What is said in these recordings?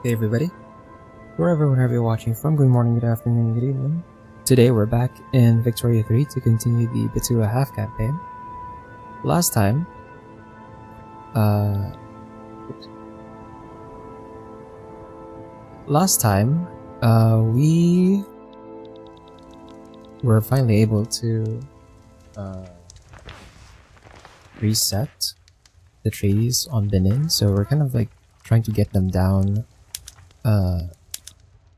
Hey everybody, wherever you're watching from, good morning, good afternoon, good evening. Today we're back in Victoria 3 to continue the Butua Half-Campaign. Last time, we were finally able to reset the trees on Benin, so we're kind of like trying to get them down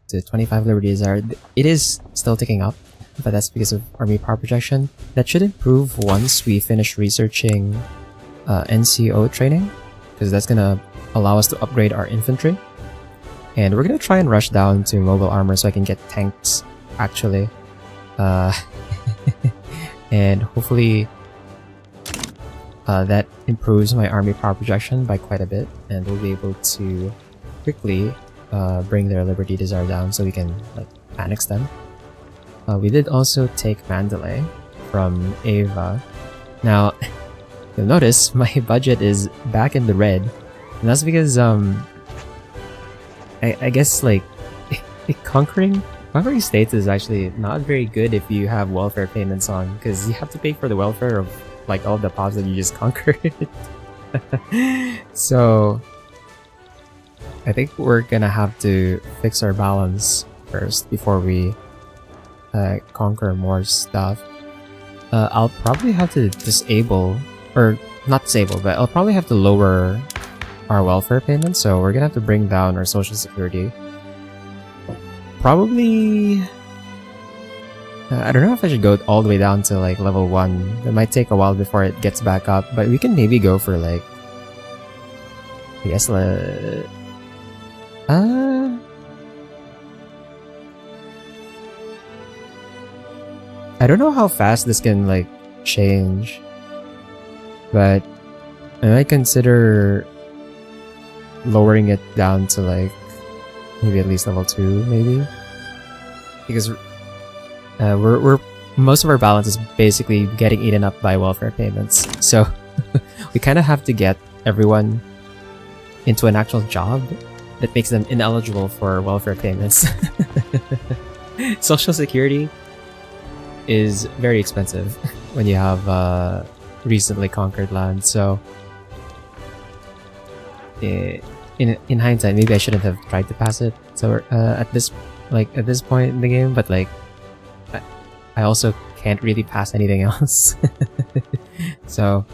to 25 Liberty Desire. It is still ticking up, but that's because of army power projection. That should improve once we finish researching NCO training, because that's gonna allow us to upgrade our infantry. And we're gonna try and rush down to mobile armor so I can get tanks, actually. And hopefully that improves my army power projection by quite a bit, and we'll be able to quickly bring their Liberty Desire down so we can like annex them. We did also take Mandalay from Ava. Now, you'll notice my budget is back in the red, and that's because I guess like conquering states is actually not very good if you have welfare payments on, because you have to pay for the welfare of like all the pods that you just conquered. So I think we're gonna have to fix our balance first before we conquer more stuff. I'll probably have to disable, or not disable, but I'll probably have to lower our welfare payments, so we're gonna have to bring down our social security. Probably I don't know if I should go all the way down to like level 1. It might take a while before it gets back up, but we can maybe go for like, I guess I don't know how fast this can like change, but I might consider lowering it down to like maybe at least level 2, maybe, because we're most of our balance is basically getting eaten up by welfare payments, so we kind of have to get everyone into an actual job that makes them ineligible for welfare payments. Social security is very expensive when you have recently conquered land, so in hindsight, maybe I shouldn't have tried to pass it. So at this point in the game, but like I also can't really pass anything else. So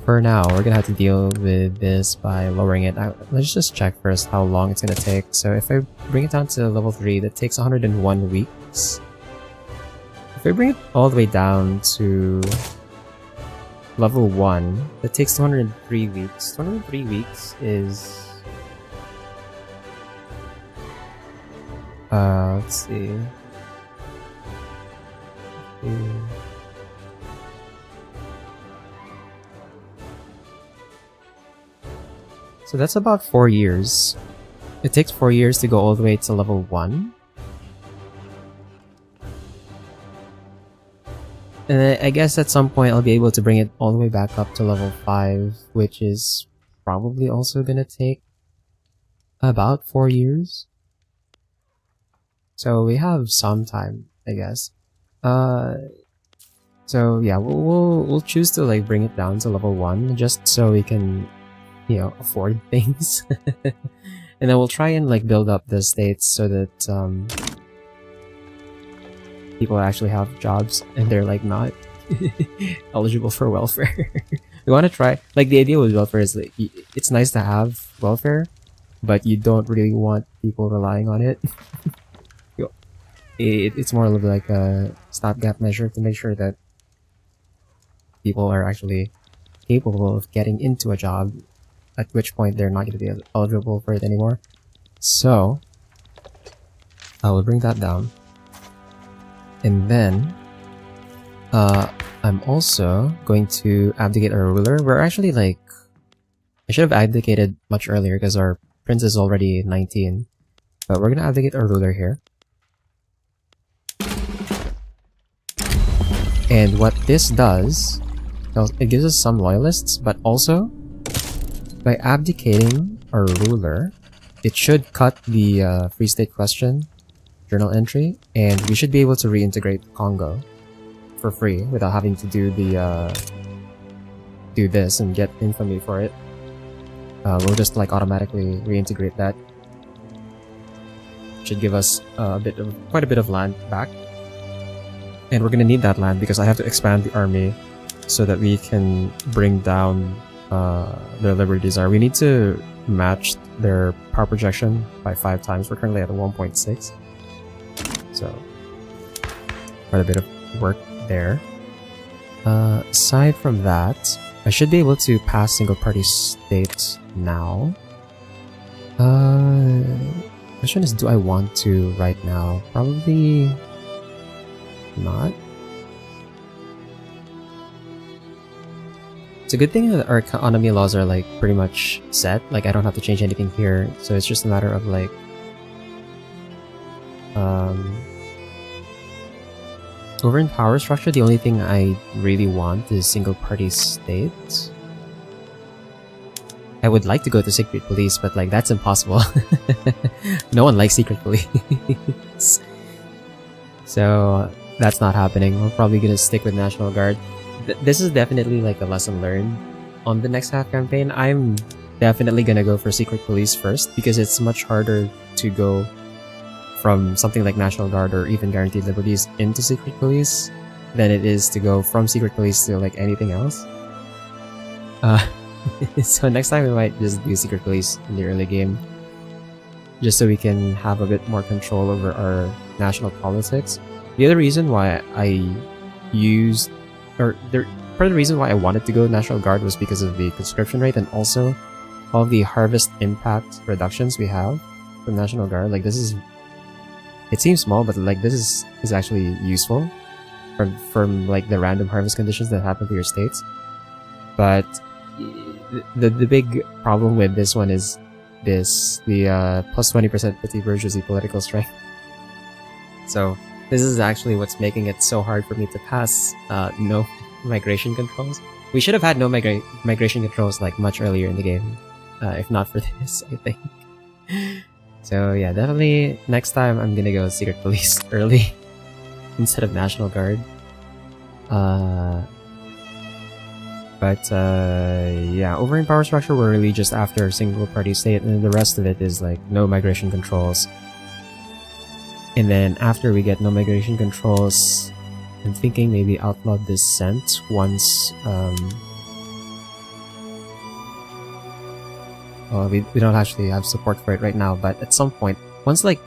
for now, we're gonna have to deal with this by lowering it. Let's just check first how long it's gonna take. So if I bring it down to level 3, that takes 101 weeks. If I bring it all the way down to level 1, that takes 203 weeks. 203 weeks is let's see. So that's about 4 years. It takes 4 years to go all the way to level 1. And I guess at some point I'll be able to bring it all the way back up to level 5, which is probably also gonna take about 4 years. So we have some time, I guess. So yeah, we'll choose to like bring it down to level 1 just so we can, you know, afford things. And then we'll try and like build up the states so that people actually have jobs and they're like not eligible for welfare. We want to try, like, the idea with welfare is like it's nice to have welfare, but you don't really want people relying on it. It's more of like a stopgap measure to make sure that people are actually capable of getting into a job, at which point they're not going to be eligible for it anymore. So I will bring that down. And then I'm also going to abdicate our ruler. We're actually like, I should have abdicated much earlier because our prince is already 19, but we're gonna abdicate our ruler here. And what this does, it gives us some loyalists, but also by abdicating our ruler, it should cut the Free State question journal entry, and we should be able to reintegrate Congo for free without having to do this and get infamy for it. We'll just like automatically reintegrate that. Should give us quite a bit of land back, and we're gonna need that land because I have to expand the army so that we can bring down their Liberty Desire. We need to match their power projection by 5 times. We're currently at 1.6, so quite a bit of work there. Aside from that, I should be able to pass single party states now. Question is, do I want to right now? Probably not. It's a good thing that our economy laws are like pretty much set. Like I don't have to change anything here, so it's just a matter of like over in power structure, the only thing I really want is single party states. I would like to go to secret police, but like that's impossible. No one likes secret police. So that's not happening. We're probably gonna stick with National Guard. This is definitely like a lesson learned on the next half campaign. I'm definitely gonna go for secret police first because it's much harder to go from something like National Guard or even Guaranteed Liberties into secret police than it is to go from secret police to like anything else. So next time we might just do secret police in the early game, just so we can have a bit more control over our national politics. The other reason why I used, part of the reason why I wanted to go National Guard was because of the conscription rate and also all the harvest impact reductions we have from National Guard. Like this is, it seems small, but like this is actually useful from like the random harvest conditions that happen to your states. But the big problem with this one is the plus 20% petty bourgeoisie political strength. So this is actually what's making it so hard for me to pass no migration controls. We should have had no migration controls like much earlier in the game, if not for this, I think. So yeah, definitely next time I'm gonna go secret police early instead of National Guard. But yeah, over in power structure, we're really just after a single party state, and the rest of it is like no migration controls. And then after we get no migration controls, I'm thinking maybe outlaw dissent once well, we don't actually have support for it right now, but at some point, once the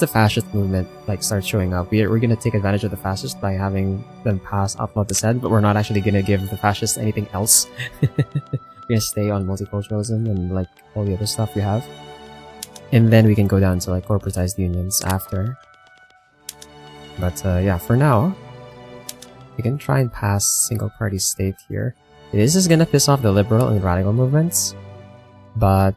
fascist movement like starts showing up, we're gonna take advantage of the fascists by having them pass outlaw dissent, but we're not actually gonna give the fascists anything else. We're gonna stay on multiculturalism and like all the other stuff we have, and then we can go down to like corporatized unions after. But yeah, for now, we can try and pass single party state here. This is gonna piss off the liberal and radical movements, but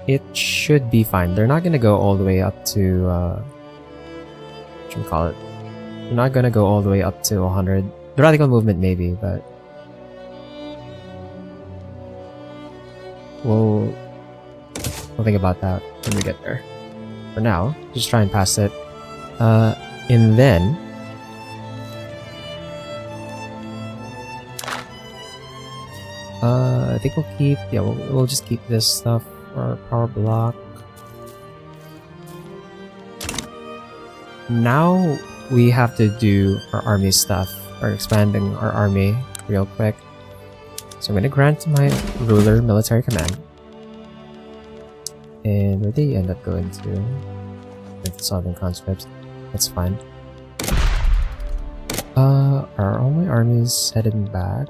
it should be fine. They're not gonna go all the way up to what should we call it? They're not gonna go all the way up to 100. The radical movement maybe, but we'll think about that when we get there. For now, just try and pass it. And then I think we'll keep, yeah, we'll just keep this stuff for our power block. Now we have to do our army stuff, or expanding our army real quick. So I'm gonna grant my ruler military command. And where they end up going to? With the southern conscripts. That's fine. Are all my armies headed back?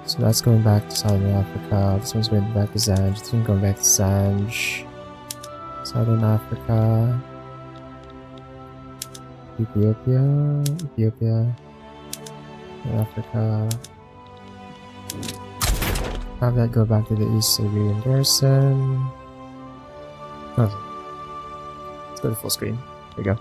So that's going back to Southern Africa. This one's going back to Zanj. This one's going back to Zanj. Southern Africa. Ethiopia. Africa. Have that go back to the East Siberian garrison. Oh. Let's go to full screen. There we go.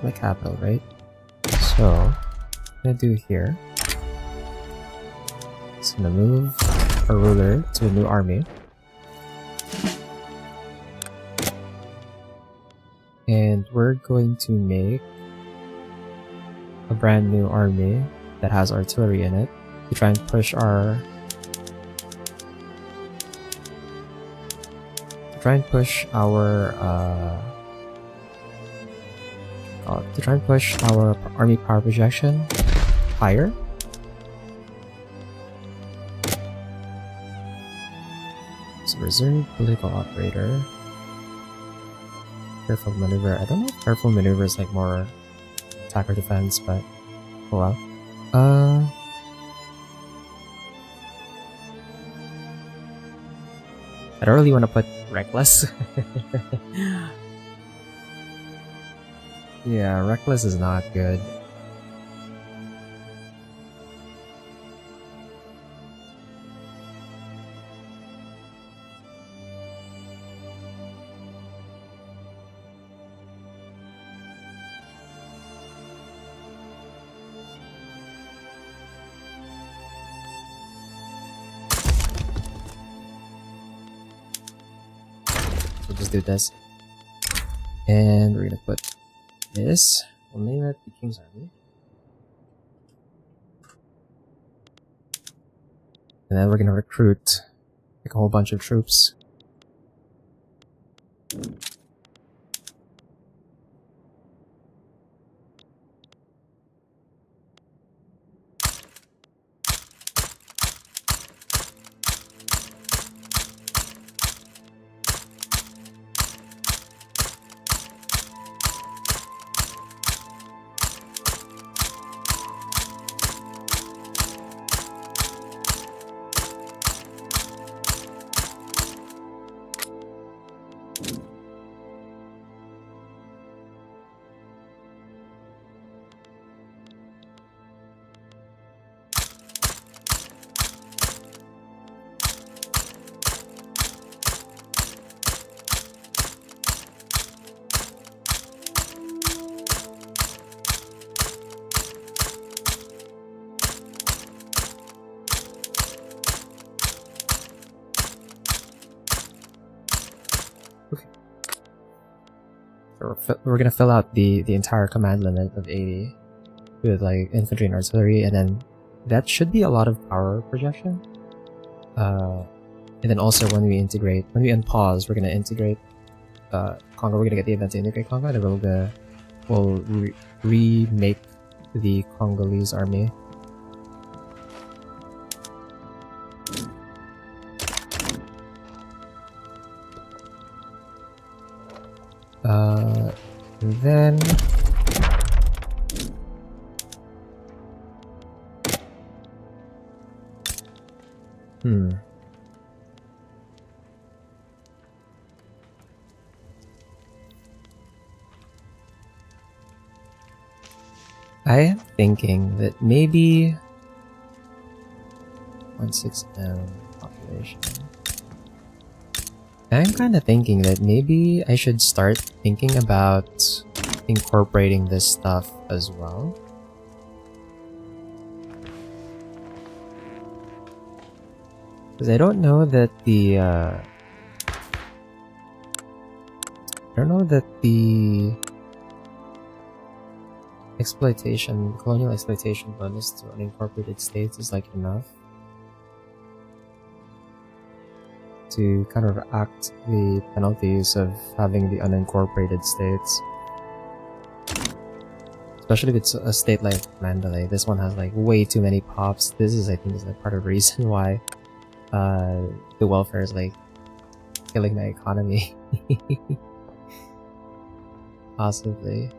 my capital, right? So, what I'm gonna do here is gonna move our ruler to a new army. And we're going to make a brand new army that has artillery in it to try and push our army power projection higher. So reserve political operator. Careful maneuver. I don't know if careful maneuver is like more attack or defense, but oh well. I don't really want to put reckless. Yeah, reckless is not good. We'll just do this. And we're gonna put this. We'll name it the King's Army. And then we're gonna recruit like a whole bunch of troops. We're gonna fill out the entire command limit of 80 with like infantry and artillery, and then that should be a lot of power projection. And then also when we unpause, we're gonna integrate Congo. We're gonna get the event to integrate Congo, and we'll remake the Congolese army. And then I am thinking that maybe 16M population. I'm kind of thinking that maybe I should start thinking about incorporating this stuff as well. Because I don't know that the colonial exploitation bonus to unincorporated states is like enough to kind of act the penalties of having the unincorporated states. Especially if it's a state like Mandalay. This one has like way too many pops. This is, I think, is like part of the reason why the welfare is like killing the economy. Possibly.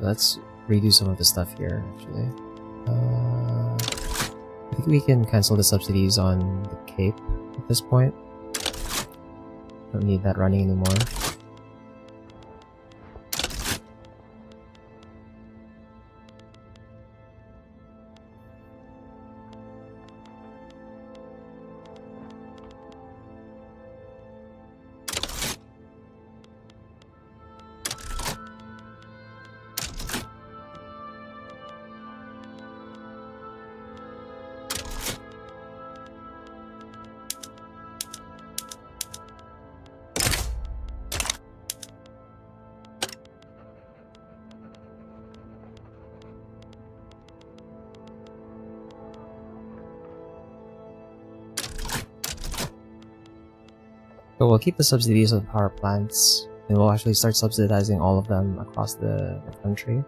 Let's redo some of the stuff here, actually. I think we can cancel the subsidies on the Cape at this point. Don't need that running anymore. But we'll keep the subsidies on power plants, and we'll actually start subsidizing all of them across the country.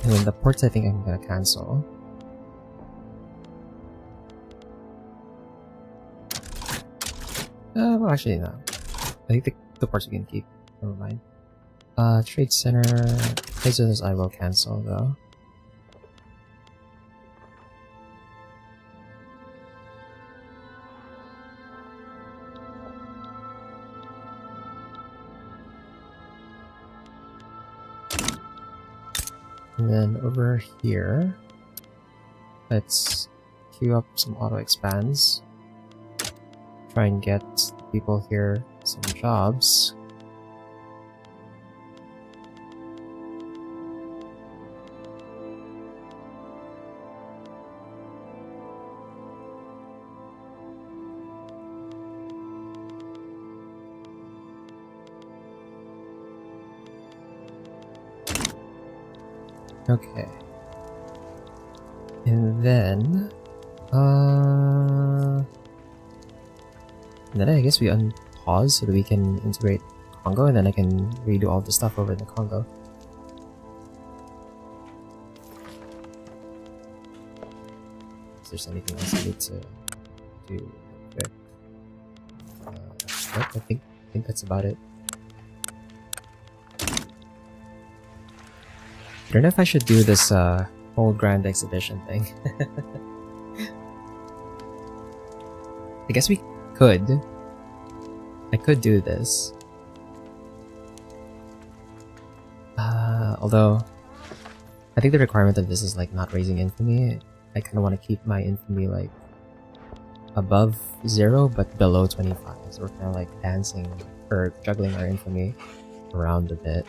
And then the ports, I think I'm gonna cancel. Well, actually, no. I think the ports we can keep. Never mind. Trade center. Trade centers I will cancel though. And then over here, let's queue up some auto expands. Try and get people here some jobs. Okay. And then I guess we unpause so that we can integrate Congo, and then I can redo all the stuff over in the Congo. If there's anything else I need to do quick. Nope, I think that's about it. I don't know if I should do this whole grand exhibition thing. I guess we could. I could do this. Although I think the requirement of this is like not raising infamy. I kind of want to keep my infamy like above 0 but below 25. So we're kind of like dancing or juggling our infamy around a bit.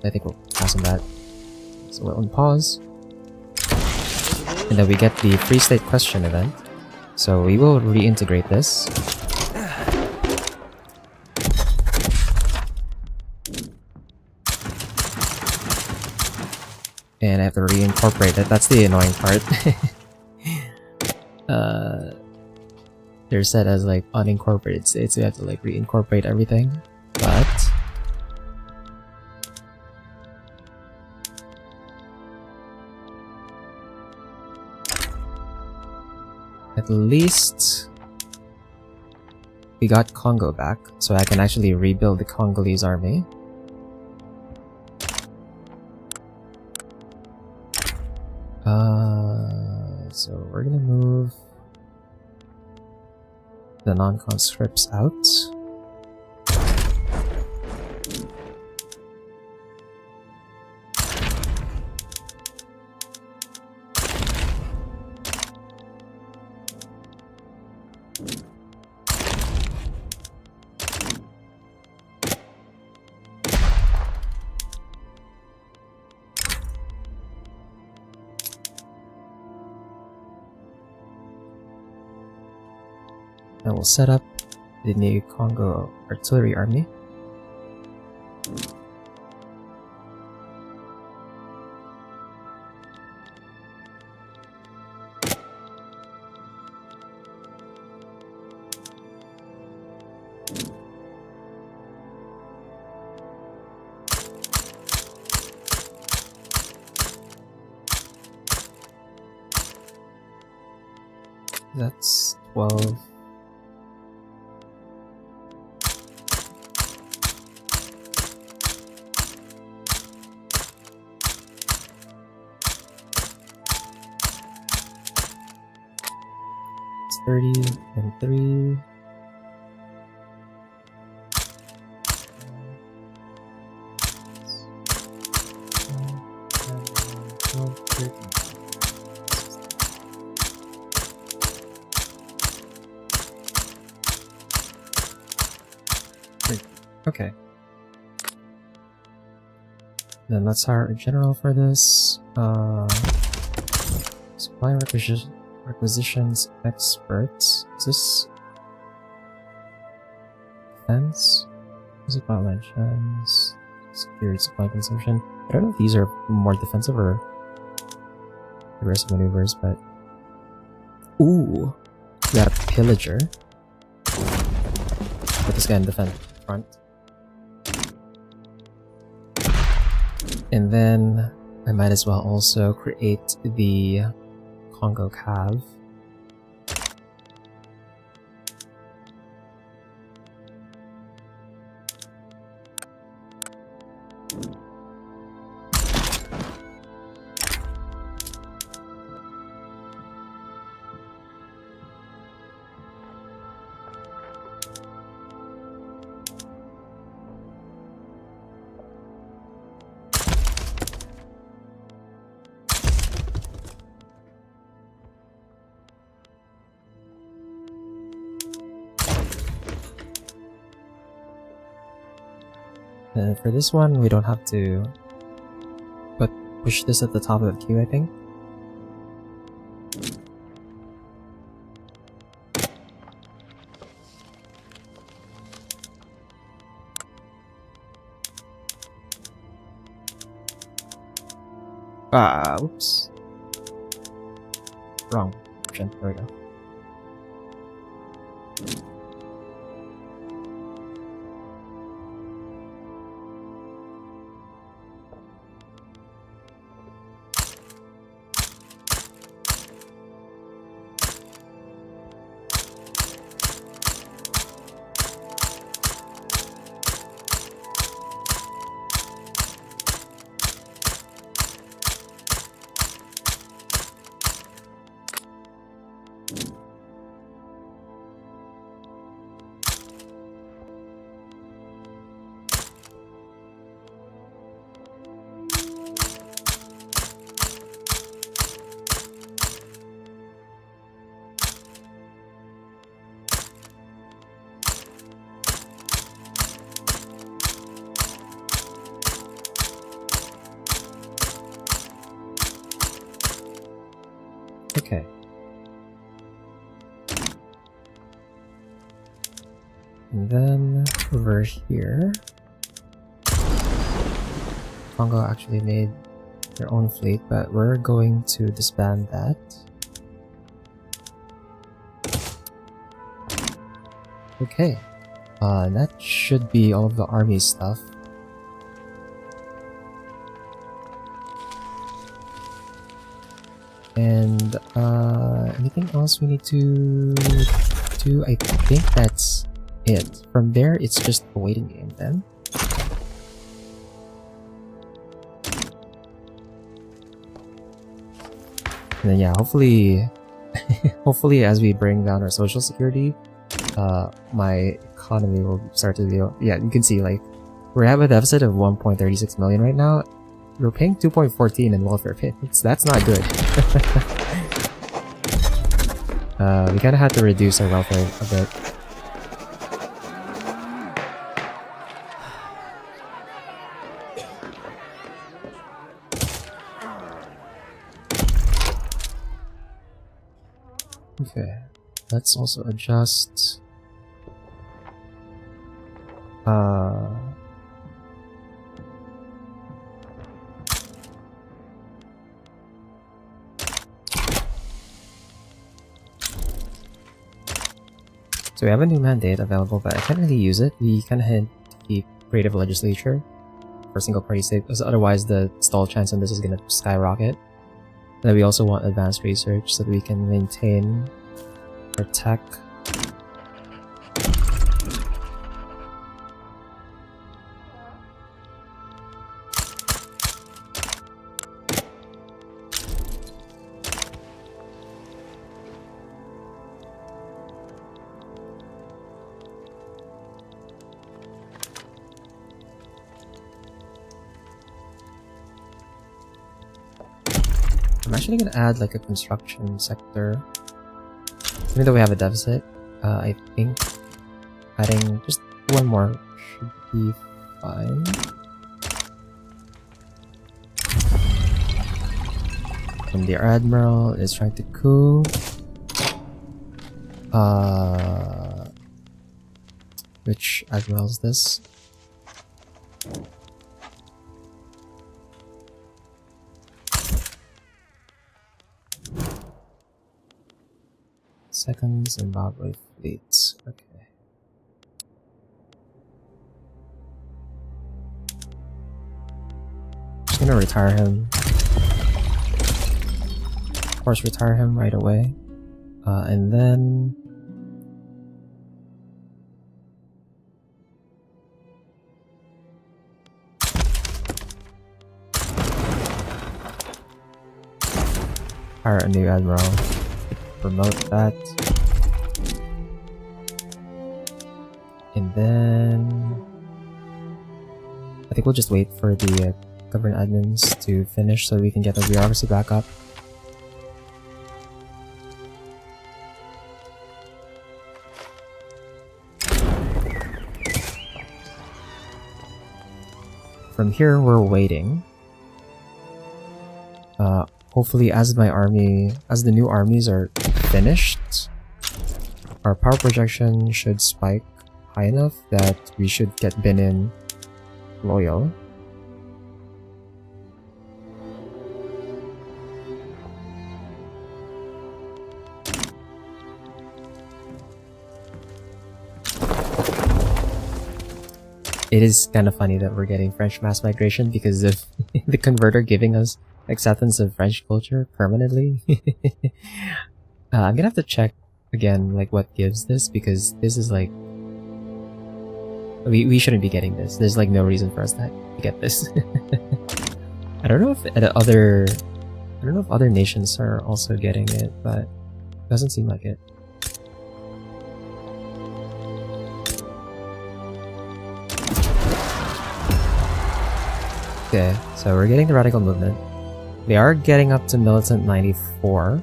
I think we'll pass on that. So we'll unpause. And then we get the free state question event. So we will reintegrate this. And I have to reincorporate it. That's the annoying part. They're set as like unincorporated states, so you have to like reincorporate everything. But at least we got Congo back, so I can actually rebuild the Congolese army. So we're gonna move the non-conscripts out. And we'll set up the new Congo artillery army. That's 12. It's 30 and 3. Okay. Then let's hire a general for this. Supply requisitions experts. Is this defense? Supply mentions secured supply consumption. I don't know if these are more defensive or aggressive maneuvers, but ooh, we got a pillager. Put this guy in defense front, and then I might as well also create the Congo Cav. And for this one, we don't have to push this at the top of the queue, I think. Oops. Wrong option. There we go. Okay. And then over here, Congo actually made their own fleet, but we're going to disband that. Okay. And that should be all of the army stuff. And anything else we need to do? I think that's it. From there, it's just a waiting game then. And then yeah, hopefully, hopefully as we bring down our social security, my economy will start to be. Yeah, you can see like we have a deficit of 1.36 million right now. We're paying 2.14 in welfare payments. That's not good. We kind of had to reduce our welfare a bit. Okay, let's also adjust. So we have a new mandate available, but I can't really use it. We kind of had to keep creative legislature for single party state, because otherwise the stall chance on this is going to skyrocket. Then we also want advanced research so that we can maintain our tech. I'm actually gonna add like a construction sector. Even though we have a deficit, I think adding just one more should be fine. And the admiral is trying to coup. Which admiral is this? Second Zimbabwe fleet. Okay. Just gonna retire him. Of course, retire him right away. And then hire a new admiral. Promote that. And then I think we'll just wait for the government admins to finish so we can get the bureaucracy back up. From here, we're waiting. Hopefully, as the new armies are finished, our power projection should spike high enough that we should get Benin loyal. It is kind of funny that we're getting French mass migration because of the converter giving us acceptance of French culture permanently. I'm gonna have to check again like what gives this, because this is like we shouldn't be getting this. There's like no reason for us to get this. I don't know if other nations are also getting it, but it doesn't seem like it. Okay, so we're getting the radical movement. They are getting up to militant 94%.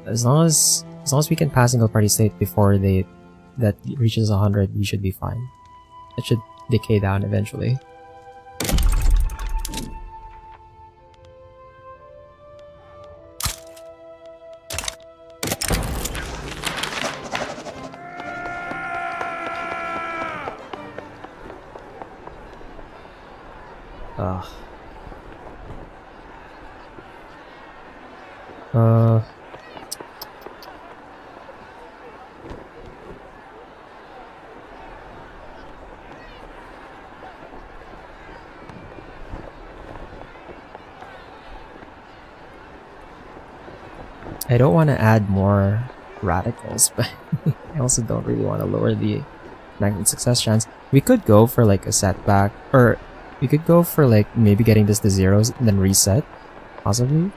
As long as we can pass single party state before that reaches 100, we should be fine. It should decay down eventually. I don't want to add more radicals, but I also don't really want to lower the magnet success chance. We could go for like a setback, or we could go for like maybe getting this to zeros and then reset, possibly.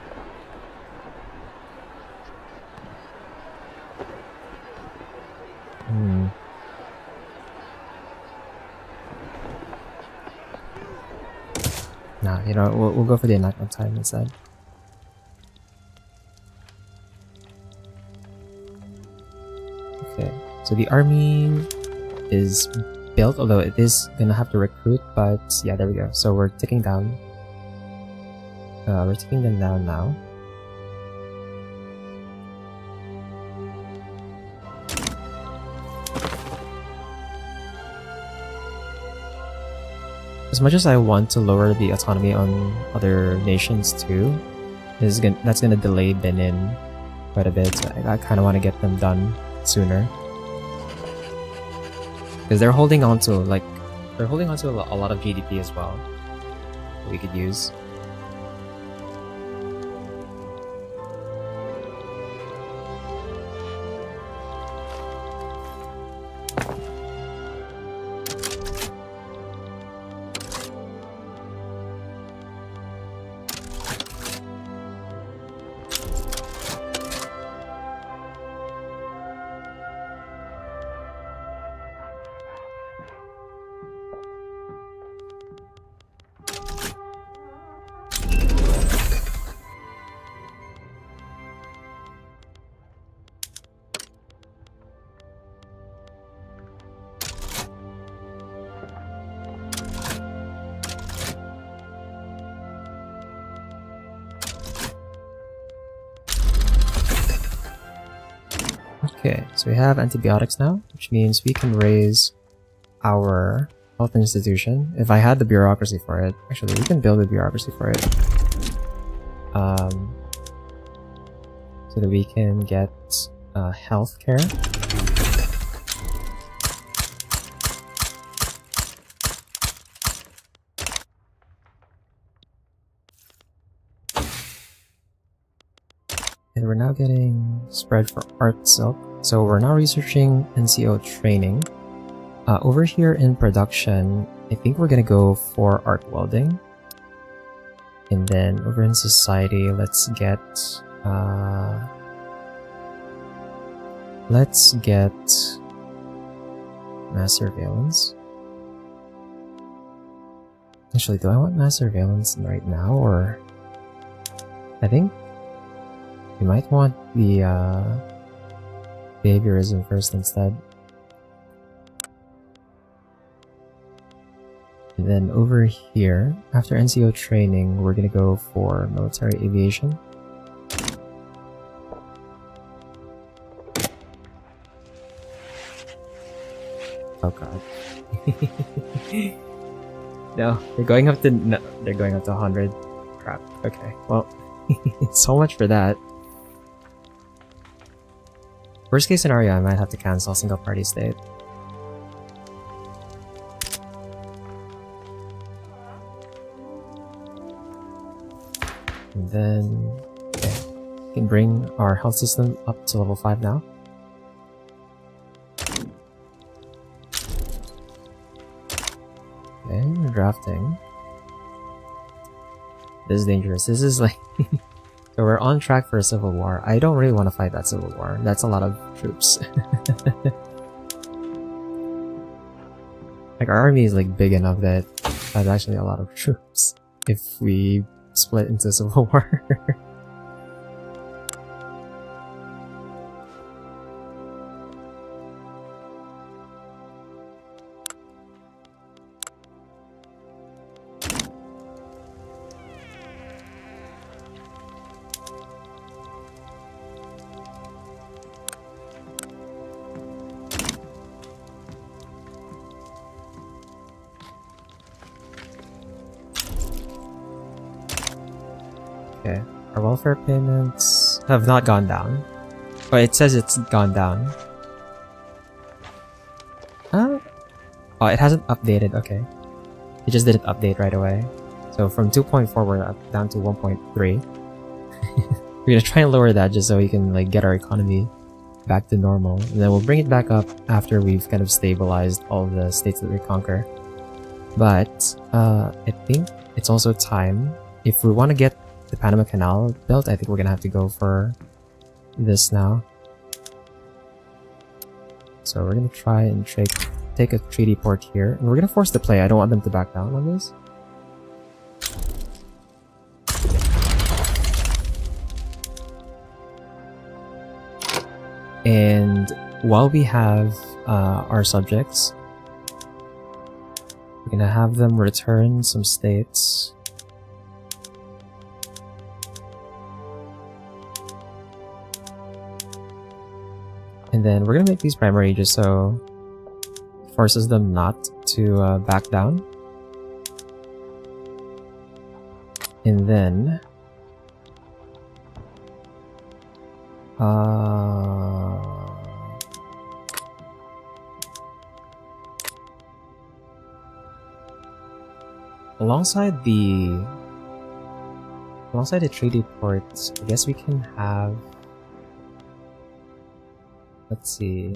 Nah, you know, we'll go for the enactment time instead. Okay, so the army is built, although it is gonna have to recruit, but yeah, there we go. So we're ticking down. We're ticking them down now. As much as I want to lower the autonomy on other nations too, that's gonna delay Benin quite a bit. So I kind of want to get them done sooner, because they're holding on to a lot of GDP as well that we could use. Okay, so we have antibiotics now, which means we can raise our health institution. If I had the bureaucracy for it, actually, we can build a bureaucracy for it. So that we can get health care. And we're now getting spread for art silk. So we're now researching NCO training. Over here in production, I think we're gonna go for art welding. And then over in society, let's get mass surveillance. Actually, do I want mass surveillance right now, or I think we might want the behaviorism first instead. And then over here, after NCO training, we're gonna go for military aviation. Oh god. No, they're going up to 100. Crap. Okay. Well, so much for that. Worst case scenario, I might have to cancel single party state. And then, okay, we can bring our health system up to level 5 now. Okay, we're drafting. This is dangerous. This is like... So we're on track for a civil war. I don't really want to fight that civil war. That's a lot of troops. Like, our army is like big enough that that's actually a lot of troops if we split into civil war. Okay, our welfare payments have not gone down. Oh, it says it's gone down. Oh, it hasn't updated, okay. It just didn't update right away. So from 2.4 we're up down to 1.3. We're gonna try and lower that just so we can like get our economy back to normal. And then we'll bring it back up after we've kind of stabilized all the states that we conquer. But I think it's also time, if we want to get the Panama Canal built, I think we're gonna have to go for this now. So we're gonna try and take a treaty port here, and we're gonna force the play. I don't want them to back down on this. And while we have our subjects, we're gonna have them return some states. And then we're gonna make these primary just so it forces them not to back down. And then alongside the treaty ports, I guess we can have, let's see,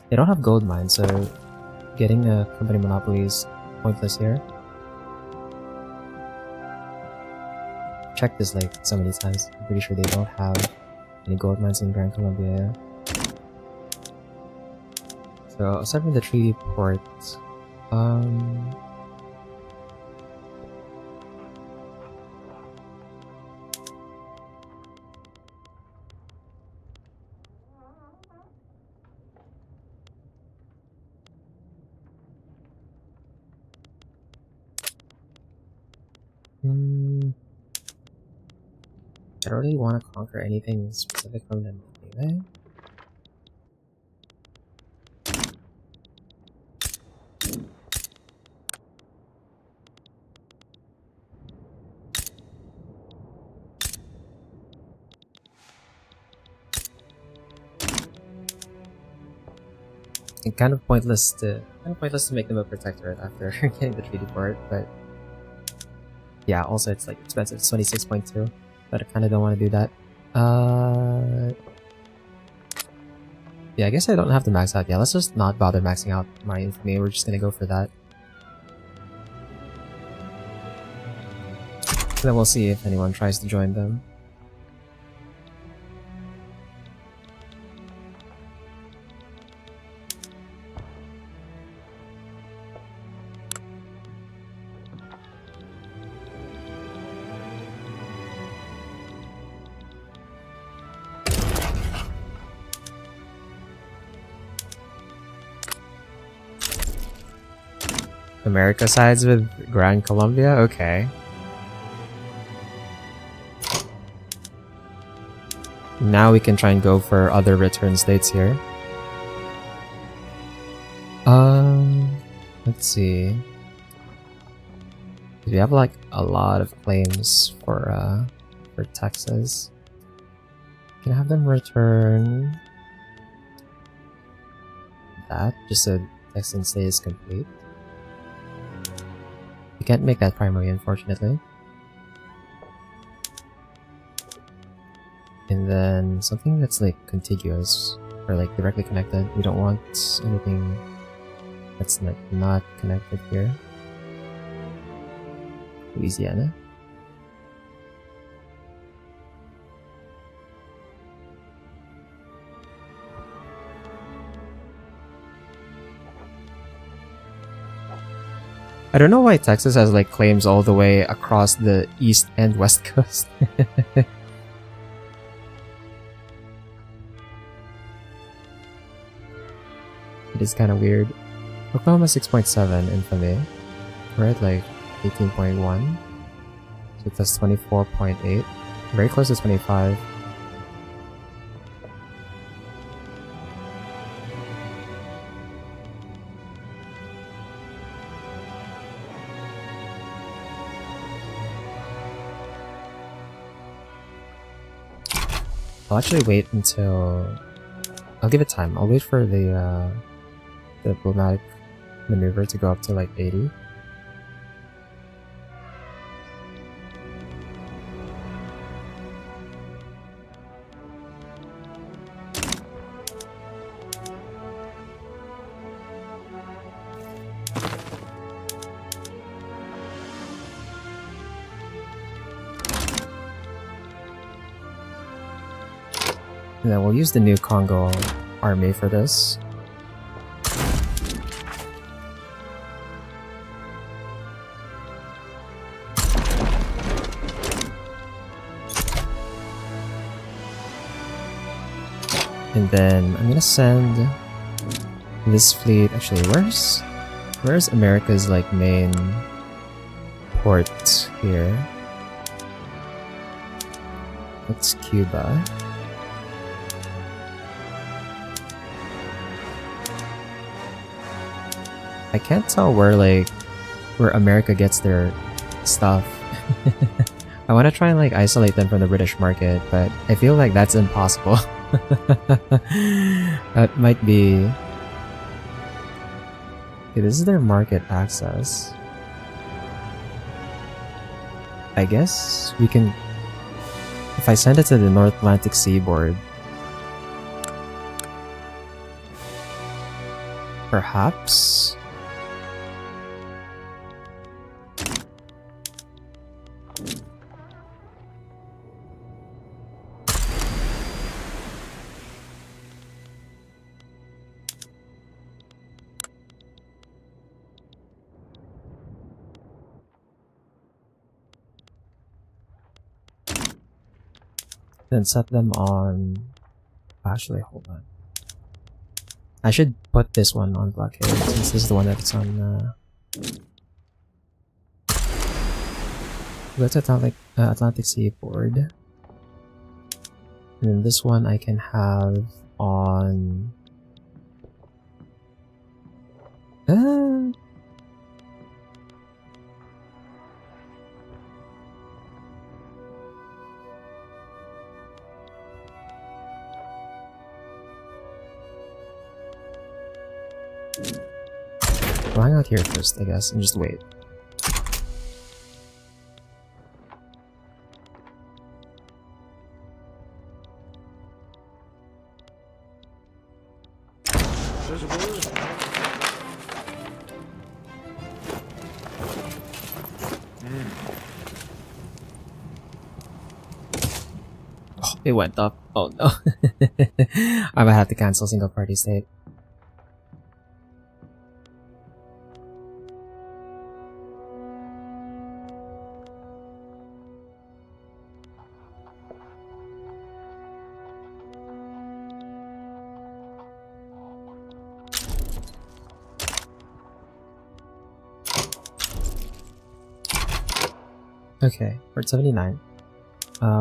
they don't have gold mines, so getting a company monopoly is pointless here. Checked this like so many times. I'm pretty sure they don't have any gold mines in Gran Colombia. So aside from the treaty port, I don't really want to conquer anything specific from them anyway. And kind of pointless to make them a protectorate after getting the treaty for it, but yeah, also it's like expensive. It's 26.2, but I kind of don't want to do that. Yeah, I guess I don't have to max out. Yeah, let's just not bother maxing out my infamy. We're just gonna go for that. Then we'll see if anyone tries to join them. America sides with Gran Colombia? Okay. Now we can try and go for other return states here. Let's see. We have like a lot of claims for Texas. Can I have them return that just so Texan state is complete? We can't make that primary, unfortunately. And then something that's like contiguous or like directly connected. We don't want anything that's like not connected here. Louisiana. I don't know why Texas has like claims all the way across the east and west coast. It is kind of weird. Oklahoma 6.7 infamy. We're at like 18.1. So that's 24.8. Very close to 25. I'll actually wait until... I'll give it time. I'll wait for the diplomatic maneuver to go up to like 80. And then we'll use the new Congo army for this. And then I'm gonna send this fleet. Actually, where's America's like main port here? That's Cuba. I can't tell where America gets their stuff. I want to try and like isolate them from the British market, but I feel like that's impossible. That might be... Okay, this is their market access. I guess we can... If I send it to the North Atlantic seaboard, perhaps... then set them on... Actually, hold on. I should put this one on blockade since this is the one that's on... Go to Atlantic Seaboard. And then this one I can have on... We'll hang out here first, I guess, and just wait. Oh, it went up. Oh no. I might have to cancel single party state. Okay, we're at 79.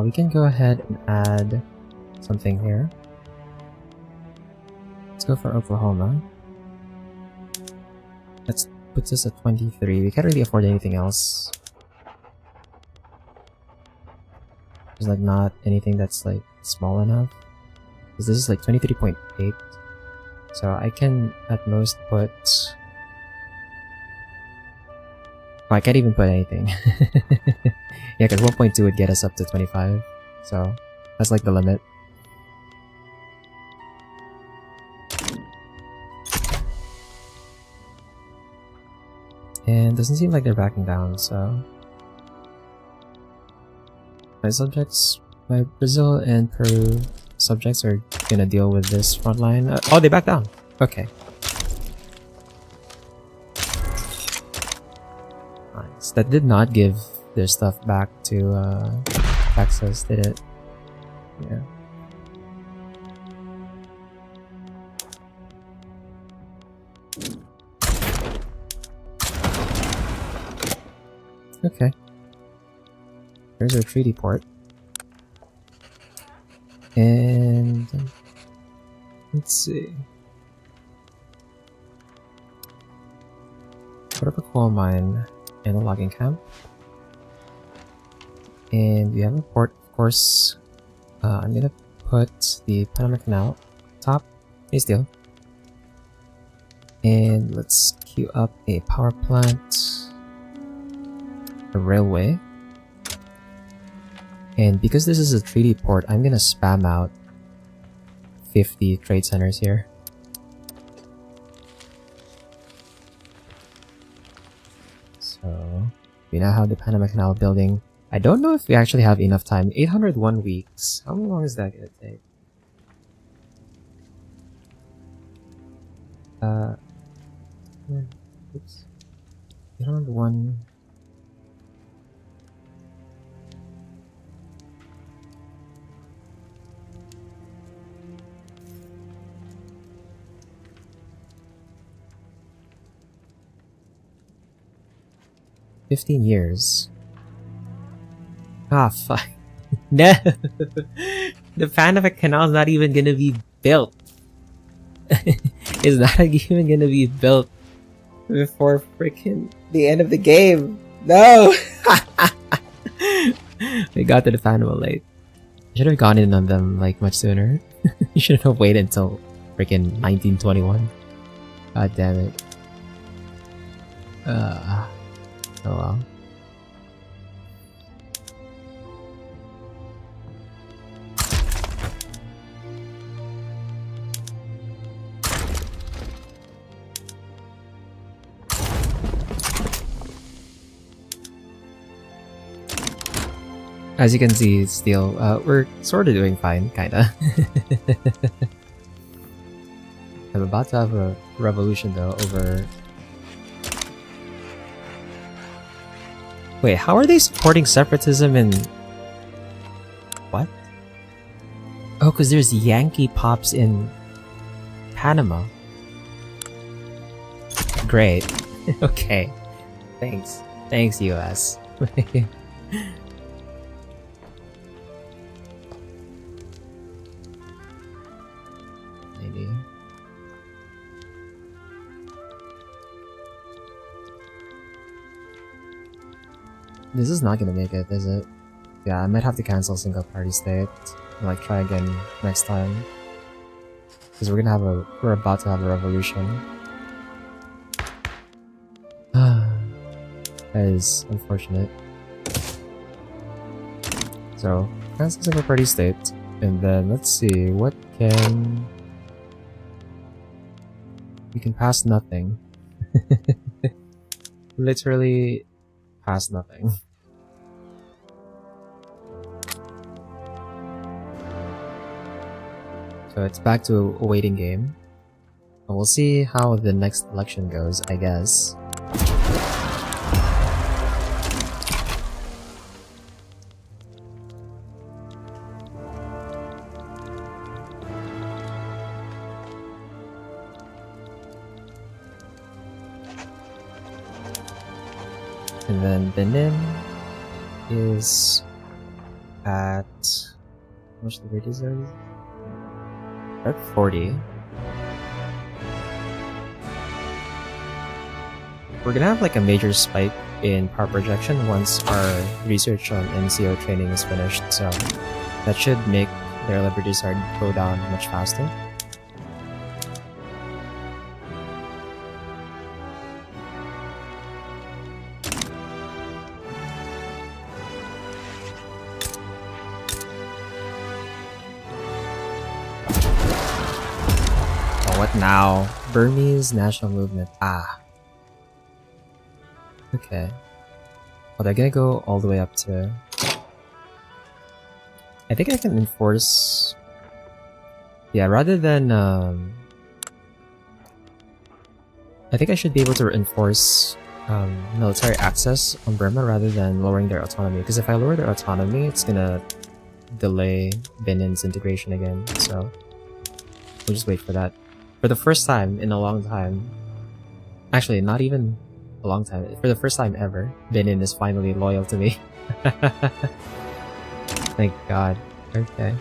We can go ahead and add something here. Let's go for Oklahoma. Let's put this at 23. We can't really afford anything else. There's like not anything that's like small enough. Because this is like 23.8. So I can at most put... Oh, I can't even put anything. Yeah, because 1.2 would get us up to 25. So that's like the limit. And doesn't seem like they're backing down, so... My subjects, my Brazil and Peru subjects are gonna deal with this front line. Oh, they back down! Okay. Nice. That did not give their stuff back to Texas, did it? Yeah. Okay. There's our treaty port. And... let's see. Put up a coal mine and a logging camp. And we have a port, of course. I'm gonna put the Panama Canal top. Hey, steel. And let's queue up a power plant, a railway. And because this is a treaty port, I'm gonna spam out 50 trade centers here. So we now have the Panama Canal building. I don't know if we actually have enough time. 801 weeks. How long is that gonna take? Oops. 801. $15 Ah, fuck. No! The Panama Canal is not even gonna be built. It's not even gonna be built before freaking the end of the game. No! We got to the Panama late. Should have gone in on them like much sooner. You should have waited until freaking 1921. God damn it. Oh well. As you can see, still, we're sort of doing fine, kinda. I'm about to have a revolution though over... Wait, how are they supporting separatism in... What? Oh, because there's Yankee pops in Panama. Great. Okay. Thanks. Thanks, US. Maybe. This is not gonna make it, is it? Yeah, I might have to cancel single party state and like try again next time. Because we're about to have a revolution. That is unfortunate. So, cancel single party state. And then let's see, what can... We can pass nothing. Literally pass nothing. So it's back to a waiting game. And we'll see how the next election goes, I guess. And then Benin is at... how much the radius are? At 40. We're gonna have like a major spike in power projection once our research on MCO training is finished, so that should make their Liberty Sard go down much faster. What now? Burmese National Movement. Ah. Okay. Well, they're gonna go all the way up to... I think I can enforce... Yeah, rather than... I think I should be able to enforce military access on Burma rather than lowering their autonomy. Because if I lower their autonomy, it's gonna delay Benin's integration again. So we'll just wait for that. For the first time in a long time, actually not even a long time, for the first time ever, Benin is finally loyal to me. Thank God. Okay.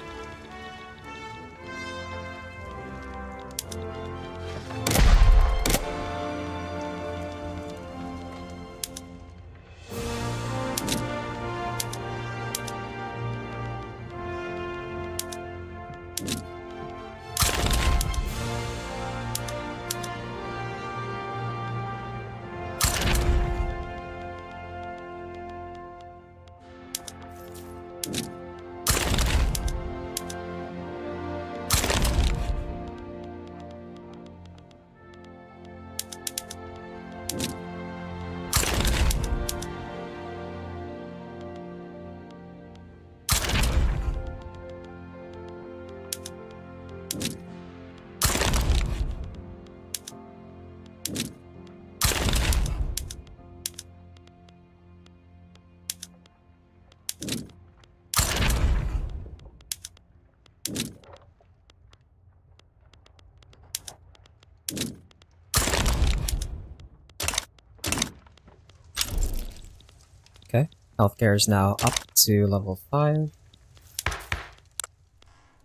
Okay, healthcare is now up to level 5,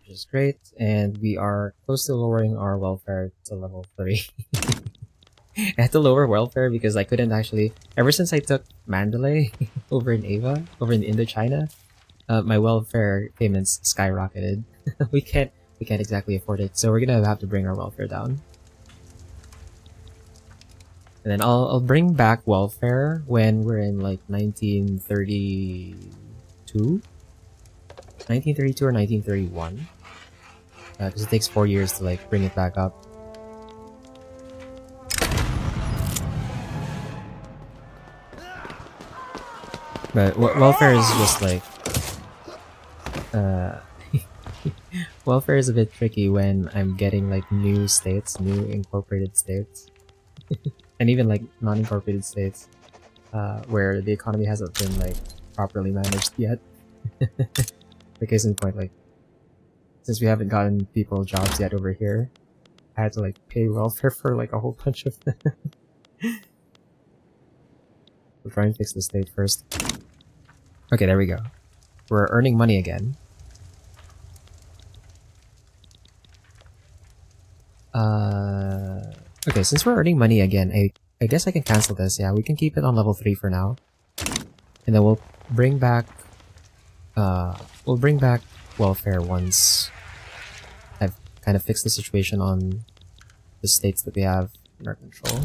which is great, and we are close to lowering our welfare to level 3. I had to lower welfare because I couldn't actually... Ever since I took Mandalay over in Ava, over in Indochina, my welfare payments skyrocketed. we can't exactly afford it, so we're gonna have to bring our welfare down. And then I'll bring back welfare when we're in like 1932? 1932 or 1931. Because it takes 4 years to like bring it back up. But welfare is just like... welfare is a bit tricky when I'm getting like new states, new incorporated states. And even like non-incorporated states where the economy hasn't been like properly managed yet. The case in point, like since we haven't gotten people jobs yet over here, I had to like pay welfare for like a whole bunch of them. We'll try and fix the state first. Okay, there we go. We're earning money again. Okay, since we're earning money again, I guess I can cancel this. Yeah, we can keep it on level 3 for now. And then we'll bring back welfare once I've kind of fixed the situation on the states that we have in our control.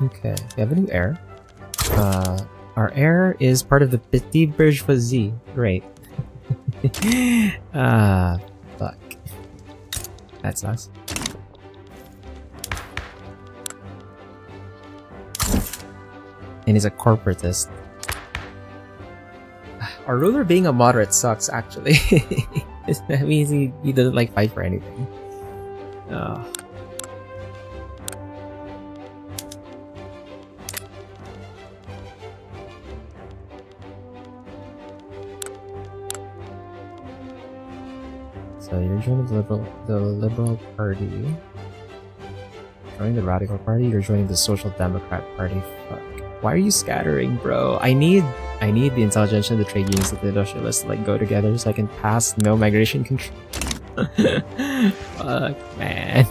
Okay, we have a new heir. Our heir is part of the petit bourgeoisie. Great. Fuck. That sucks. And he's a corporatist. Our ruler being a moderate sucks, actually. That means he doesn't like fight for anything. So you're joining the Liberal Party. Joining the Radical Party. You're joining the Social Democrat Party. Fuck. Why are you scattering, bro? I need the intelligentsia and the trade unions of the industrialists to like go together so I can pass no migration control. Fuck, man.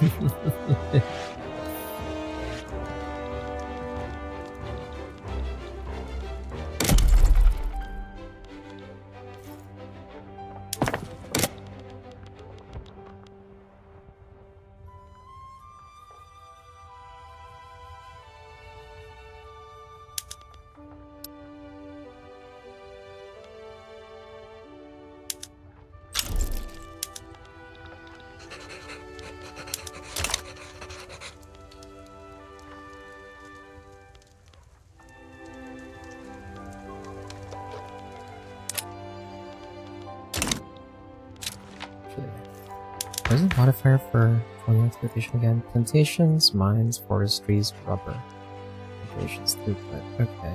There's a modifier for colonial exploitation again. Plantations, mines, forestries, rubber. Operations throughput. Okay.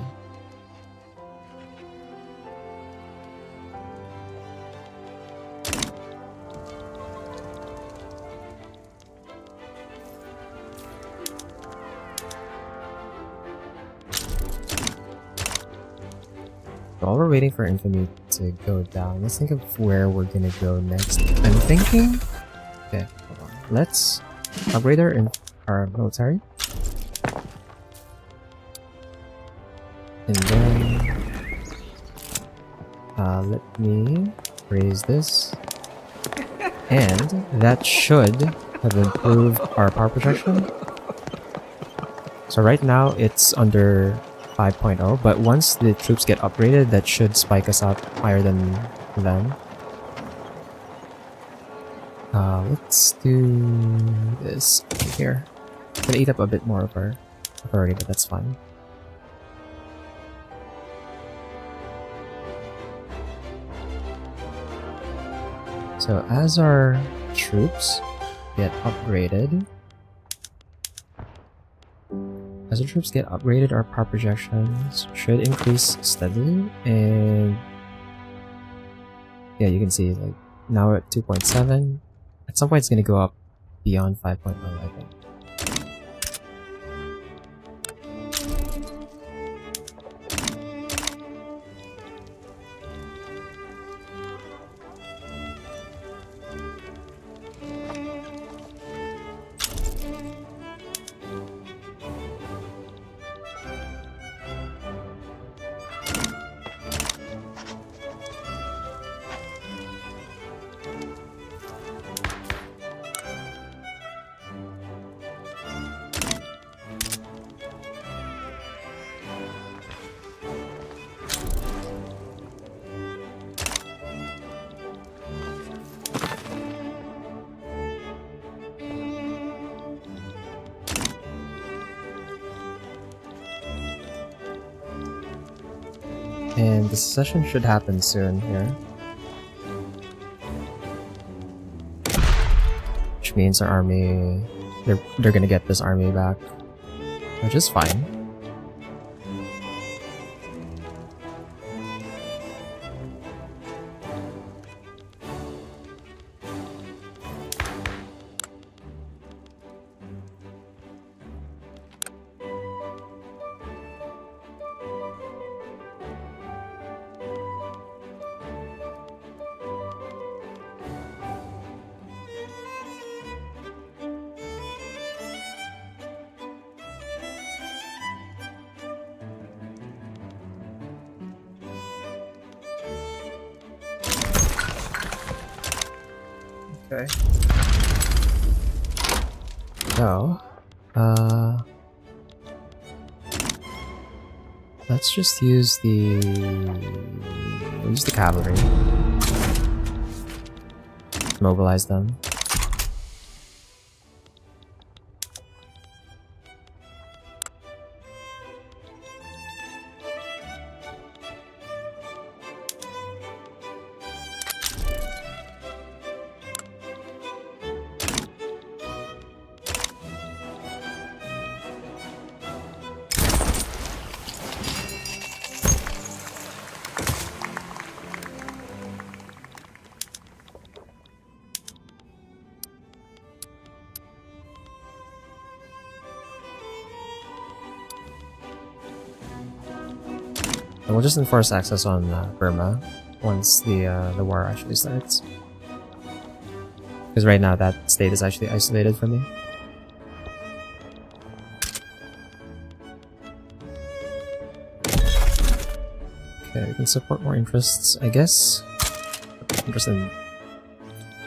While we're waiting for infamy to go down, let's think of where we're gonna go next. I'm thinking... Okay, hold on. Let's upgrade our military. And then... let me raise this. And that should have improved our power projection. So right now it's under 5.0, but once the troops get upgraded, that should spike us up higher than them. Let's do this here. Gonna eat up a bit more of our authority, but that's fine. So as our troops get upgraded, our power projections should increase steadily, and yeah, you can see like now we're at 2.7. At some point it's going to go up beyond 5.0, I think. And the secession should happen soon here. Which means our army... They're gonna get this army back. Which is fine. Okay. So, Let's just use the cavalry. Mobilize them. And we'll just enforce access on Burma once the war actually starts. Because right now that state is actually isolated from me. Okay, we can support more interests, I guess. Interest in...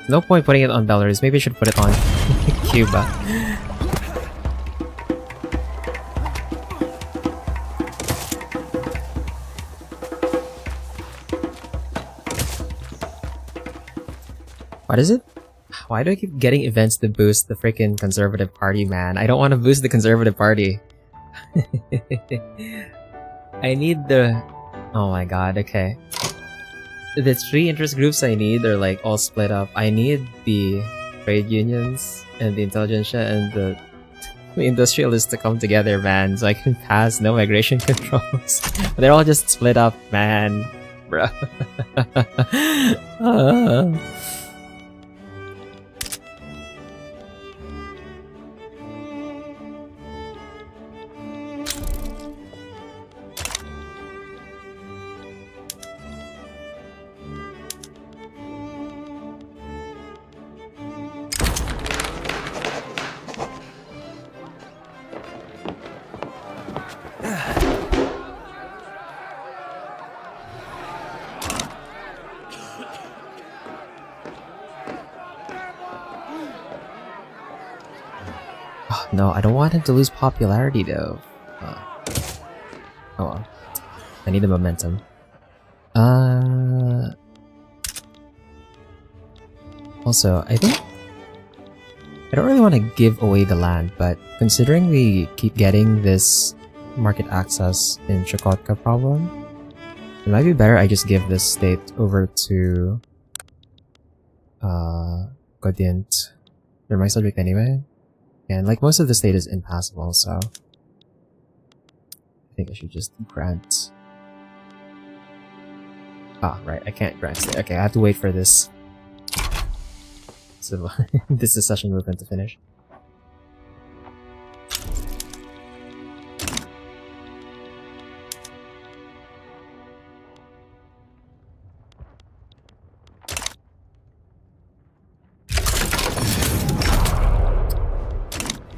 No point putting it on Belarus. Maybe I should put it on Cuba. What is it? Why do I keep getting events to boost the freaking Conservative Party, man? I don't want to boost the Conservative Party. I need the... Oh my god, okay. The 3 interest groups I need are like all split up. I need the trade unions and the intelligentsia and the industrialists to come together, man, so I can pass no migration controls. They're all just split up, man. Bruh. No, I don't want him to lose popularity though. Oh well. I need the momentum. Also, I think I don't really want to give away the land, but considering we keep getting this market access in Chukotka problem, it might be better I just give this state over to Godient. They're my subject anyway. And like most of the state is impassable, so I think I should just grant. Ah, right, I can't grant state. Okay, I have to wait for this civil this secession movement to finish.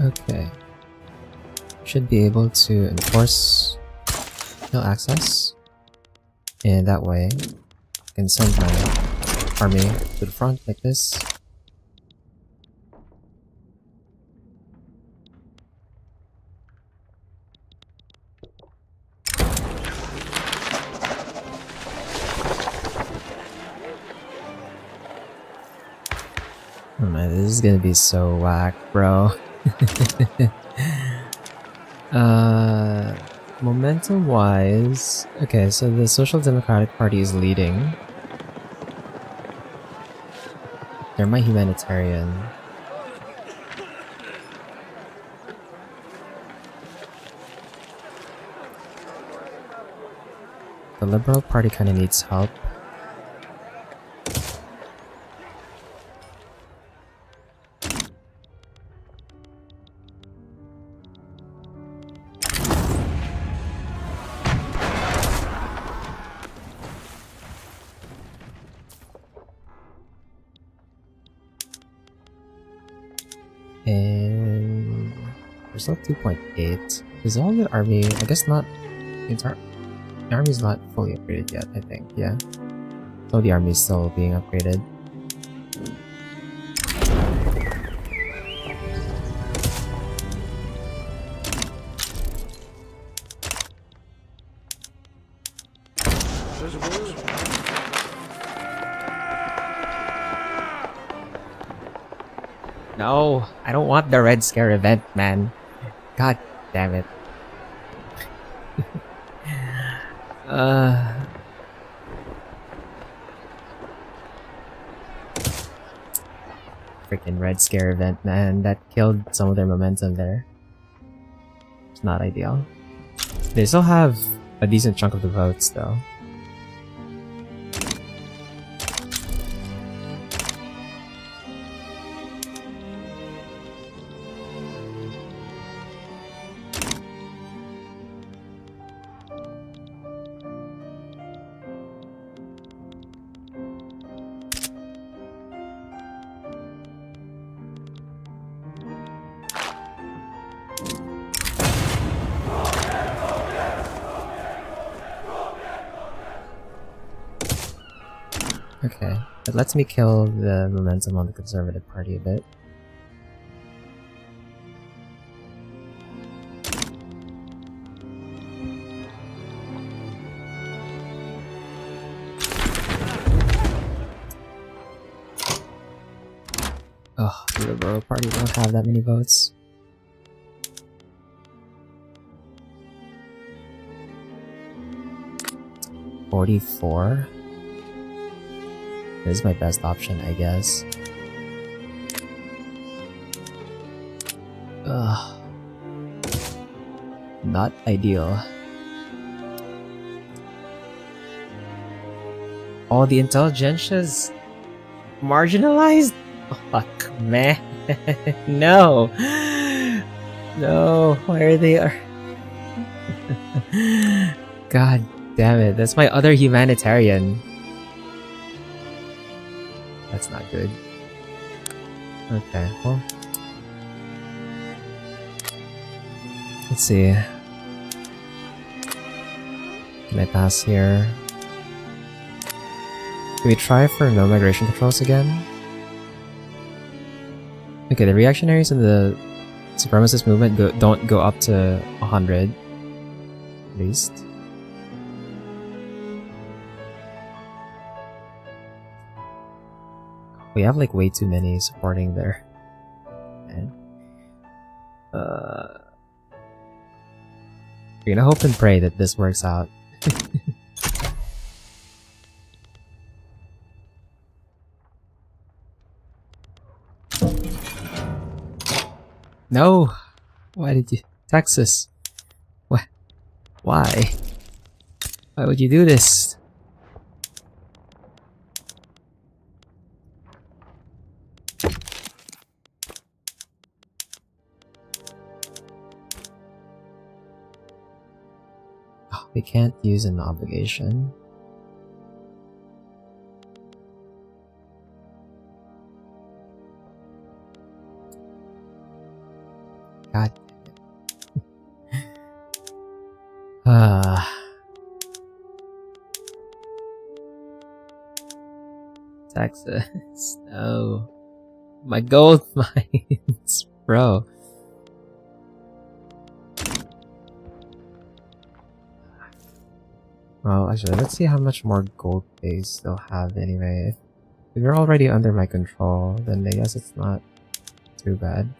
Okay. Should be able to enforce no access. And that way, I can send my army to the front like this. Oh man, this is gonna be so whack, bro. Momentum wise, okay, so the Social Democratic Party is leading. They're my humanitarian. The Liberal Party kind of needs help. And we're still 2.8. Is all the army? I guess not. The army's not fully upgraded yet, I think. Yeah. So the army is still being upgraded. No, I don't want the Red Scare event, man. God damn it. Freaking Red Scare event, man. That killed some of their momentum there. It's not ideal. They still have a decent chunk of the votes, though. Okay, that lets me kill the momentum on the Conservative Party a bit. Oh, the Liberal Party don't have that many votes. $44? This is my best option, I guess. Ugh. Not ideal. All the intelligentsia's marginalized? Fuck, man. No! No, why are they... God damn it, that's my other humanitarian. That's not good. Okay, well... Let's see. Can I pass here? Can we try for no migration controls again? Okay, the reactionaries and the supremacist movement don't go up to 100, at least. We have like way too many supporting there. Man. We're gonna hope and pray that this works out. No! Why did you... Texas! What? Why? Why would you do this? Oh, we can't use an obligation. God damn it. Texas. No. My gold mines, bro. Well, actually, let's see how much more gold base they'll have anyway. If you're already under my control, then I guess it's not too bad.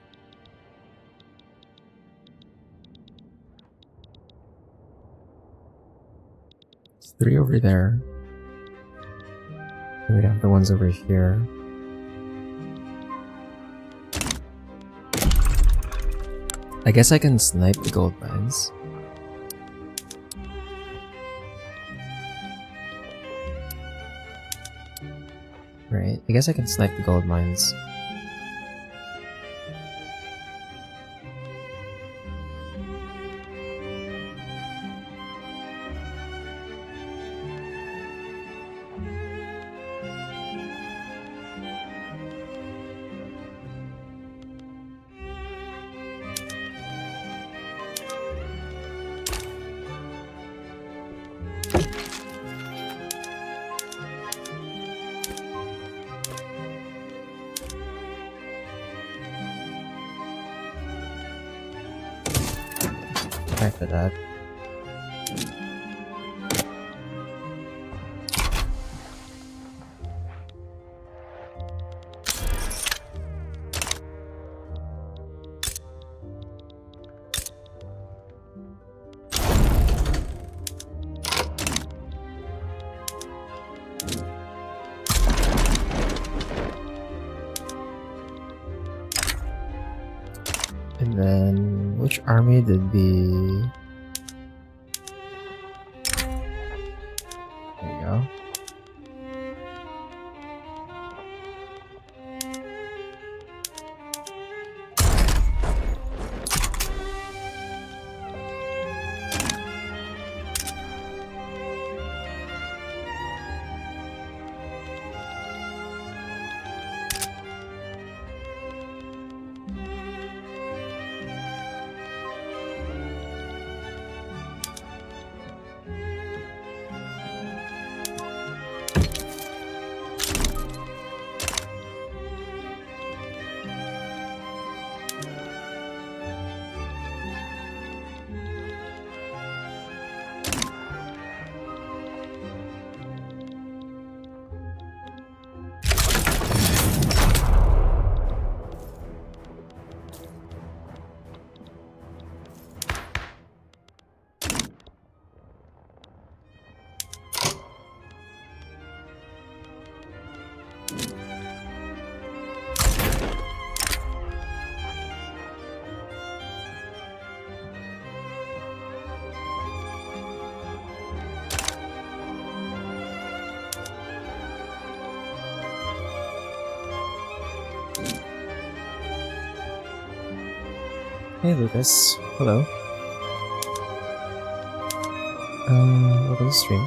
It's 3 over there. And we have the ones over here. I guess I can snipe the gold mines. Right, I guess I can snipe the gold mines. Try for that. then which army did the... There you go. Hey Lucas, hello. Welcome to the stream.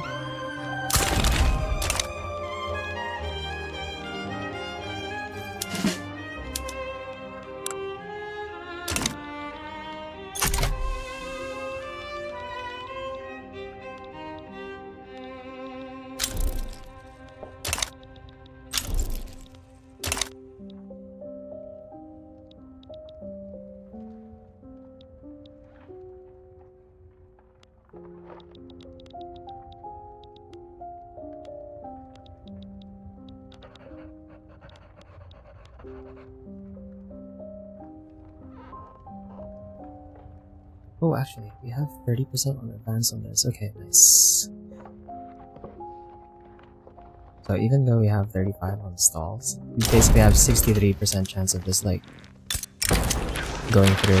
Oh, actually, we have 30% on advance on this. Okay, nice. So even though we have 35 on stalls, we basically have 63% chance of this, like, going through.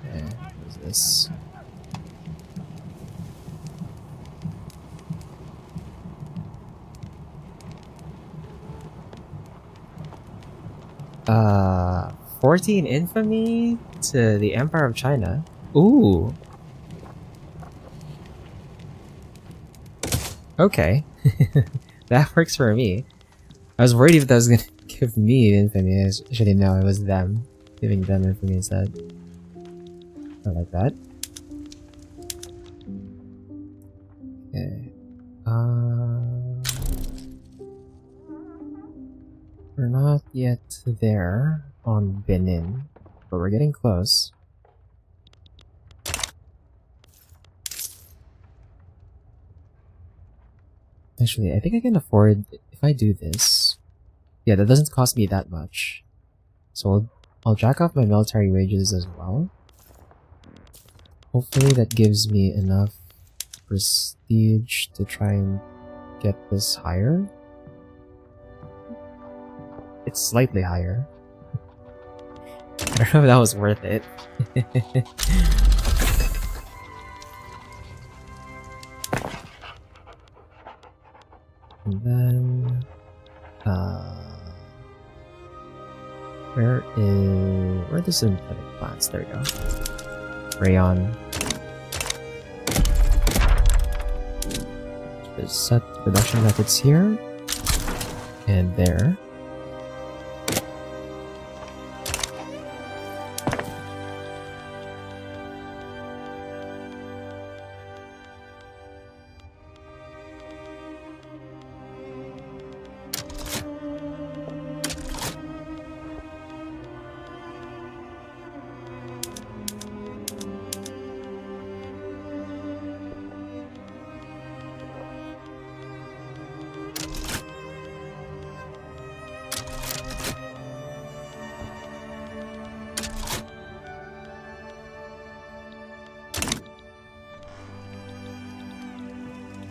Okay, what is this? Uh, 14 infamy to the Empire of China. Ooh. Okay. That works for me. I was worried if that was gonna give me infamy. I should know it was them. Giving them infamy instead. I like that. Okay. We're not yet there on Benin, but we're getting close. Actually, I think I can afford, if I do this, yeah, that doesn't cost me that much. So I'll jack off my military wages as well. Hopefully that gives me enough prestige to try and get this higher. It's slightly higher. I don't know if that was worth it. And then... where are the synthetic plants? There we go. Rayon. Just set production methods here. And there.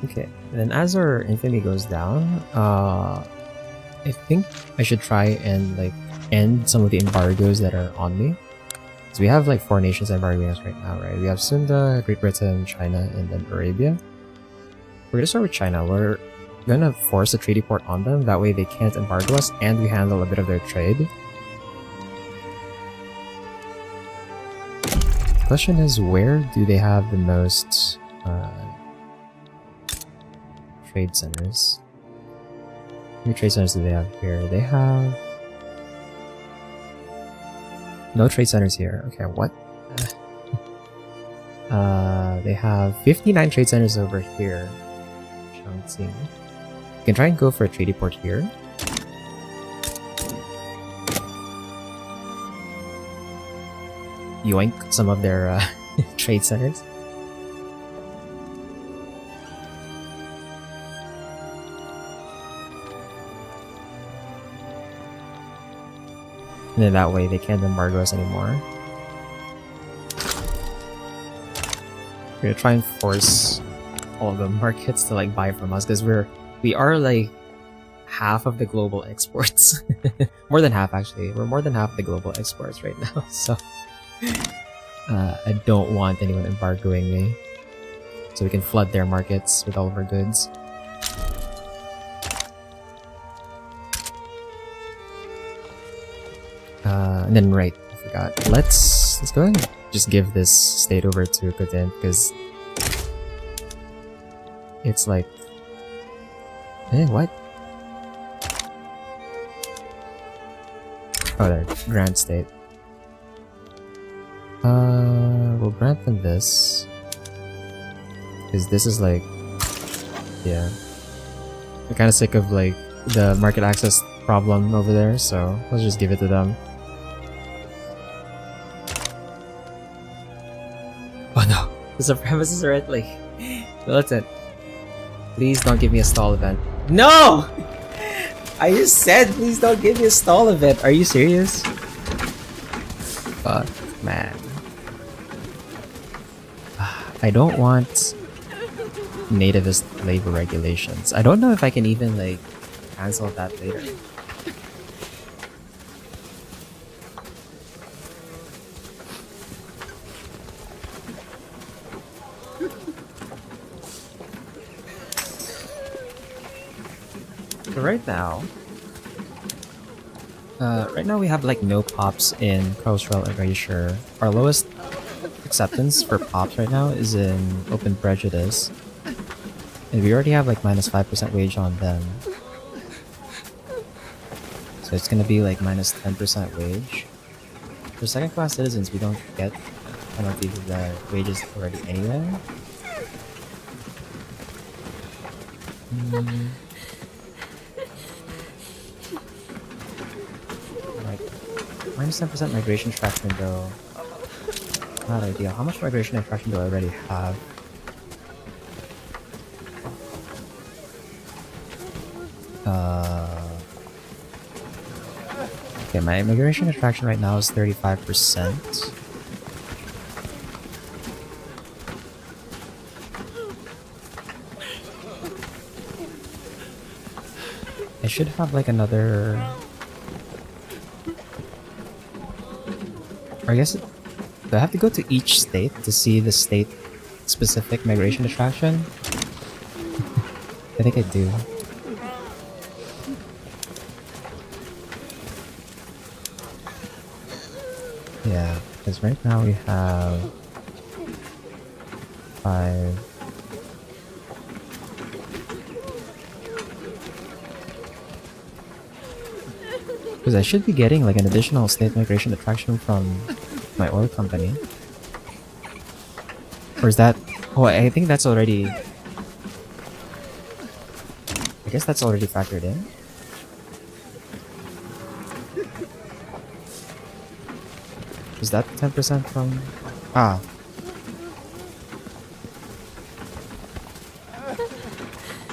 Okay, then as our infamy goes down, I think I should try and like end some of the embargoes that are on me. So we have like 4 nations embargoing us right now, right? We have Sunda, Great Britain, China, and then Arabia. We're gonna start with China. We're gonna force a treaty port on them. That way they can't embargo us, and we handle a bit of their trade. The question is, where do they have the most trade centers? How many trade centers do they have here? They have no trade centers here. Okay, what? They have 59 trade centers over here. Chongqing. You can try and go for a treaty port here. Yoink some of their trade centers. And then that way they can't embargo us anymore. We're gonna try and force all the markets to like buy from us because we are like half of the global exports. More than half actually. We're more than half the global exports right now. So I don't want anyone embargoing me. So we can flood their markets with all of our goods. And then right, I forgot. Let's go ahead and just give this state over to Putin because it's like, what? Oh, there, grant state. We'll grant them this because this is like, yeah, we're kind of sick of like the market access problem over there, so let's just give it to them. Oh no, the supremacists are at like militant. Please don't give me a stall event. No! I just said please don't give me a stall event. Are you serious? Fuck, man. I don't want nativist labor regulations. I don't know if I can even like cancel that later. So right now we have like no pops in cultural erasure. Our lowest acceptance for pops right now is in open prejudice, and we already have like minus 5% wage on them. So it's gonna be like minus 10% wage. For second class citizens, we don't get penalty for the wages already anyway. Minus 10% migration traction though. Not ideal. How much migration traction do I already have? Okay, my migration attraction right now is 35%. I should have like another... I guess... Do I have to go to each state to see the state-specific migration attraction? I think I do. Yeah, because right now we have 5. Because I should be getting like an additional state migration attraction from my oil company. Or is that... Oh, I think that's already... I guess that's already factored in. Is that 10% from... Ah.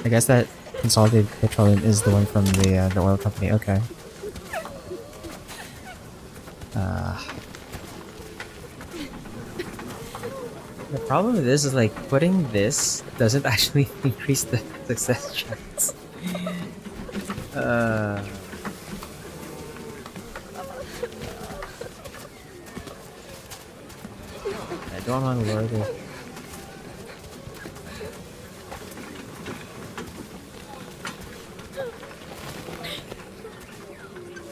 I guess that Consolidated Petroleum is the one from the oil company. Okay. The problem with this is like putting this doesn't actually increase the success chance. I don't want to lower the...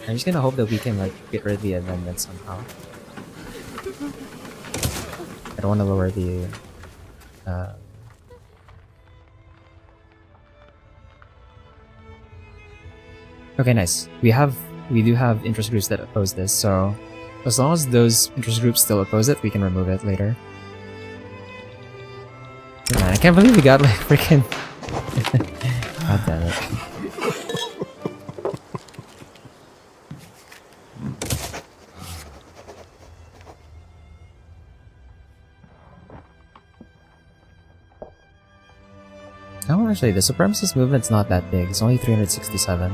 I'm just gonna hope that we can like get rid of the amendment somehow. I don't want to lower the... Okay, nice. We do have interest groups that oppose this, so as long as those interest groups still oppose it, we can remove it later. Man, I can't believe we got like freaking... God damn it. Oh, actually, the supremacist movement's not that big. It's only 367.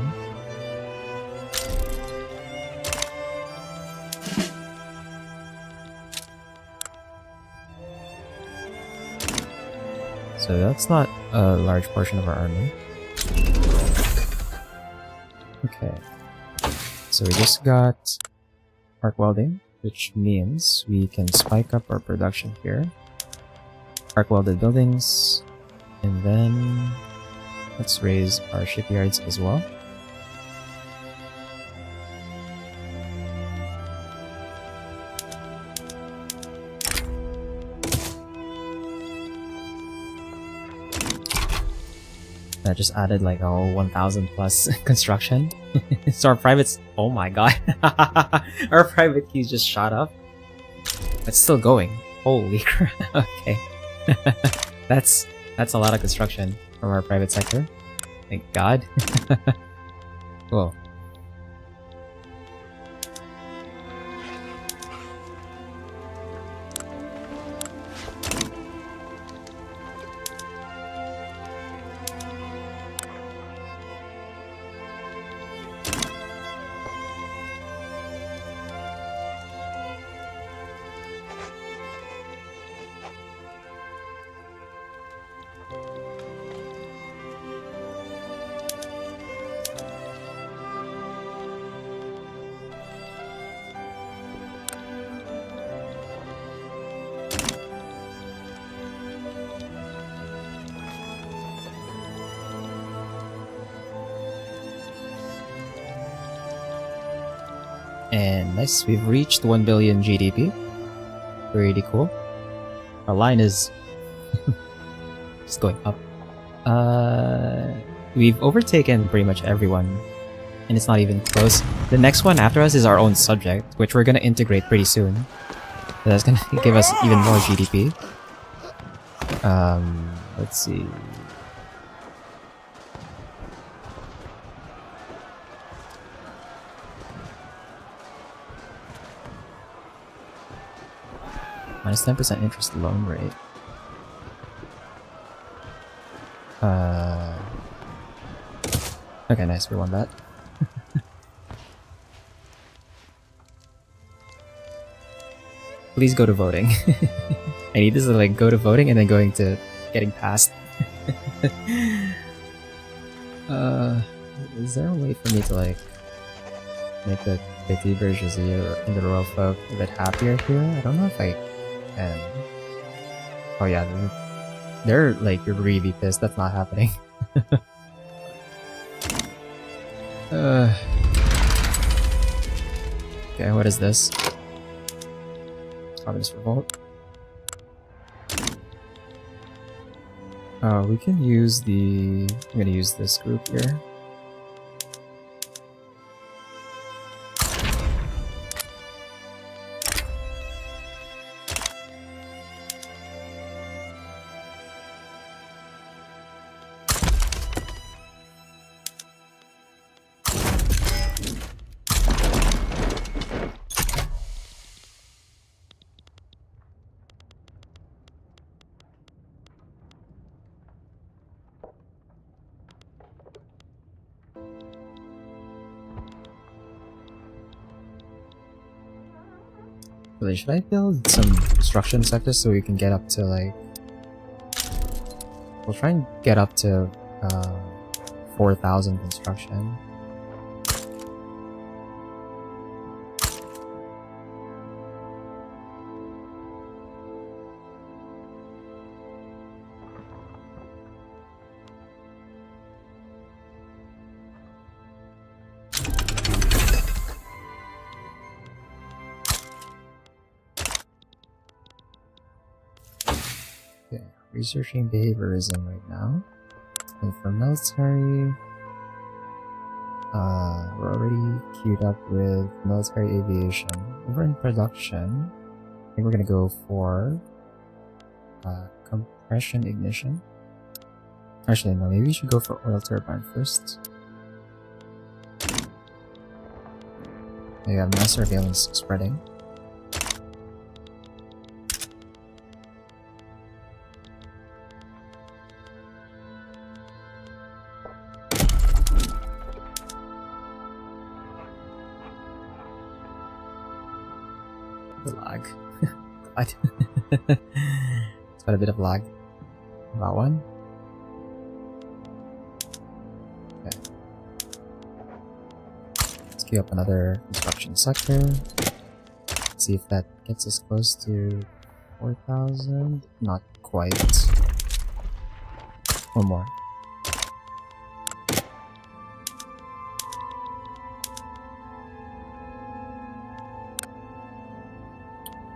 So that's not a large portion of our army. Okay. So we just got arc welding, which means we can spike up our production here. Arc welded buildings. And then let's raise our shipyards as well. That just added like a whole 1,000 plus construction. So our privates, oh my god. Our private keys just shot up. It's still going. Holy crap. Okay. That's a lot of construction from our private sector. Thank god. Whoa. And nice, we've reached 1 billion GDP. Pretty cool. Our line is just going up. We've overtaken pretty much everyone, and it's not even close. The next one after us is our own subject, which we're gonna integrate pretty soon. So that's gonna give us even more GDP. Let's see. Minus 10% interest loan rate. Okay, nice, we won that. Please go to voting. I need this to like go to voting and then going to getting passed. Is there a way for me to like make the vtuber and the royal folk a bit happier here? I don't know if I can. Oh yeah, they're like really pissed. That's not happening. Okay, what is this? Communist revolt. We can use the... I'm gonna use this group here. Really, should I build some construction sectors so we can get up to like... We'll try and get up to 4,000 construction. Researching behaviorism right now. And for military, we're already queued up with military aviation. Over in production, I think we're gonna go for compression ignition. Actually, no, maybe we should go for oil turbine first. We have mass surveillance spreading. Lag. God. It's got a bit of lag. About one. Okay. Let's queue up another construction sector. See if that gets us close to 4,000. Not quite. One more.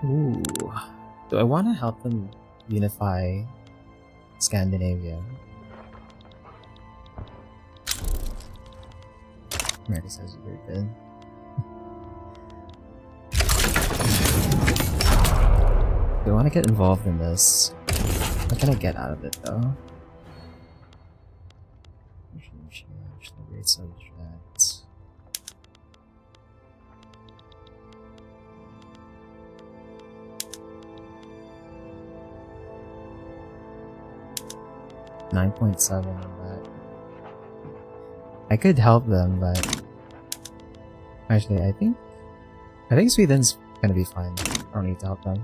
Ooh. Do I want to help them unify Scandinavia? America says you're good. Do I want to get involved in this? What can I get out of it though? Rates of that. $9.7 on that. I could help them, but actually, I think Sweden's gonna be fine. I don't need to help them.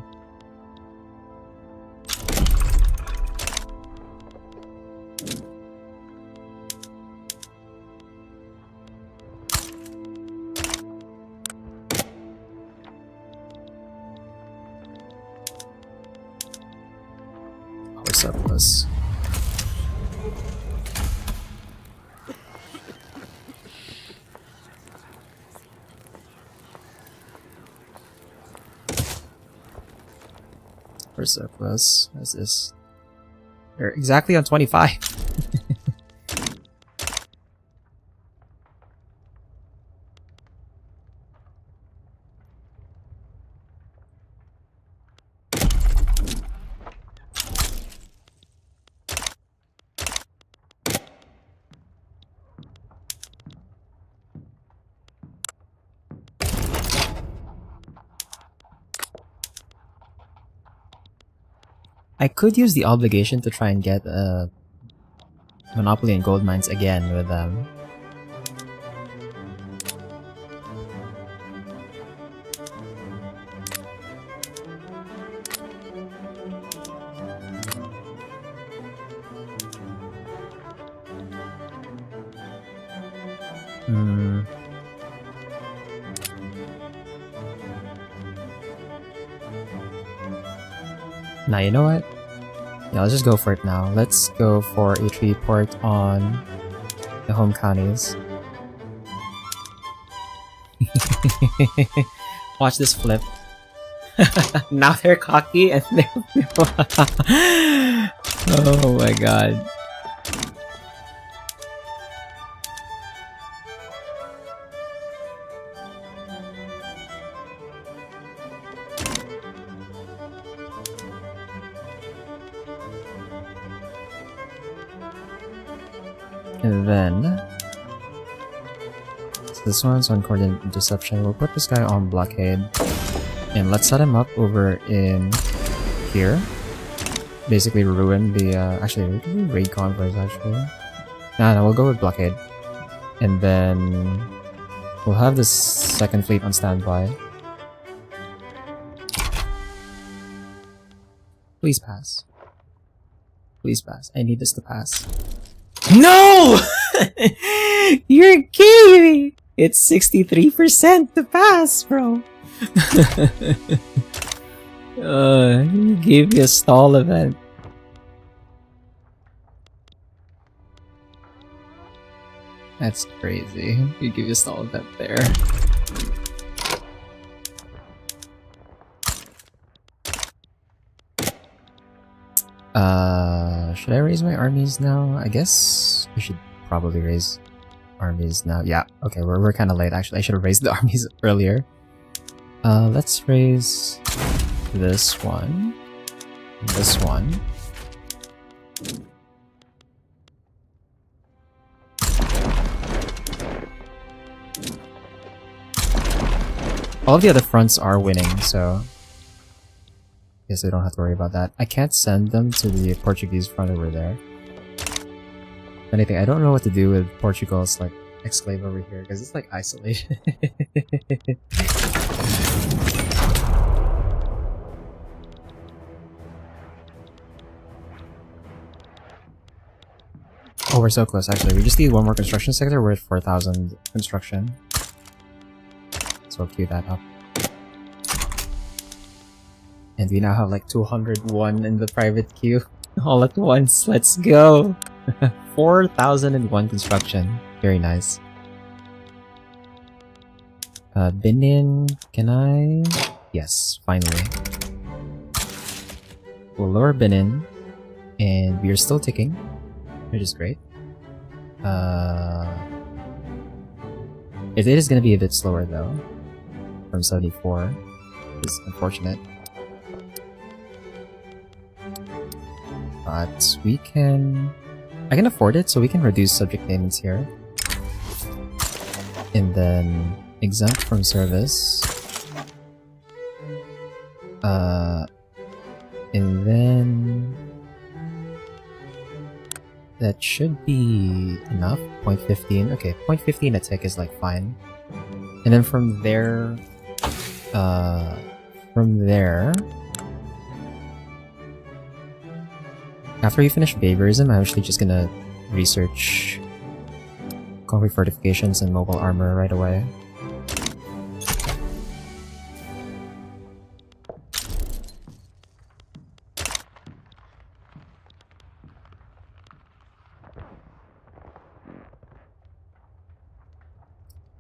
We're surplus. We're surplus. What's this? They're exactly on 25. I could use the obligation to try and get a monopoly in gold mines again with them. Now, you know what? Yeah, let's just go for it now. Let's go for a treaty port on the home counties. Watch this flip. Now they're cocky and they're... Oh my god. And then, so this one's on coordinate interception. We'll put this guy on blockade, and let's set him up over in here. Basically, ruin the. Actually, we can do raid convoys. Actually, no, we'll go with blockade, and then we'll have this second fleet on standby. Please pass. Please pass. I need this to pass. No! You're kidding me! It's 63% to pass, bro. You gave me a stall event. That's crazy. You give you a stall event there. Should I raise my armies now? I guess we should probably raise armies now. Yeah, okay, we're kind of late actually. I should have raised the armies earlier. Let's raise this one. This one. All of the other fronts are winning, so guess I don't have to worry about that. I can't send them to the Portuguese front over there. If anything, I don't know what to do with Portugal's like exclave over here because it's like isolation. Oh, we're so close actually. We just need one more construction sector. We're at 4,000 construction. So I'll queue that up. And we now have like 201 in the private queue. All at once. Let's go! 4,001 construction. Very nice. Benin, can I? Yes, finally. We'll lower Benin. And we are still ticking, which is great. It is gonna be a bit slower though. From 74. It's unfortunate. But we can... I can afford it, so we can reduce subject payments here. And then exempt from service. And then... that should be enough. 0.15. Okay, 0.15 a tick is like fine. And then from there... after we finish Baberism, I'm actually just gonna research concrete fortifications and mobile armor right away.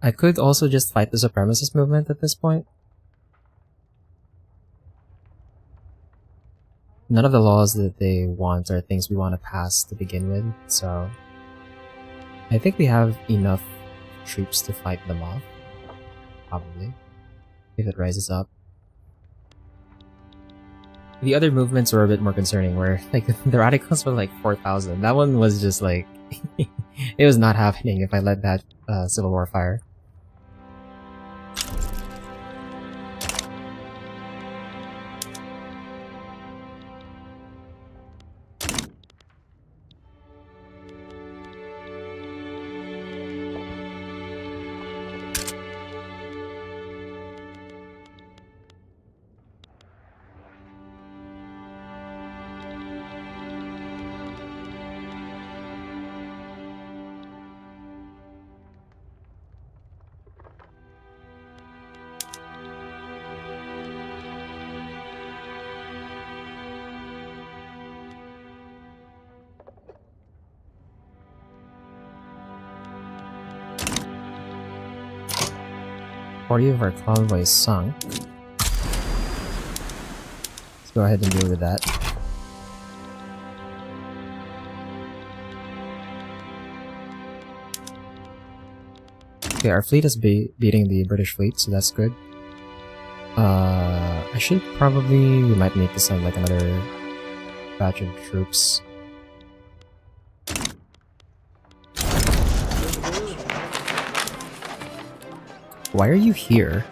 I could also just fight the supremacist movement at this point. None of the laws that they want are things we want to pass to begin with, so I think we have enough troops to fight them off. Probably. If it rises up. The other movements were a bit more concerning, where like the radicals were like 4,000. That one was just like it was not happening if I let that civil war fire. Of our convoy sunk. Let's go ahead and deal with that. Okay, our fleet is beating the British fleet, so that's good. I should probably... we might need to send like another batch of troops. Why are you here?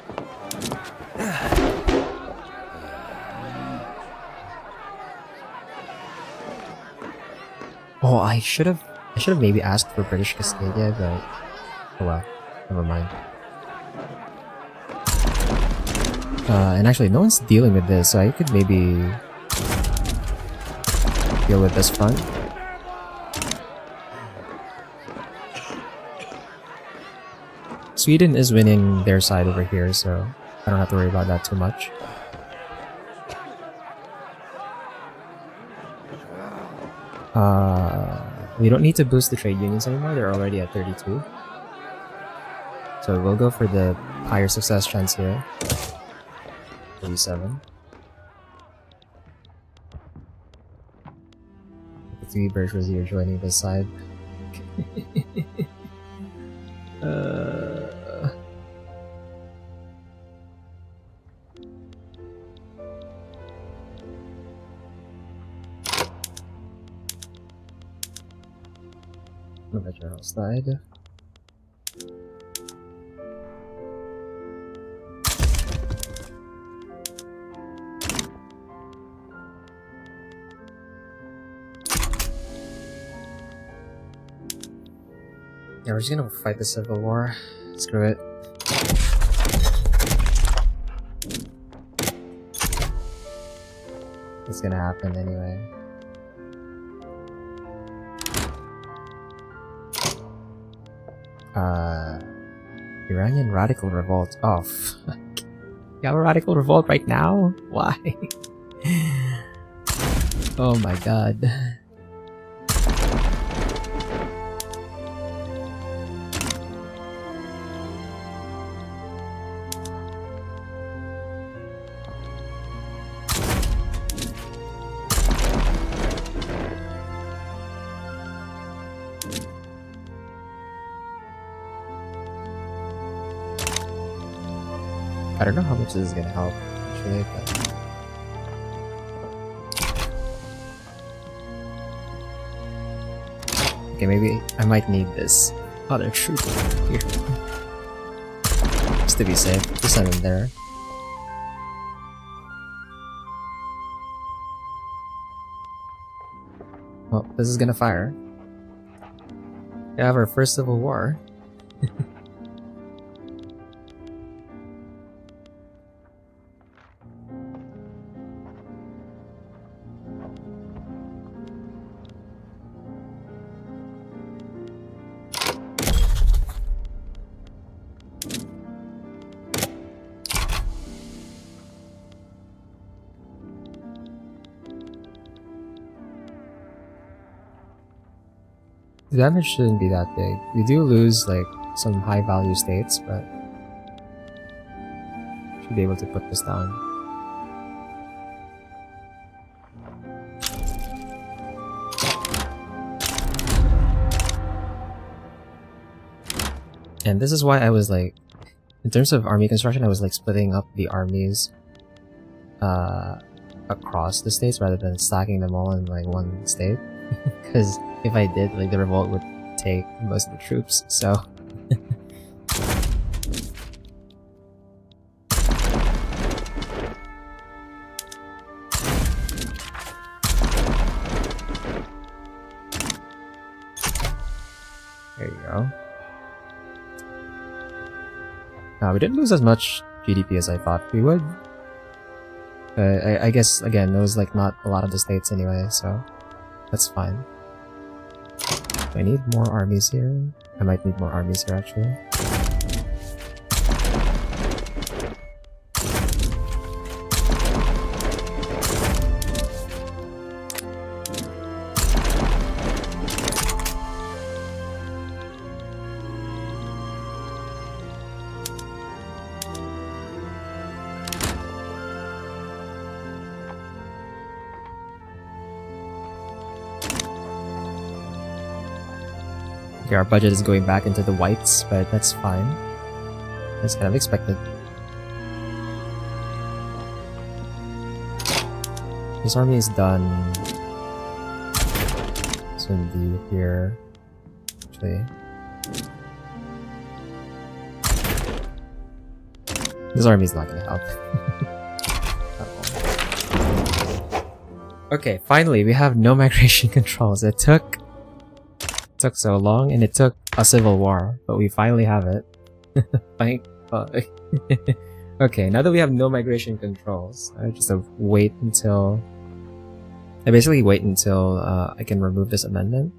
Oh, I should have maybe asked for British Cascadia, but oh well, never mind. And actually, no one's dealing with this, so I could maybe deal with this front. Sweden is winning their side over here, so I don't have to worry about that too much. We don't need to boost the trade unions anymore, they're already at 32. So we'll go for the higher success chance here. 37. The 3 bourgeoisie are joining this side. The general's died. Yeah, we're just gonna fight the civil war. Screw it. It's gonna happen anyway. Iranian radical revolt. Oh, fuck. You have a radical revolt right now? Why? Oh my god. I don't know how much this is gonna help, actually, but... Okay, maybe I might need this other troop here. Just to be safe, just send them there. Well, this is gonna fire. We have our first civil war. The damage shouldn't be that big. We do lose like some high value states, but should be able to put this down. And this is why I was like, in terms of army construction, I was like splitting up the armies across the states rather than stacking them all in like one state. Because if I did, like the revolt would take most of the troops, so... There you go. We didn't lose as much GDP as I thought we would. I guess, again, it was like not a lot of the states anyway, so that's fine. Do I need more armies here? I might need more armies here, actually. Okay, our budget is going back into the whites, but that's fine. That's kind of expected. This army is done. This one be here. Actually. This army is not gonna help. Okay, finally, we have no migration controls. It took so long, and it took a civil war, but we finally have it. Thank fuck. Okay, now that we have no migration controls, I just have to wait until I basically wait until I can remove this amendment.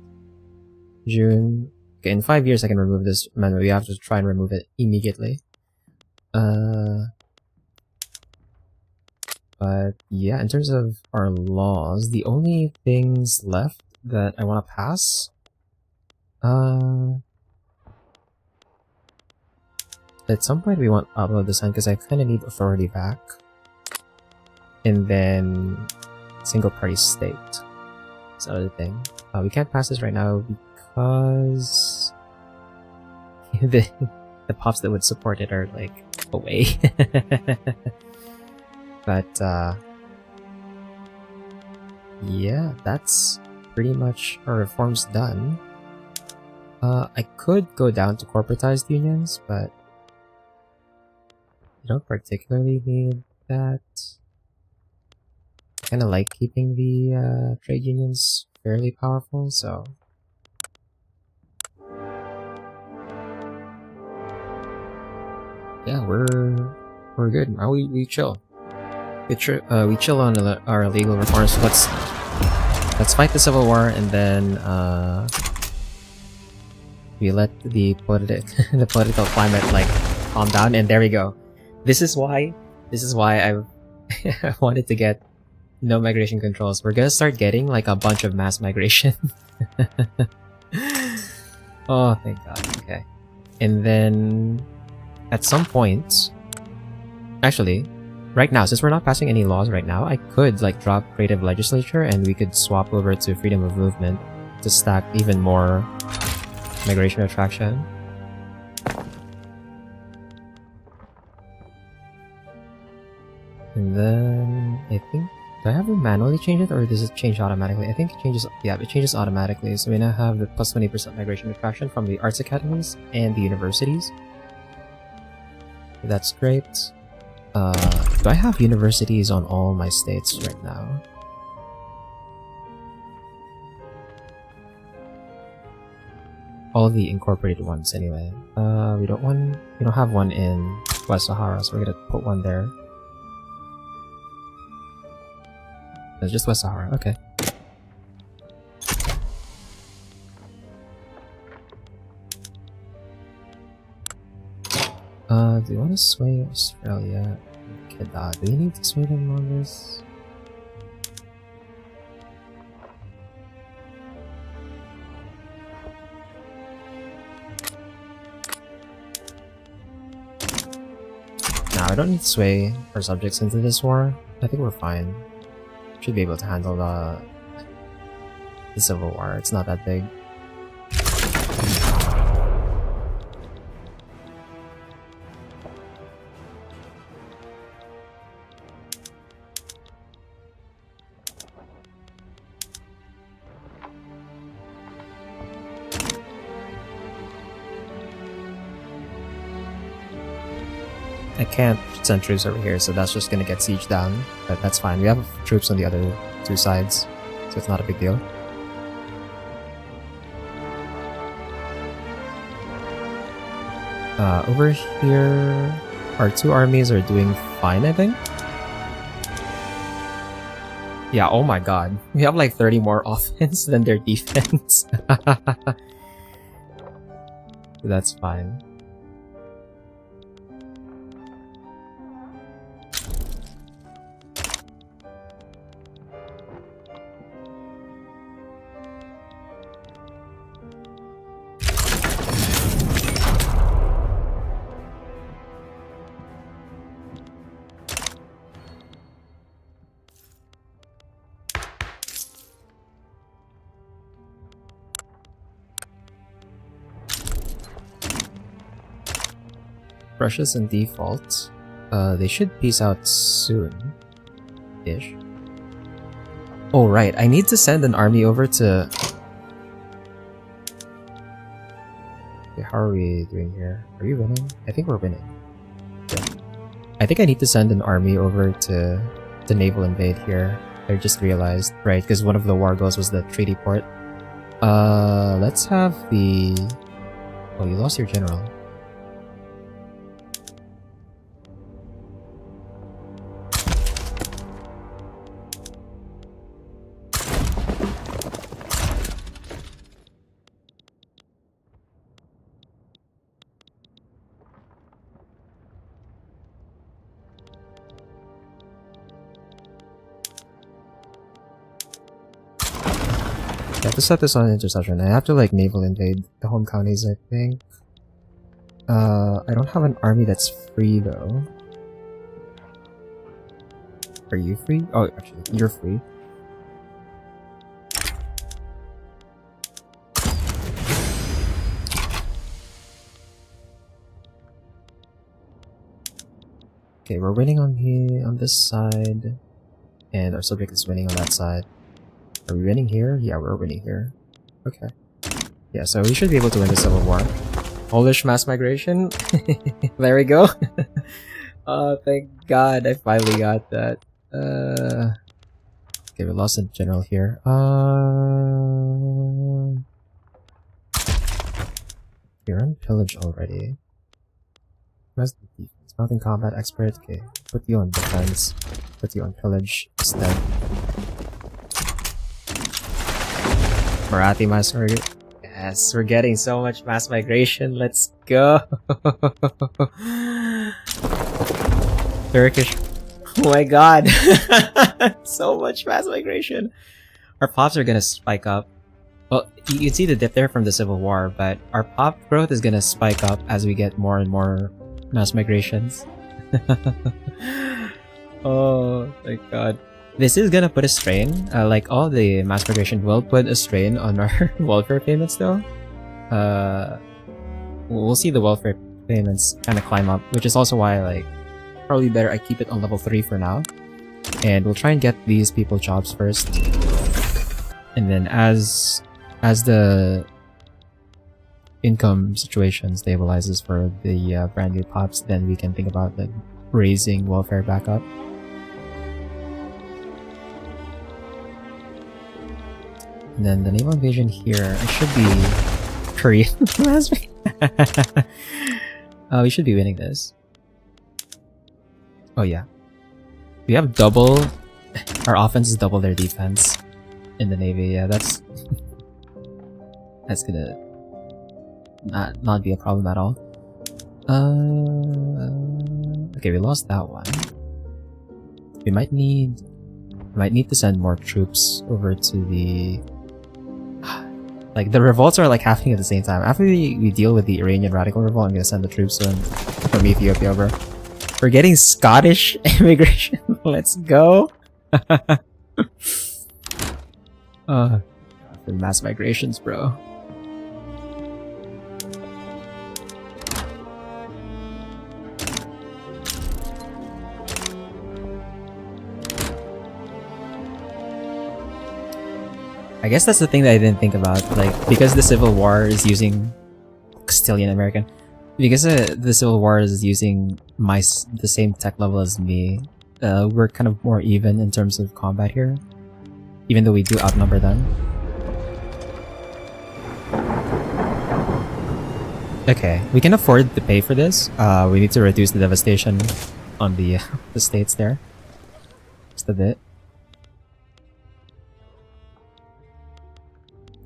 June. Okay, in 5 years I can remove this amendment. We have to try and remove it immediately. But yeah, in terms of our laws, the only things left that I want to pass, at some point we want upload design because I kind of need authority back. And then single party state. That's another thing. We can't pass this right now because the pops that would support it are like away. But yeah, that's pretty much our reforms done. I could go down to corporatized unions, but I don't particularly need that. I kind of like keeping the trade unions fairly powerful, so yeah, we're good. We chill. We chill on our legal reforms. Let's fight the civil war, and then we let the the political climate like calm down. And there we go. This is why I I wanted to get no migration controls. We're gonna start getting like a bunch of mass migration. Oh, thank God. Okay, and then at some point, actually. Right now, since we're not passing any laws right now, I could like drop creative legislature and we could swap over to freedom of movement to stack even more migration attraction. And then I think, do I have to manually change it or does it change automatically? I think it changes, yeah, it changes automatically. So we now have the plus 20% migration attraction from the arts academies and the universities. That's great. Do I have universities on all my states right now? All the incorporated ones anyway. We don't have one in West Sahara, so we're gonna put one there. It's just West Sahara, okay. Do you want to sway Australia? Do we need to sway them on this? No, I don't need to sway our subjects into this war. I think we're fine. Should be able to handle the civil war. It's not that big. I can't send troops over here, so that's just gonna get sieged down, but that's fine. We have troops on the other two sides, so it's not a big deal. Over here, our two armies are doing fine, I think. Yeah, oh my god. We have like 30 more offense than their defense. That's fine. Russia's in default. They should peace out soon-ish. Oh right, I need to send an army over to... Okay, how are we doing here? Are we winning? I think we're winning. Yeah. I think I need to send an army over to naval invade here. I just realized, right, because one of the war goals was the treaty port. Let's have the... Oh, you lost your general. I have to set this on interception. I have to like naval invade the home counties, I think. I don't have an army that's free though. Are you free? Oh, actually, you're free. Okay, we're winning on here, on this side, and our subject is winning on that side. Are we winning here? Yeah, we're winning here. Okay. Yeah, so we should be able to win the Civil War. Polish mass migration? There we go. Oh, thank God, I finally got that. Okay, we lost a general here. You're on pillage already. Where's the defense? Mountain combat expert. Okay, put you on defense. Put you on pillage instead. Marathi mass migration. Yes, we're getting so much mass migration. Let's go. Turkish. Oh my God. So much mass migration. Our pops are gonna spike up. Well, you can see the dip there from the Civil War, but our pop growth is gonna spike up as we get more and more mass migrations. Oh my God. This is gonna put a strain. Like all the mass migration will put a strain on our welfare payments though. We'll see the welfare payments kind of climb up, which is also why like probably better I keep it on level 3 for now. And we'll try and get these people jobs first. And then as the income situation stabilizes for the brand new pops, then we can think about like raising welfare back up. And then the naval invasion here, it should be Korean. We should be winning this. Oh yeah. We have double, our offense is double their defense in the Navy. Yeah, that's gonna not be a problem at all. Okay, we lost that one. We might need to send more troops over to the... Like, the revolts are like happening at the same time. After we deal with the Iranian radical revolt, I'm gonna send the troops from Ethiopia over. We're getting Scottish immigration. Let's go. The mass migrations, bro. I guess that's the thing that I didn't think about. Like, because the Civil War is using Castilian American, because the Civil War is using the same tech level as me, we're kind of more even in terms of combat here, even though we do outnumber them. Okay, we can afford to pay for this. We need to reduce the devastation on the states there, just a bit.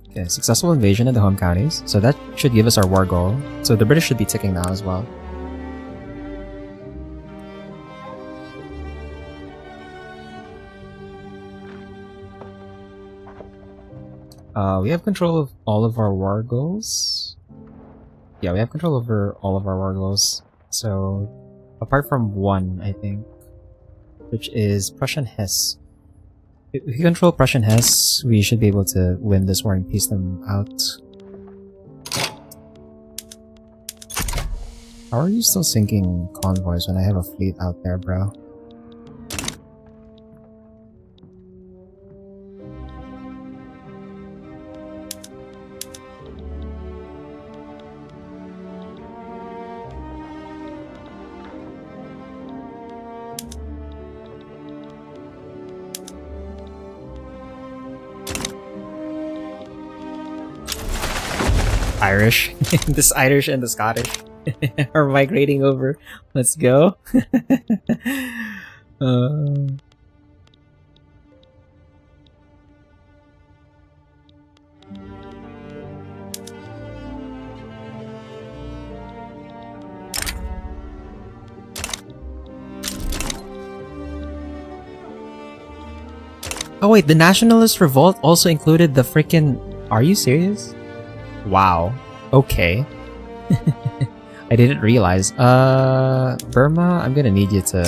Okay, successful invasion of the home counties. So that should give us our war goal. So the British should be ticking now as well. We have control of all of our war goals. Yeah, we have control over all of our war goals. So, apart from one, I think, which is Prussian Hesse. If we control Prussian Hesse, we should be able to win this war and peace them out. How are you still sinking convoys when I have a fleet out there, bro? Irish. This Irish and the Scottish are migrating over. Let's go. Oh wait, the nationalist revolt also included the freaking Are you serious? Wow. Okay. I didn't realize. Burma, I'm gonna need you to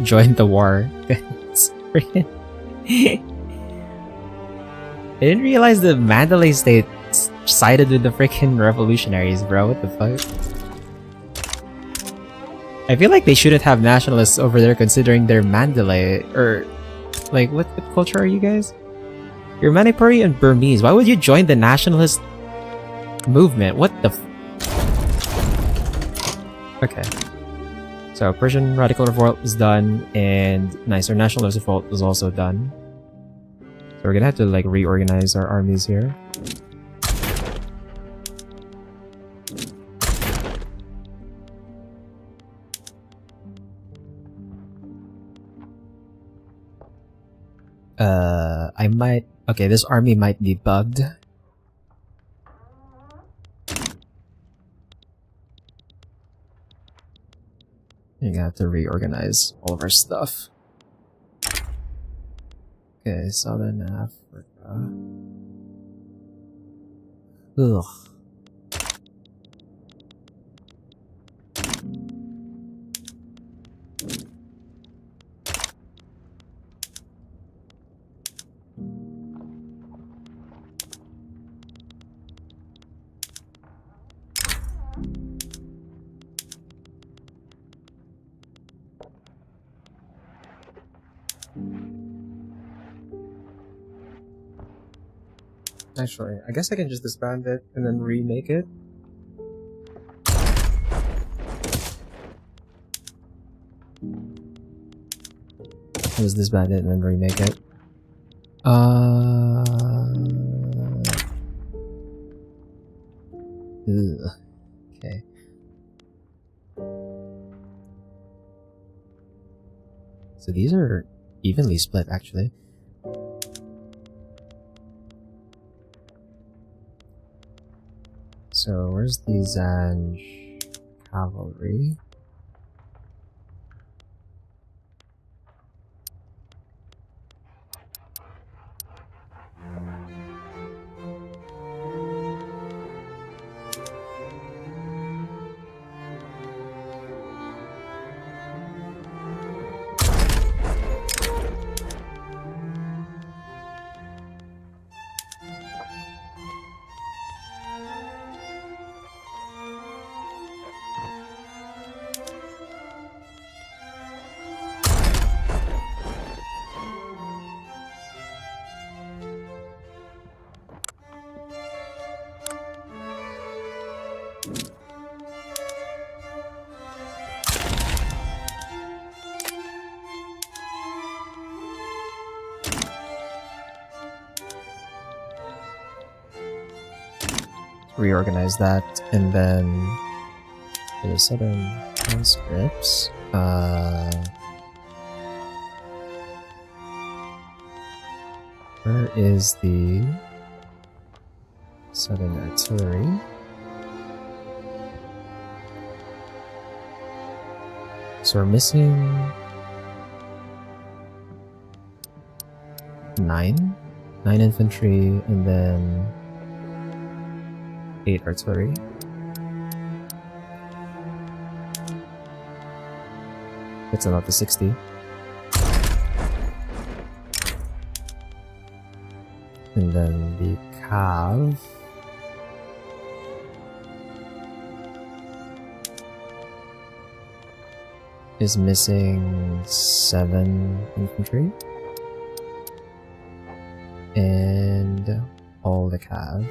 join the war. It's freaking... I didn't realize the Mandalay state sided with the freaking revolutionaries, bro. What the fuck? I feel like they shouldn't have nationalists over there considering they're Mandalay. Or, like, what culture are you guys? You're Manipuri and Burmese. Why would you join the nationalist movement? What the Okay. So, Persian Radical Revolt is done, and nice, our Nationalist Revolt is also done. So we're gonna have to, like, reorganize our armies here. I might... Okay, this army might be bugged. You're gonna have to reorganize all of our stuff. Okay, Southern Africa. Ugh. Actually, I guess I can just disband it and then remake it. I'll just disband it and then remake it. Ugh. Okay. So these are evenly split, actually. So where's the Zanj cavalry? Reorganize that, and then for the southern conscripts, where is the southern artillery? So we're missing 9 infantry, and then 8 artillery. That's about the 60. And then the cav is missing 7 infantry. And all the cav.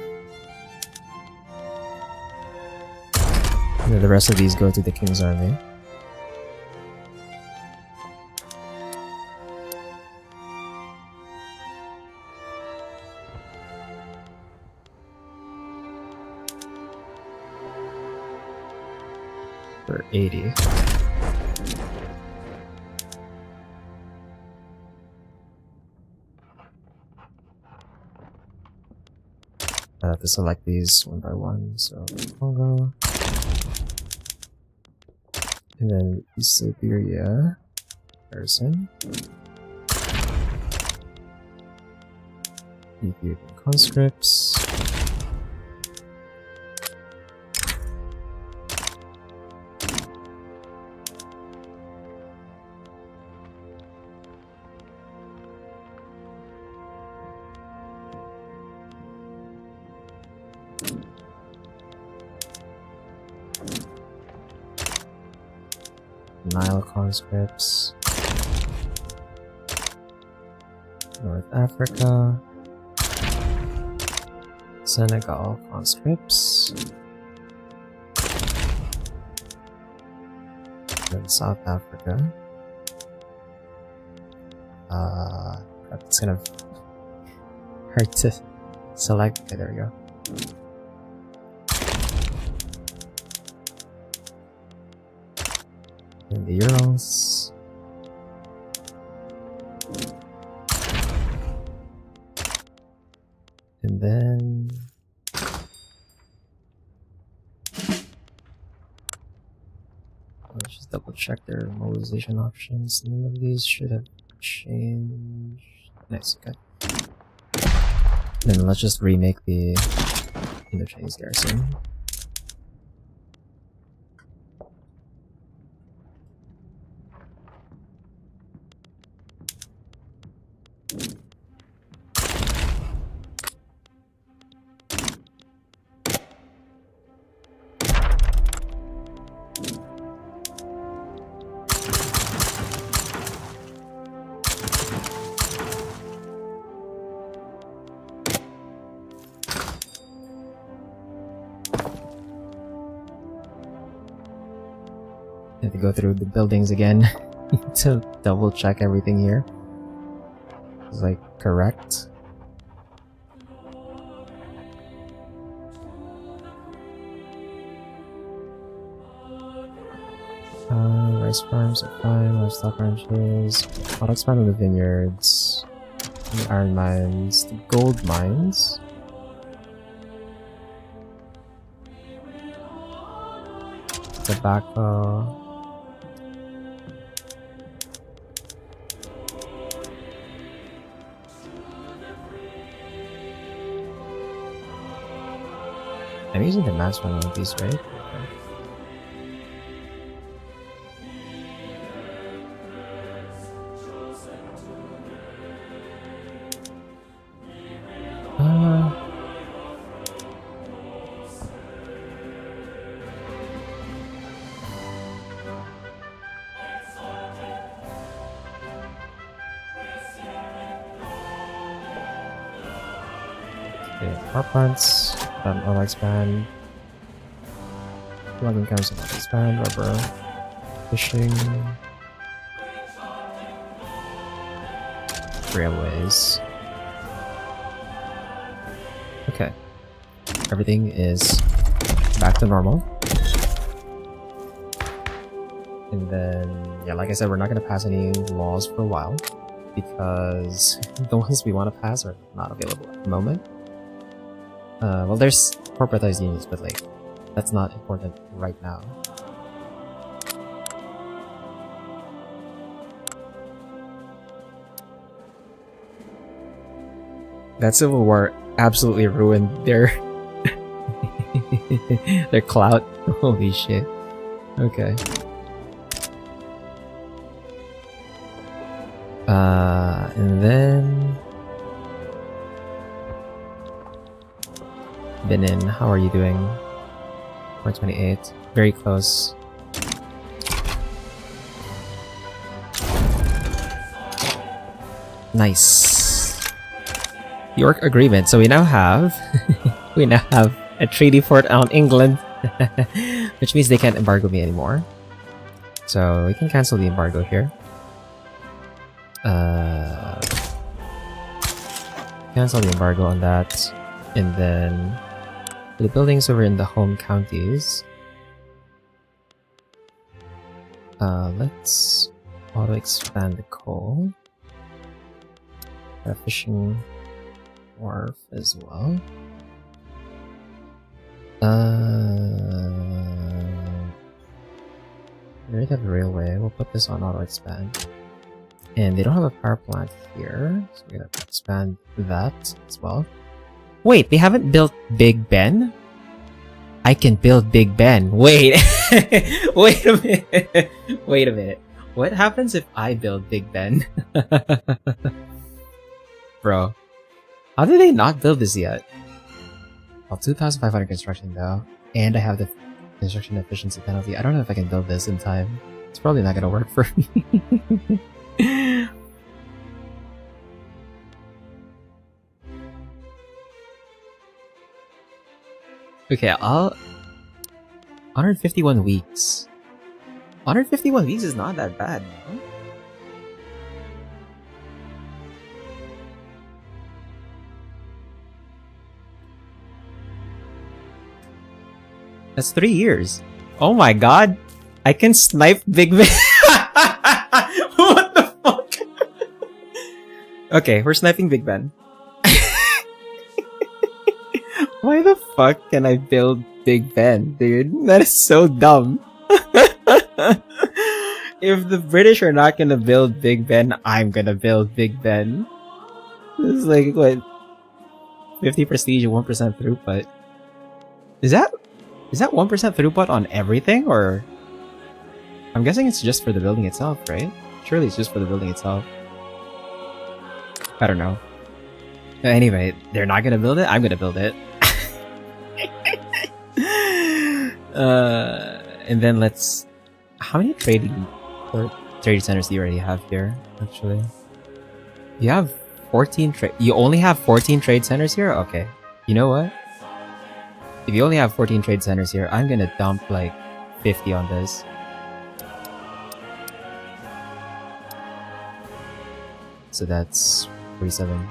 And then the rest of these go to the King's Army. For 80. I have to select these one by one, so Congo. And then East Siberia, Harrison. Ethiopian conscripts. Nile conscripts. North Africa. Senegal conscripts. Then South Africa. It's kind of hard to select. Okay, there we go. And the Urals. And then let's just double check their mobilization options. None of these should have changed. Nice, okay. Then let's just remake the Indo-Chinese garrison. I have to go through the buildings again to double check everything here. It's like correct. Rice farms are fine, livestock ranches. I'll expand on the vineyards, the iron mines, the gold mines. Tobacco. I'm using the mass one of these, right? Power plants, auto expand, logging counts auto expand, rubber, fishing, railways. Okay, everything is back to normal. And then, yeah, like I said, we're not going to pass any laws for a while because the ones we want to pass are not available at the moment. Well, there's corporatized unions, but like, that's not important right now. That civil war absolutely ruined their their clout. Holy shit. Okay. And then Benin, how are you doing? 428, very close. Nice. York Agreement. So we now have a treaty fort on England, which means they can't embargo me anymore. So we can cancel the embargo here. Cancel the embargo on that, and then for the buildings over in the home counties, let's auto expand the coal. A fishing wharf as well. We already have a railway. We'll put this on auto expand. And they don't have a power plant here, so we're gonna expand that as well. Wait, they haven't built Big Ben? I can build Big Ben. Wait. Wait a minute. Wait a minute. What happens if I build Big Ben? Bro. How did they not build this yet? Well, 2,500 construction though. And I have the construction efficiency penalty. I don't know if I can build this in time. It's probably not gonna work for me. Okay, 151 weeks. 151 weeks is not that bad, no? That's 3 years. Oh my god! I can snipe Big Ben. What the fuck? Okay, we're sniping Big Ben. Why the fuck can I build Big Ben, dude? That is so dumb. If the British are not gonna build Big Ben, I'm gonna build Big Ben. This is like, what? 50 prestige and 1% throughput. Is that 1% throughput on everything, or? I'm guessing it's just for the building itself, right? Surely it's just for the building itself. I don't know. Anyway, they're not gonna build it, I'm gonna build it. And then let's... How many trading centers do you already have here, actually? You have 14 trade... You only have 14 trade centers here? Okay. You know what? If you only have 14 trade centers here, I'm gonna dump like 50 on this. So that's 47,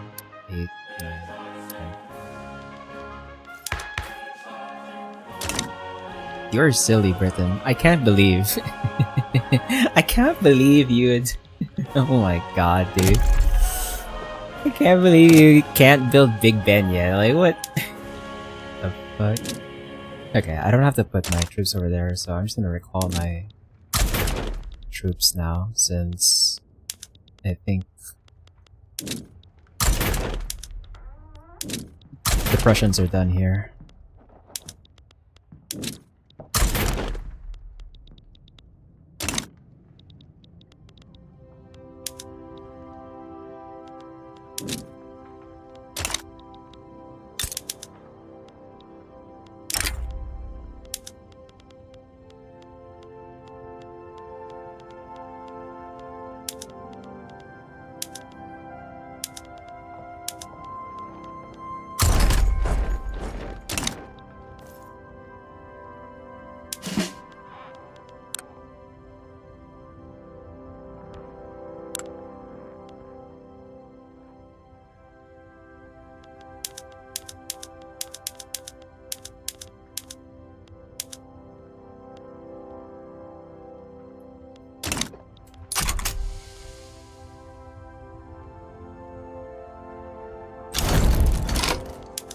8, 9, 10. You're silly, Britain. I can't believe. I can't believe you'd... Oh my god, dude. I can't believe you can't build Big Ben yet. Like, what? The fuck? Okay, I don't have to put my troops over there, so I'm just gonna recall my troops now, since I think the Prussians are done here.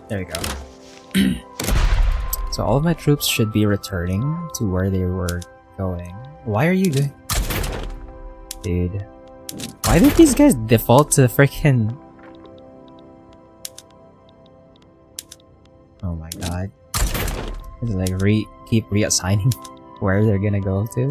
There we go. So all of my troops should be returning to where they were going. Why are you doing... Dude. Why did these guys default to freaking... Oh my god. It's like keep reassigning where they're gonna go to.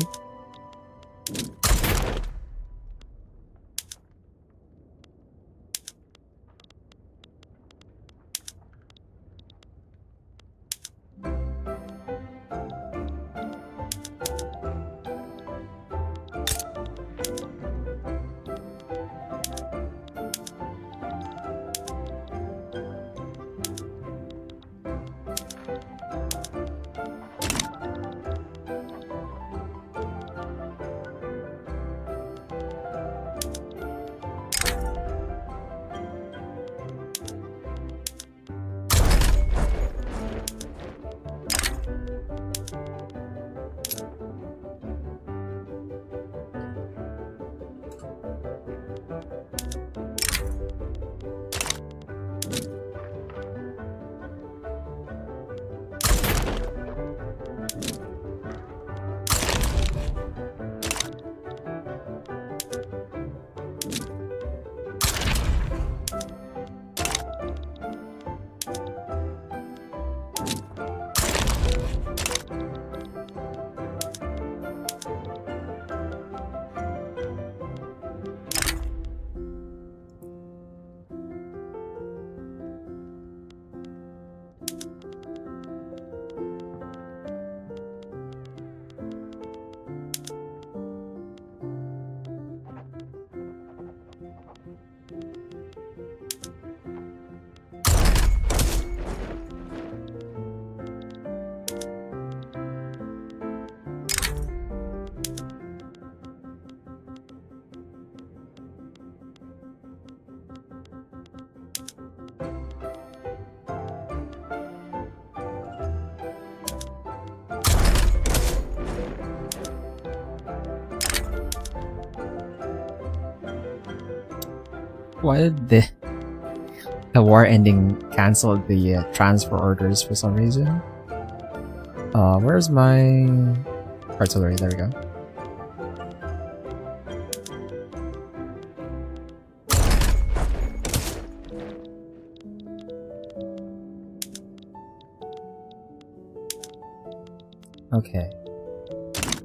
Why did the war ending cancel the transfer orders for some reason? Where's my artillery? There we go. Okay.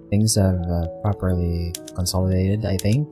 Things have properly consolidated, I think.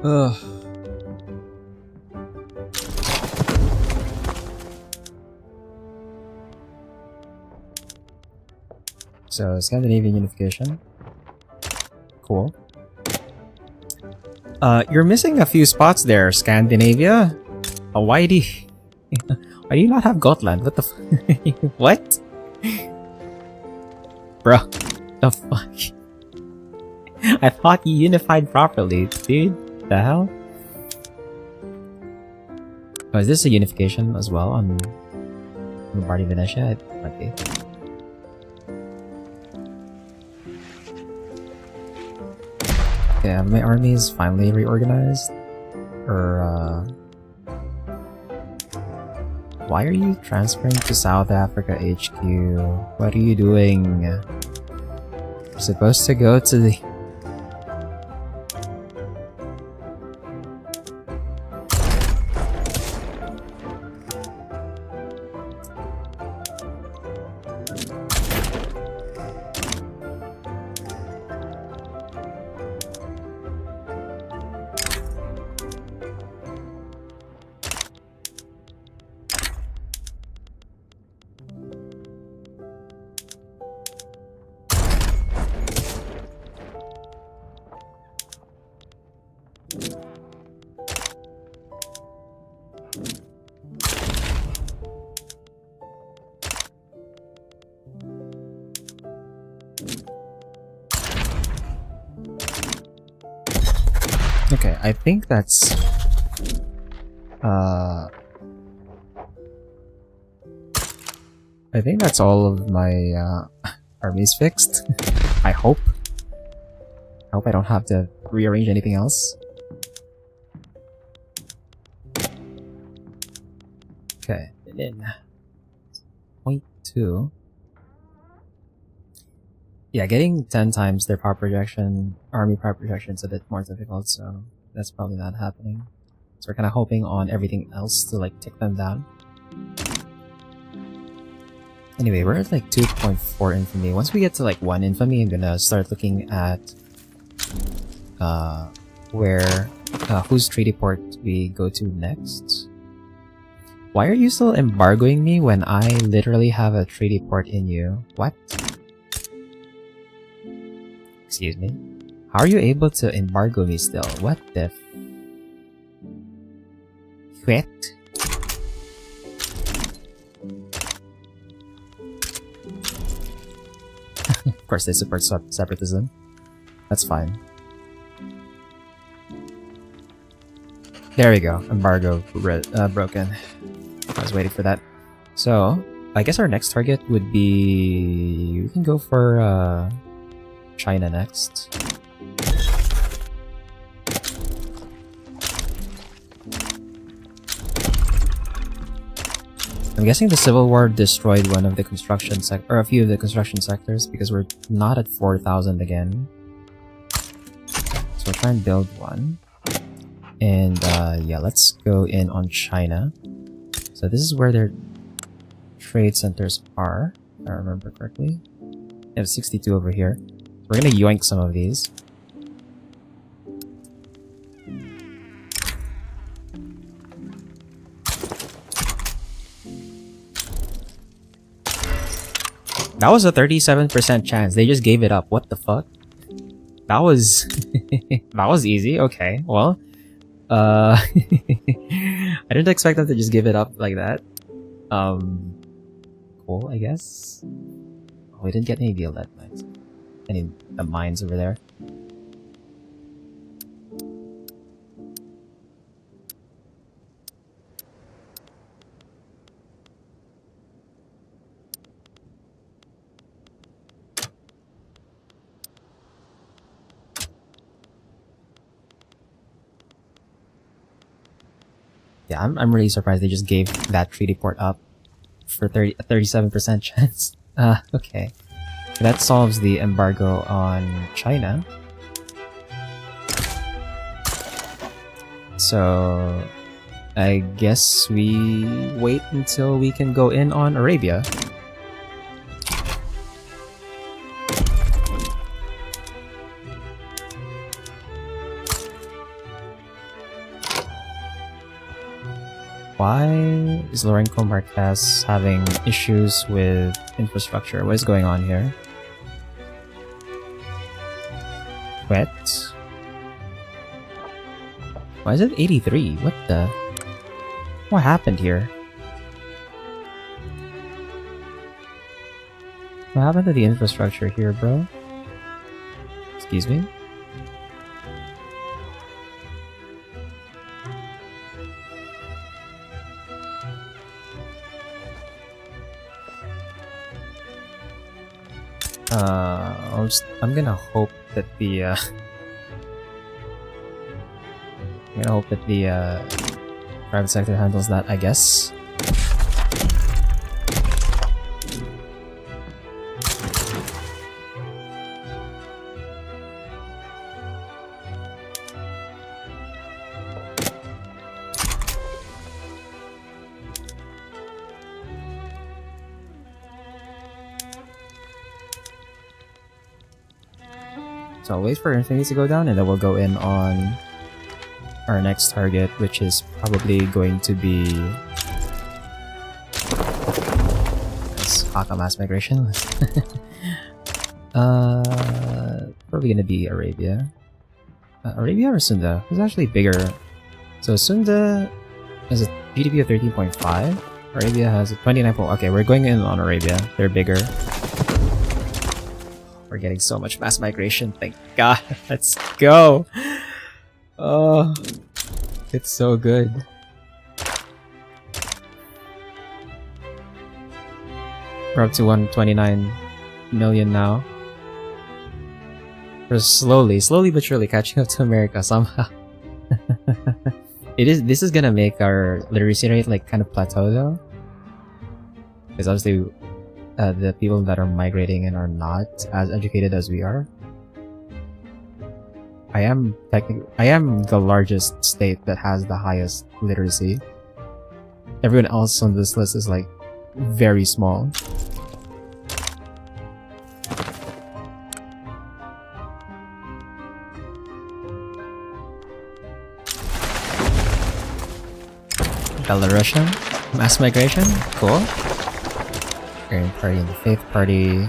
Ugh. So, Scandinavian unification. Cool. You're missing a few spots there, Scandinavia. Why do why do you not have Gotland? What the what? Bro, the fuck? I thought you unified properly, dude. The hell? Oh, is this a unification as well on Lombardy Venetia? It might be. Okay, have my armies finally reorganized? Or, why are you transferring to South Africa HQ? What are you doing? You're supposed to go to the... Okay, I think that's... I think that's all of my armies fixed. I hope. I hope I don't have to rearrange anything else. Okay, and then... Point 2. Yeah, getting 10 times their power projection, army power projection is a bit more difficult, so that's probably not happening. So we're kind of hoping on everything else to like tick them down. Anyway, we're at like 2.4 infamy. Once we get to like 1 infamy, I'm gonna start looking at whose treaty port we go to next. Why are you still embargoing me when I literally have a treaty port in you? What? Excuse me? How are you able to embargo me still? What the f... What? Of course they support separatism. That's fine. There we go. Embargo broken. I was waiting for that. So, I guess our next target would be... We can go for China next. I'm guessing the Civil War destroyed one of the construction or a few of the construction sectors because we're not at 4,000 again. So we'll try and build one. And yeah, let's go in on China. So this is where their trade centers are, if I remember correctly. They have 62 over here. So we're gonna yoink some of these. That was a 37% chance. They just gave it up. What the fuck? That was... that was easy. Okay, well... I didn't expect them to just give it up like that. Cool, I guess. Oh, we didn't get any deal that mines. Any mines over there. Yeah, I'm really surprised they just gave that treaty port up for 37% chance. Okay. That solves the embargo on China. So I guess we wait until we can go in on Arabia. Why is Lourenco Marquez having issues with infrastructure? What is going on here? Wet? Why is it 83? What the? What happened here? What happened to the infrastructure here, bro? Excuse me? I'm gonna hope that the private sector handles that, I guess. So I'll wait for Infinity to go down and then we'll go in on our next target, which is probably going to be Haka mass migration. Probably gonna be Arabia. Arabia or Sunda? Who's actually bigger? So Sunda has a GDP of 13.5. Arabia has a 29. Okay, we're going in on Arabia. They're bigger. We're getting so much mass migration. Thank God. Let's go. Oh, it's so good. We're up to 129 million now. We're slowly but surely catching up to America somehow. This is gonna make our literacy rate like kind of plateau though. Because obviously the people that are migrating and are not as educated as we are. I am the largest state that has the highest literacy. Everyone else on this list is like very small. Belarusian mass migration, cool. Aryan party and the Faith party.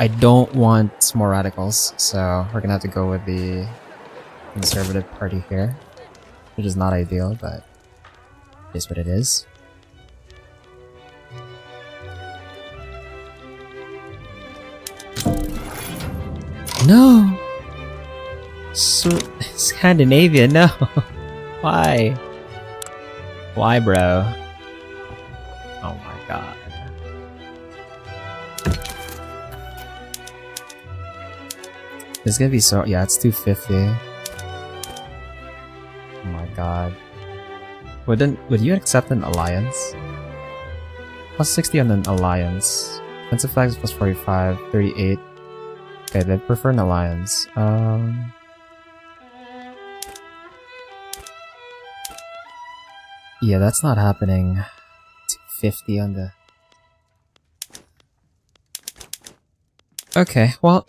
I don't want more radicals, so we're gonna have to go with the conservative party here, which is not ideal, but it is what it is. No! Scandinavia, no! Why? Why, bro? Oh my god. It's gonna be so... yeah, it's 250. Oh my god. Would you accept an alliance? Plus 60 on an alliance. Defensive flags plus 45, 38. Okay, they prefer an alliance. Yeah, that's not happening. 250 on the... Okay, well...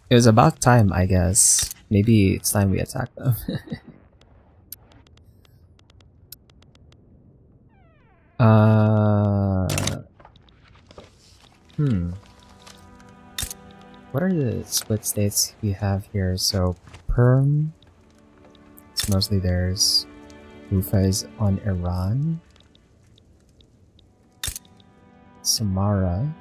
it was about time, I guess. Maybe it's time we attack them. What are the split states we have here? So Perm, it's mostly theirs. Ufa is on Iran. Samara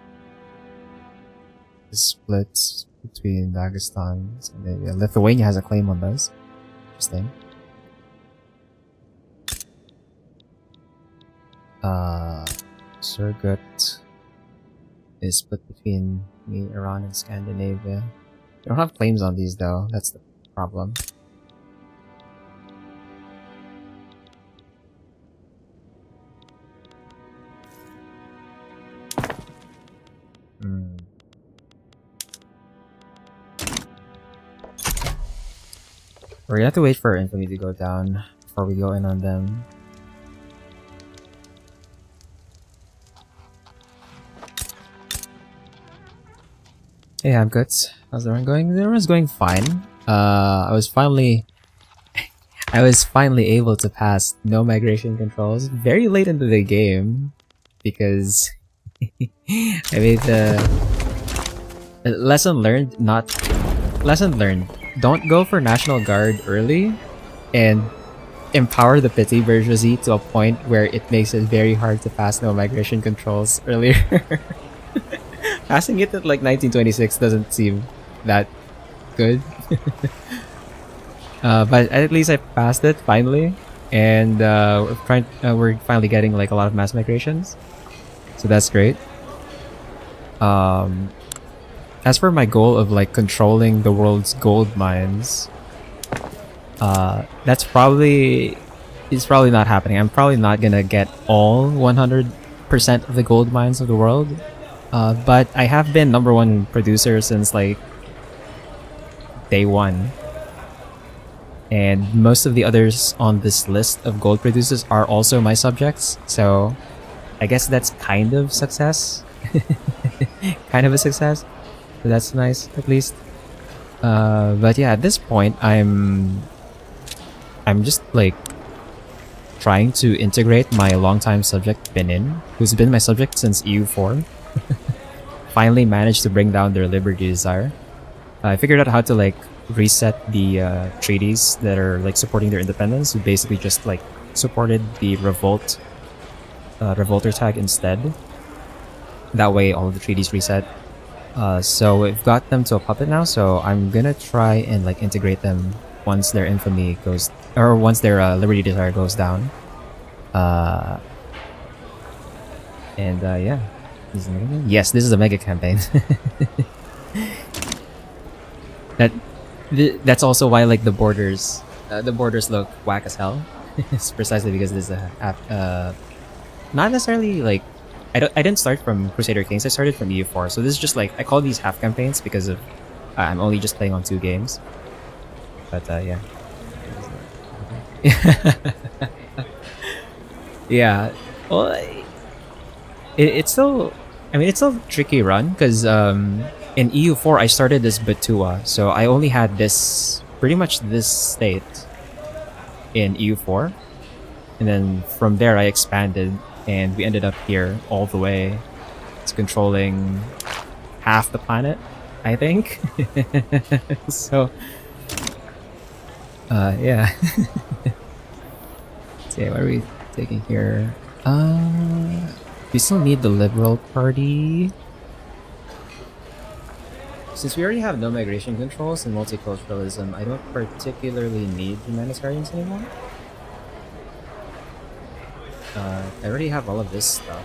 is split between Dagestan and Lithuania has a claim on those. Interesting. Surgut is split between me, Iran, and Scandinavia. We don't have claims on these though, that's the problem. We're gonna have to wait for infamy to go down before we go in on them. Hey, I'm good. How's the run going? The run's going fine. I was finally able to pass no migration controls very late into the game because I made the lesson learned. Don't go for National Guard early and empower the petty bourgeoisie to a point where it makes it very hard to pass no migration controls earlier. Passing it at like 1926 doesn't seem that good. But at least I passed it finally, and we're finally getting like a lot of mass migrations, so that's great. As for my goal of like controlling the world's gold mines, it's probably not happening. I'm probably not gonna get all 100% of the gold mines of the world, but I have been #1 producer since like day 1, and most of the others on this list of gold producers are also my subjects, so I guess that's kind of success. Kind of a success. So that's nice, at least. But yeah, at this point, I'm just like trying to integrate my longtime subject Benin, who's been my subject since EU4. Finally managed to bring down their liberty desire. I figured out how to like reset the treaties that are like supporting their independence. We basically just like supported the revolter tag instead. That way, all of the treaties reset. So we've got them to a puppet now, so I'm gonna try and like integrate them once their infamy goes, or once their liberty desire goes down. Yeah. Yes, this is a mega campaign. That's also why like the borders look whack as hell. It's precisely because this is not necessarily like I didn't start from Crusader Kings. I started from EU4, so this is just like I call these half campaigns because of I'm only just playing on 2 games. But yeah. Yeah. Well, it's still it's still a tricky run because in EU4 I started as Butua, so I only had this pretty much this state in EU4, and then from there I expanded. And we ended up here all the way. It's controlling half the planet, I think. So, yeah. Okay, what are we taking here? We still need the Liberal Party. Since we already have no migration controls and multiculturalism, I don't particularly need humanitarians anymore. I already have all of this stuff.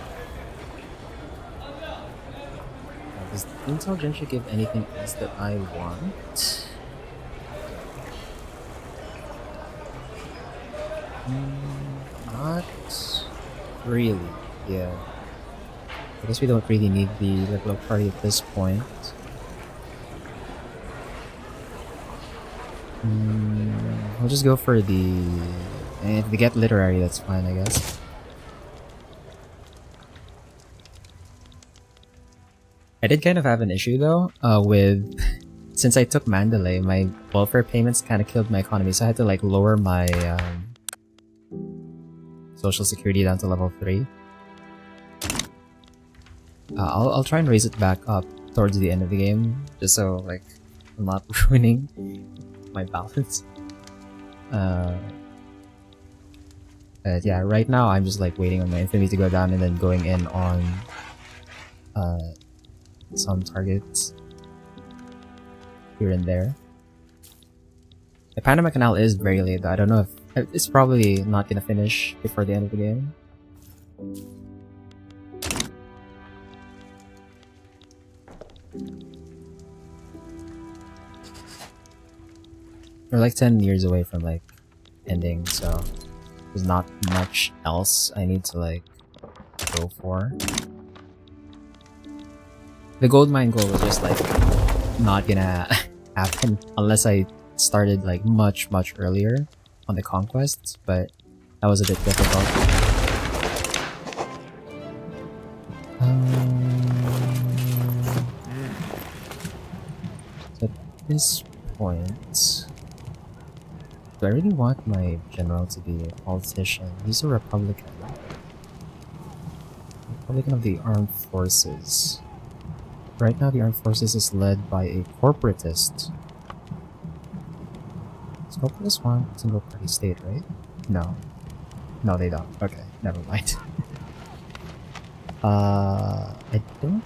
Does Intelligentsia give anything else that I want? Not really, yeah. I guess we don't really need the Liberal Party at this point. I'll just go for the... And if they get literary, that's fine, I guess. I did kind of have an issue though, with... Since I took Mandalay, my welfare payments kind of killed my economy, so I had to like lower my social security down to level 3. I'll try and raise it back up towards the end of the game, just so like I'm not ruining my balance. But yeah, right now I'm just like waiting on my infamy to go down and then going in on some targets here and there. The Panama Canal is very late though. I don't know if it's probably not gonna finish before the end of the game. We're like 10 years away from like ending, so there's not much else I need to like go for. The gold mine goal was just like not gonna happen unless I started like much earlier on the conquests, but that was a bit difficult. So at this point, do I really want my general to be a politician? He's a Republican. Republican of the Armed Forces. Right now the Armed Forces is led by a corporatist. Does corporatists want single party state, right? No. No, they don't. Okay, never mind. I don't...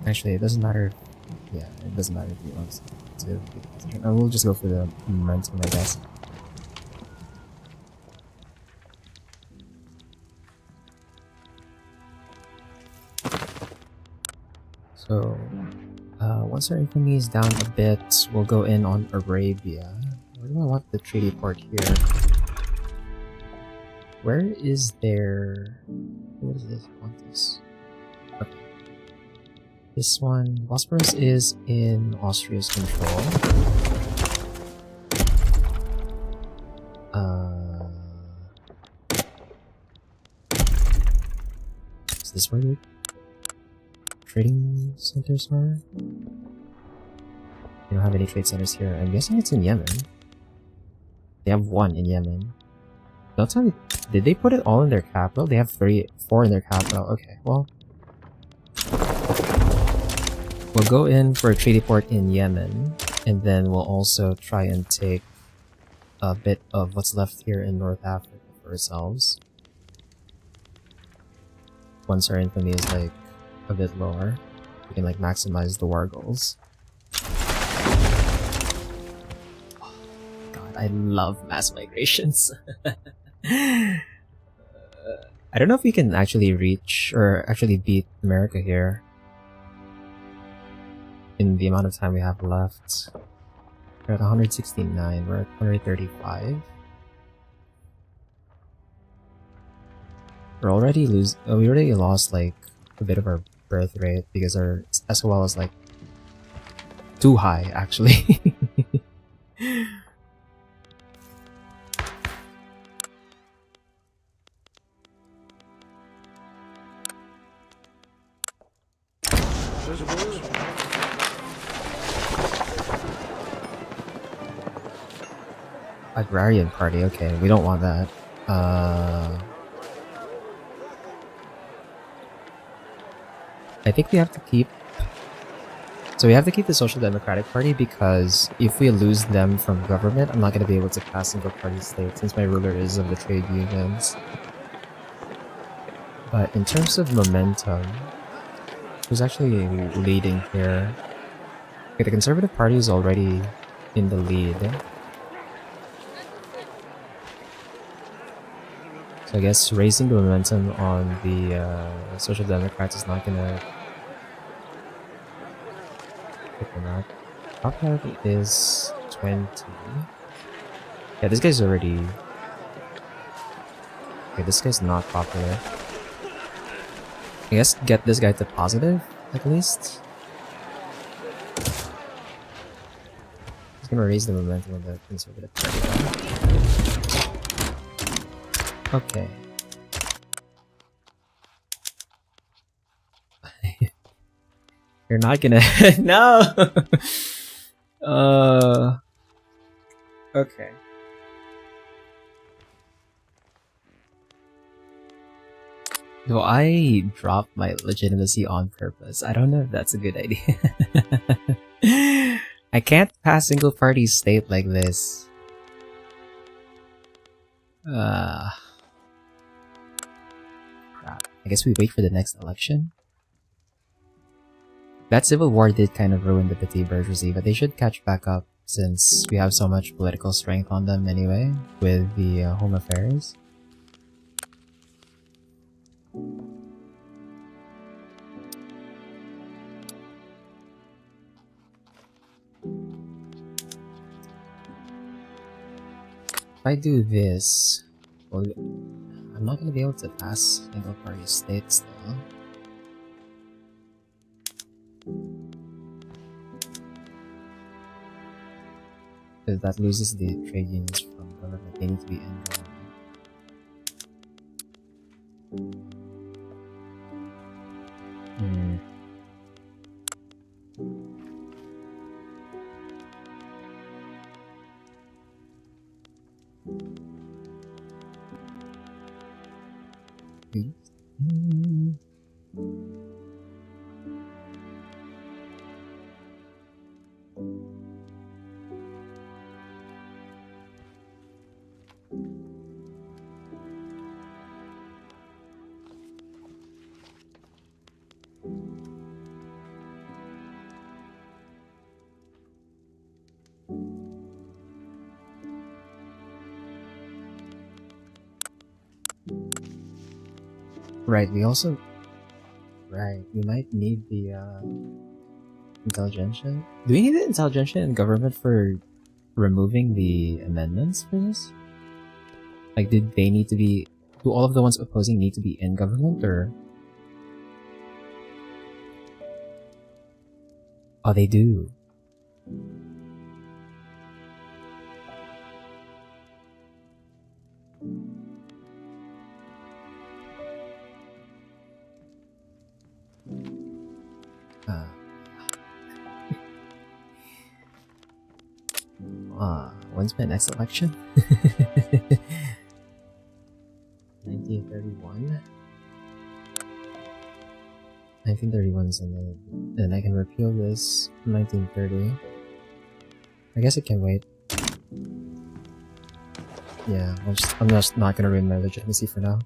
Actually, it doesn't matter. Yeah, it doesn't matter if he wants to. I will just go for the momentum, I guess. So, once our infamy is down a bit, we'll go in on Arabia. Where do I want the treaty port here? Where is their... What is this? I want this. Okay. This one, Bosporus is in Austria's control. Is this where the trading centers are? They don't have any trade centers here. I'm guessing it's in Yemen. They have one in Yemen. Don't tell me, did they put it all in their capital? They have 4 in their capital. Okay, well, we'll go in for a treaty port in Yemen, and then we'll also try and take a bit of what's left here in North Africa for ourselves. Once our infamy is like a bit lower, we can like maximize the war goals. Oh, God, I love mass migrations. I don't know if we can actually reach or actually beat America here in the amount of time we have left. We're at 169, we're at 135. We already lost like a bit of our birth rate because our SOL is like too high actually. Agrarian party, okay, we don't want that. I think we have to keep... So we have to keep the Social Democratic Party because if we lose them from government, I'm not going to be able to pass single party state since my ruler is of the trade unions. But in terms of momentum, who's actually leading here? Okay, the Conservative Party is already in the lead. So I guess raising the momentum on the Social Democrats is not gonna pick them up. Popularity is 20. Yeah, this guy's already... Okay, this guy's not popular. I guess get this guy to positive, at least. He's gonna raise the momentum of the Conservative Party. Okay. You're not gonna... No! Okay. Do I drop my legitimacy on purpose? I don't know if that's a good idea. I can't pass single party state like this. Crap. I guess we wait for the next election. That civil war did kind of ruin the petty bourgeoisie, but they should catch back up since we have so much political strength on them anyway with the home affairs. If I do this, well, I'm not going to be able to pass single party states though. Because that loses the trade unions from government. They need to be in government. Right, we also... Right, we might need the, intelligentsia? Do we need the intelligentsia in government for removing the amendments for this? Like, did they need to be... Do all of the ones opposing need to be in government, or...? Oh, they do. When's my next election? 1931? 1931 is another... Then I can repeal this 1930. I guess it can wait. Yeah, I'm just not gonna ruin my legitimacy for now.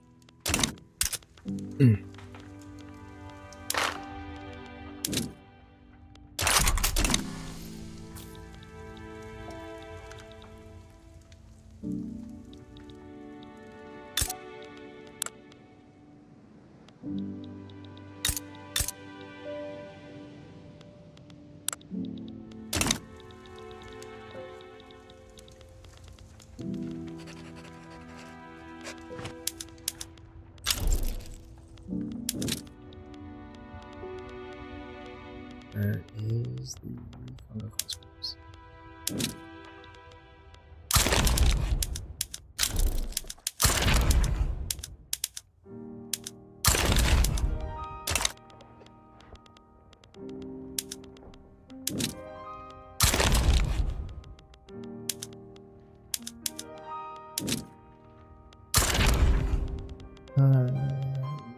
Where is the fungal conscripts?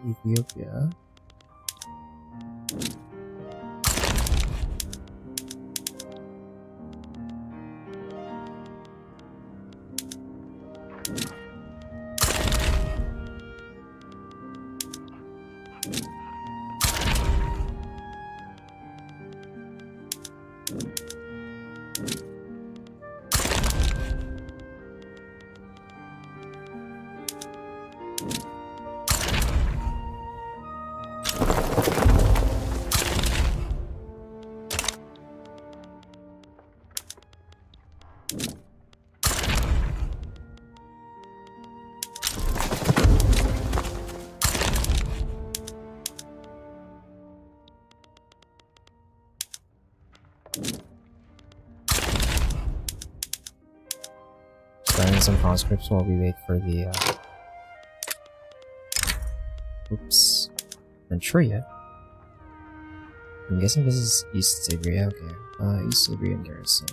Ethiopia. Starting some conscripts while we wait for the oops. Manchuria? I'm guessing this is East Siberia, okay. East Siberian garrison.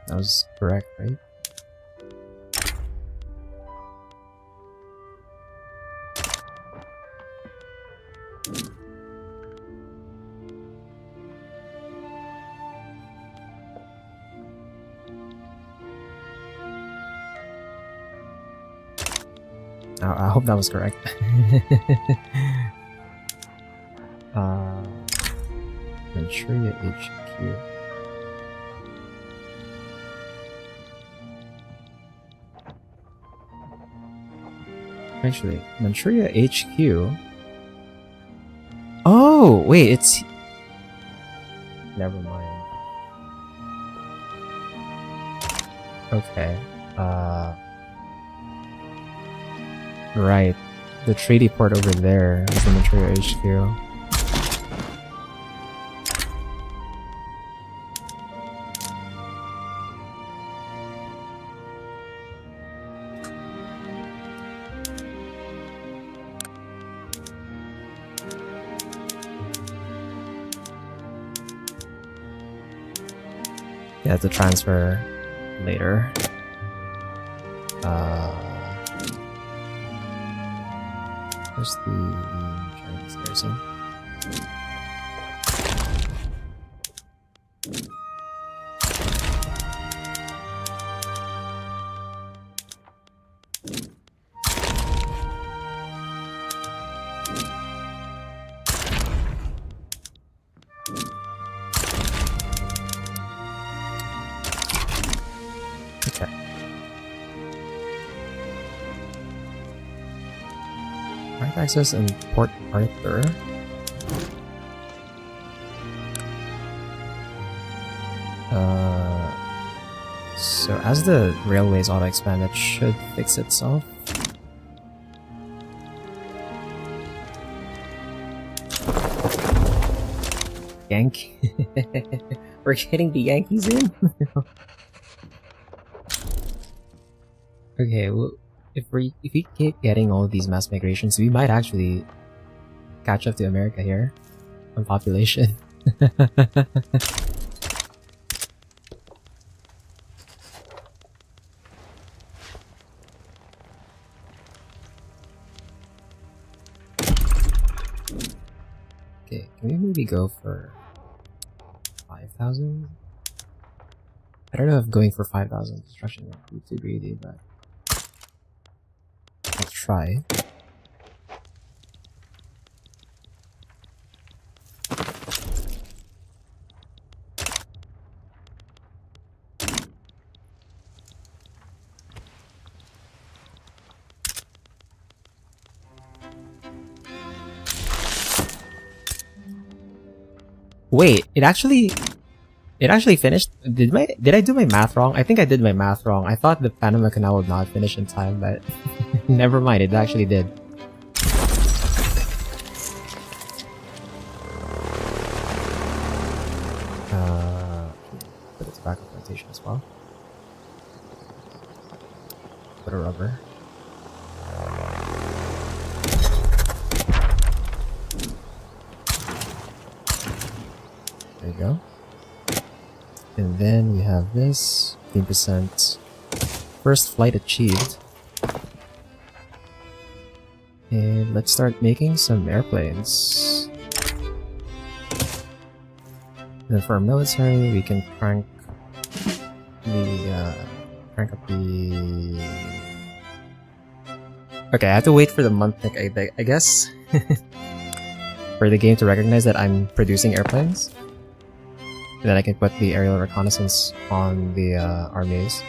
That was correct, right? I hope that was correct. Manchuria HQ. Actually, Manchuria HQ. Oh, wait, it's... Never mind. Okay. Right. The treaty port over there is the Manchuria HQ. Yeah, to transfer later. Where's the Chinese garrison? Okay. Market access in Port Arthur. So as the railways auto expand, it should fix itself. Yankee. We're getting the Yankees in. Okay, well, if we keep getting all of these mass migrations, we might actually catch up to America here on population. Okay, can we maybe go for 5,000? I don't know if going for 5,000 construction would be too greedy, but I'll try. Wait, it actually finished. Did I do my math wrong? I think I did my math wrong. I thought the Panama Canal would not finish in time, but never mind, it actually did. Put a tobacco plantation as well. Put a rubber. There you go. And then we have this 15%. First flight achieved. And let's start making some airplanes. And then for our military, we can crank up the... Okay, I have to wait for the month, I guess, for the game to recognize that I'm producing airplanes. And then I can put the aerial reconnaissance on the armies.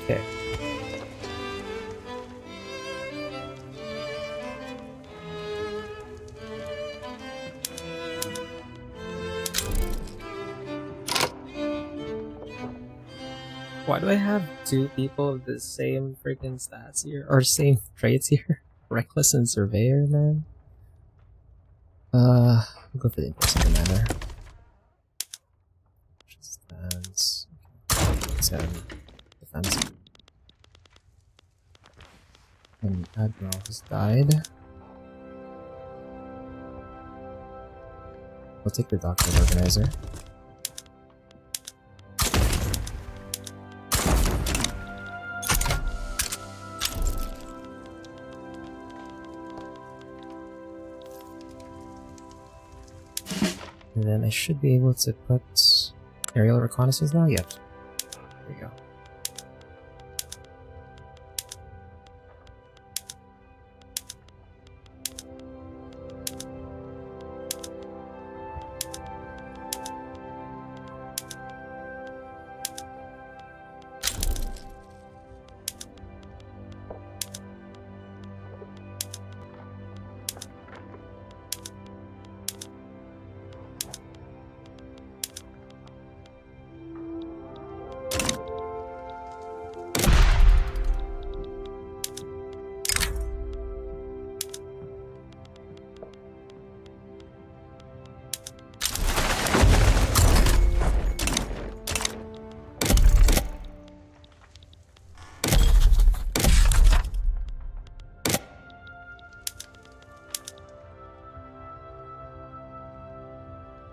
Okay. Why do I have two people with the same freaking stats here? Or same traits here? Reckless and Surveyor, man? I'll go for the Impulsive Commander. Stance. Let's have defense. And Admiral has died. We'll take the Doctor Organizer. And then I should be able to put aerial reconnaissance now? Yep. There we go.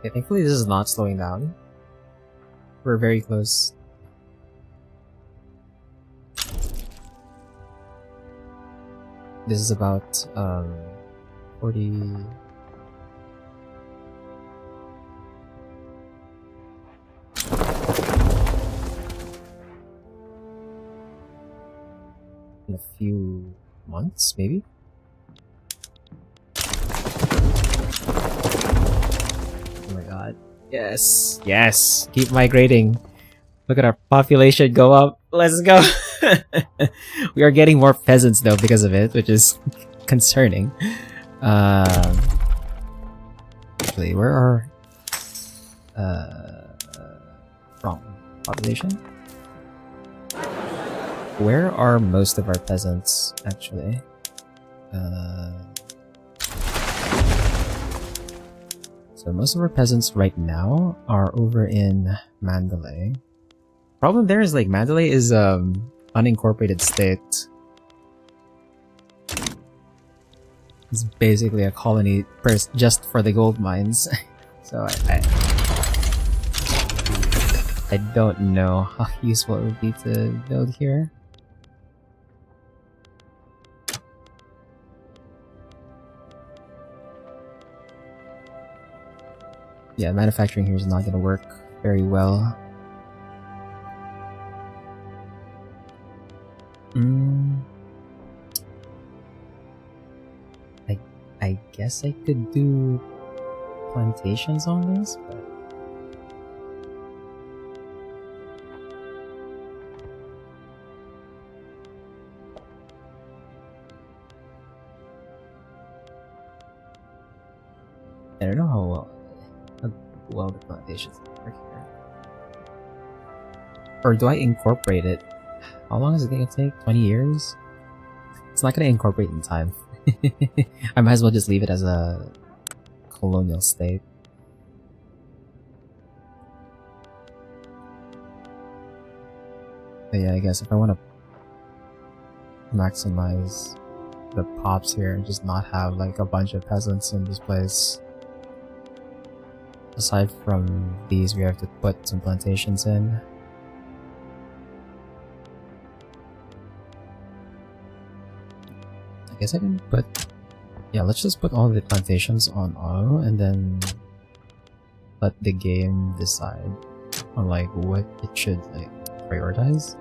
Okay, thankfully this is not slowing down. We're very close. This is about 40. In a few months, maybe? Oh my god. Yes. Yes. Keep migrating. Look at our population go up. Let's go. We are getting more peasants though because of it, which is concerning. Actually, where are wrong population? Where are most of our peasants actually? So most of our peasants right now are over in Mandalay. Problem there is like Mandalay is unincorporated state. It's basically a colony just for the gold mines. So I don't know how useful it would be to build here. Yeah, manufacturing here is not going to work very well. I guess I could do plantations on this, but I don't know how well the plantations work here. Or do I incorporate it? How long is it going to take? 20 years? It's not going to incorporate in time. I might as well just leave it as a colonial state. But yeah, I guess if I want to maximize the pops here and just not have like a bunch of peasants in this place. Aside from these, we have to put some plantations in. I guess I can put... Yeah, let's just put all the plantations on auto and then let the game decide on like what it should like prioritize.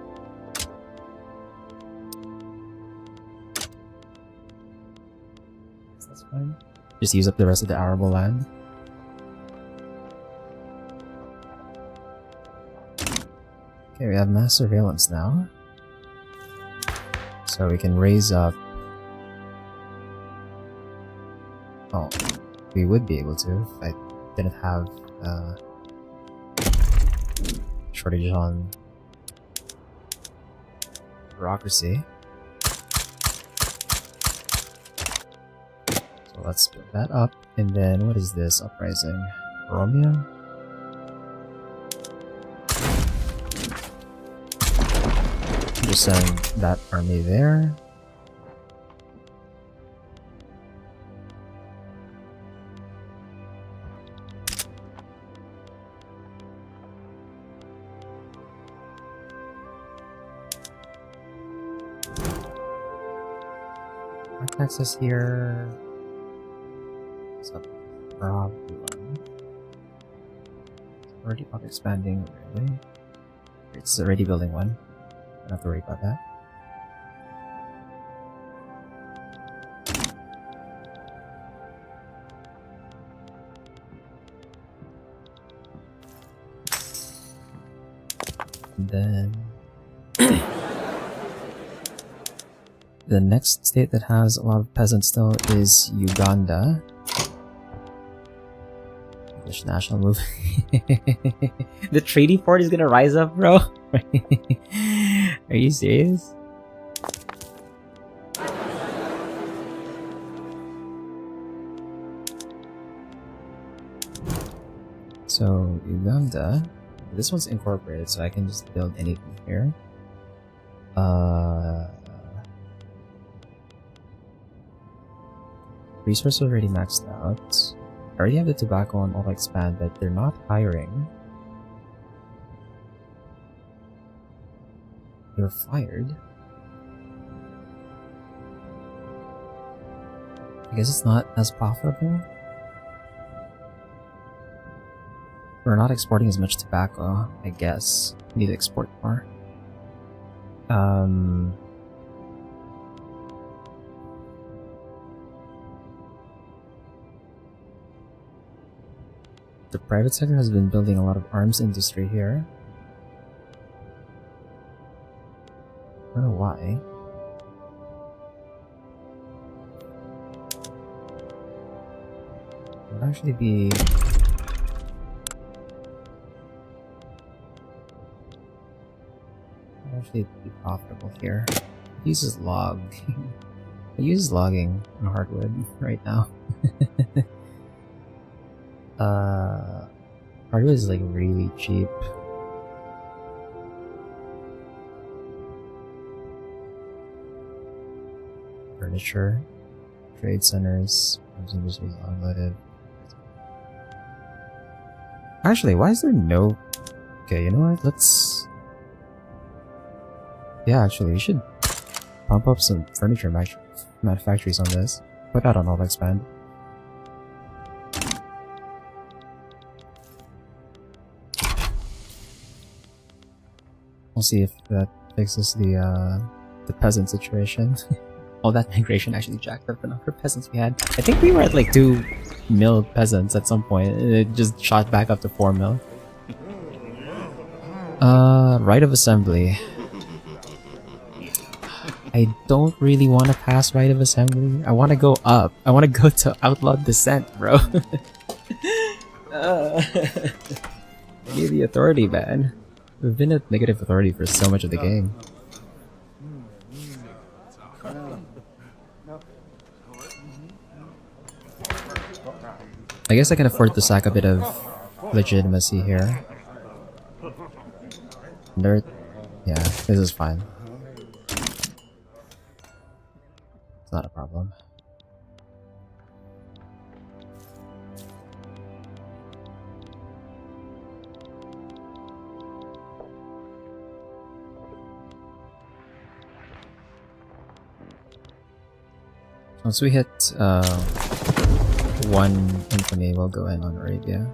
That's fine. Just use up the rest of the arable land. Okay, we have mass surveillance now. So we can raise up... Oh, we would be able to if I didn't have shortage on bureaucracy. So let's build that up. And then what is this uprising? Romeo? Just send that army there. Access here. What's a problem? already not expanding, really. It's already building one. Don't have to worry about that. And then the next state that has a lot of peasants still is Uganda. English national movement. The trading port is gonna rise up, bro. Are you serious? So Uganda, this one's incorporated, so I can just build anything here. Resource already maxed out. I already have the tobacco and all expand, but they're not hiring. They're fired. I guess it's not as profitable. We're not exporting as much tobacco, I guess. We need to export more. The private sector has been building a lot of arms industry here. I don't know why. It would actually be... profitable here. It uses log. It uses logging on hardwood right now. Hardwood is like really cheap. Furniture, trade centers, arms industries unloaded. Actually, why is there no... Okay, you know what? Let's... Yeah, actually, we should pump up some furniture manufactories on this. Put that on all expand. We'll see if that fixes the peasant situation. All that migration actually jacked up the number of peasants we had. I think we were at like 2 mil peasants at some point. It just shot back up to 4 mil. Right of assembly. I don't really want to pass right of assembly. I want to go up. I want to go to outlawed dissent, bro. I need the authority, man. We've been at negative authority for so much of the game. I guess I can afford to sack a bit of legitimacy here. Nerd. Yeah, this is fine. It's not a problem. Once we hit 1 infamy, we'll go in on Arabia.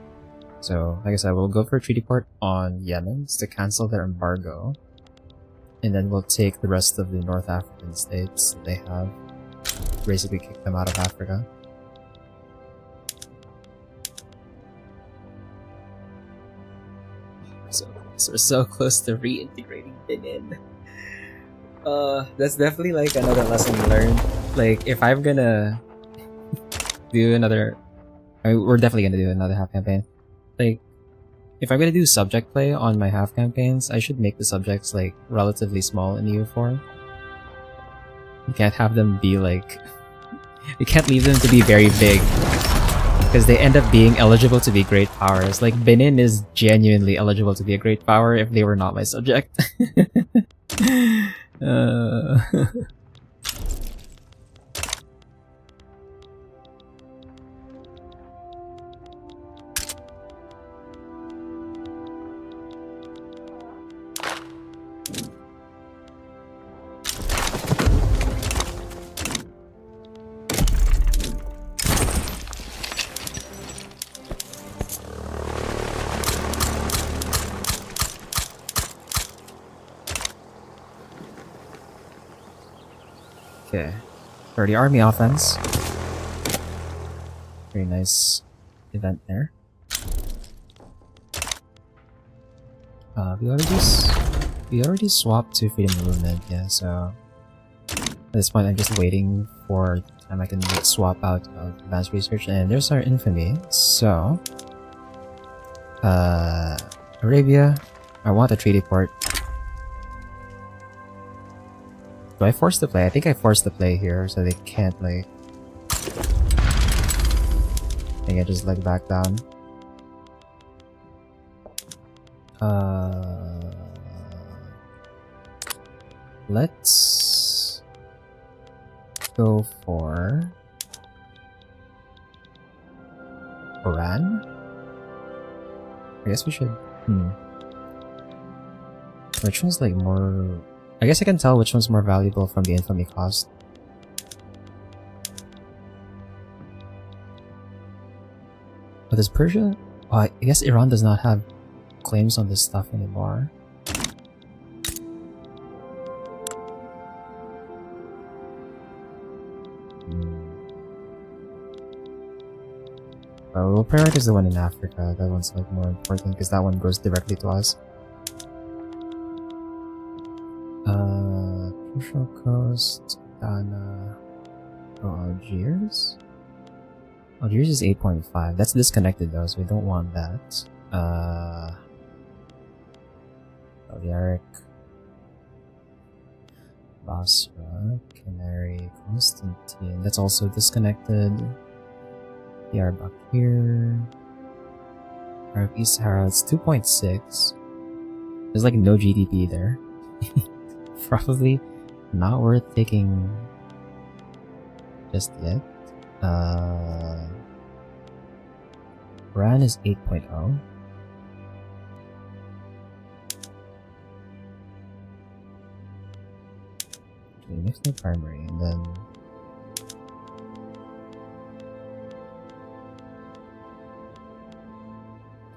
So, like I said, we'll go for a treaty port on Yemen to cancel their embargo. And then we'll take the rest of the North African states that they have. Basically kick them out of Africa. So we're so close to reintegrating Benin. That's definitely like another lesson learned. Like, if I'm gonna do another... I mean, we're definitely gonna do another half campaign. Like, if I'm gonna do subject play on my half campaigns, I should make the subjects like relatively small in EU4. You can't have them be like... You can't leave them to be very big, because they end up being eligible to be great powers. Like, Benin is genuinely eligible to be a great power if they were not my subject. Okay. 30 army offense. Very nice event there. We already swapped to freedom movement, yeah, so at this point I'm just waiting for the time I can swap out of advanced research, and there's our infamy. So Arabia, I want a treaty port. Do I force the play? I think I forced the play here, so they can't like... I think I just like back down. Let's go for Iran. I guess we should. Which one's like more? I guess I can tell which one's more valuable from the infamy cost. But is Persia? Oh, I guess Iran does not have claims on this stuff anymore. We'll prioritize the one in Africa. That one's like more important because that one goes directly to us. Crucial Coast, Ghana, Algiers? Algiers is 8.5. That's disconnected though, so we don't want that. Balearic, Basra, Canary, Constantine. That's also disconnected. Diyarbakir, Arab East Sahara. It's 2.6. There's like no GDP there. Probably not worth taking just yet. Iran is 8.0. Actually, mix no primary, and then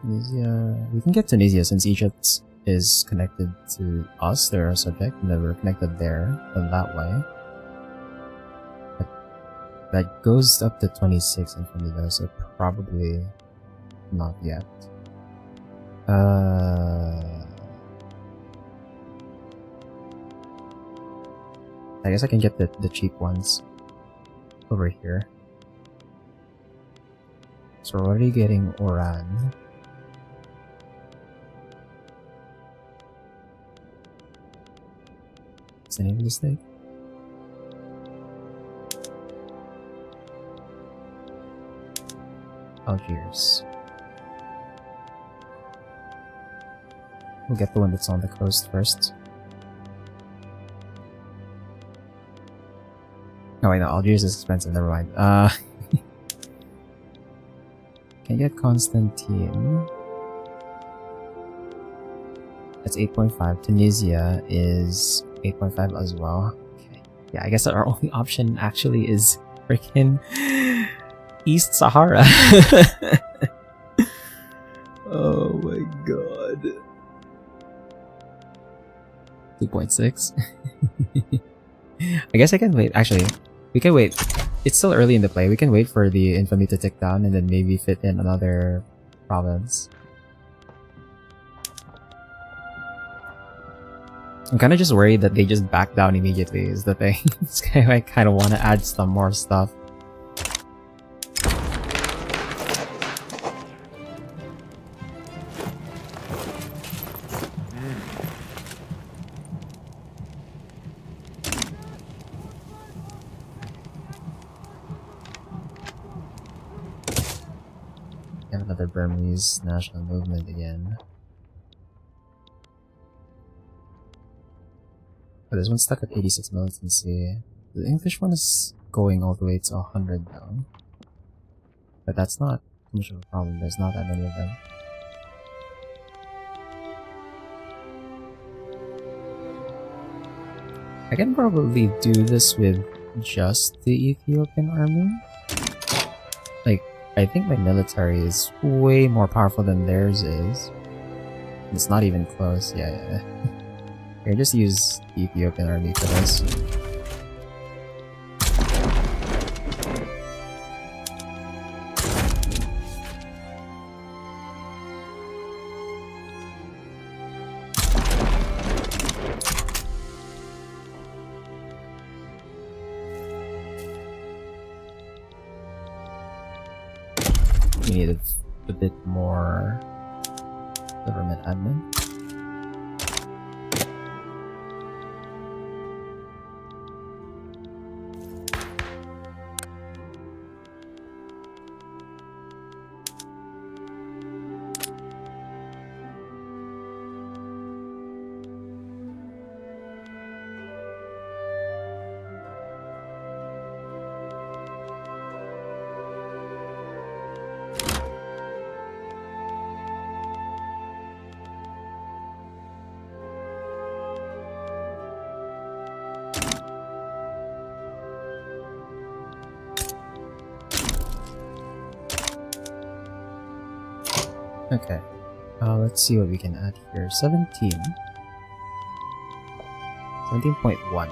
Tunisia. We can get Tunisia since Egypt is connected to us. They're a subject, and then we're connected there, and that way. That goes up to 26 in front of us, so probably not yet. I guess I can get the cheap ones over here. So we're already getting Oran. What's the name of this thing? Algiers. We'll get the one that's on the coast first. Oh wait, no, Algiers is expensive, never mind. Can get Constantine. That's 8.5. Tunisia is 8.5 as well. Okay. Yeah, I guess our only option actually is freaking East Sahara. Oh my god. 2.6. I guess I can wait. Actually, we can wait. It's still early in the play. We can wait for the infamy to tick down and then maybe fit in another province. I'm kind of just worried that they just back down immediately is the thing. I kind of want to add some more stuff. Have another Burmese national movement again. But this one's stuck at 86 militancy. The English one is going all the way to 100 now. But that's not too much of a problem, there's not that many of them. I can probably do this with just the Ethiopian army. Like, I think my military is way more powerful than theirs is. It's not even close, yeah. Here, just use the Ethiopian army for this. We need a bit more government admin. Okay, let's see what we can add here. 17.1.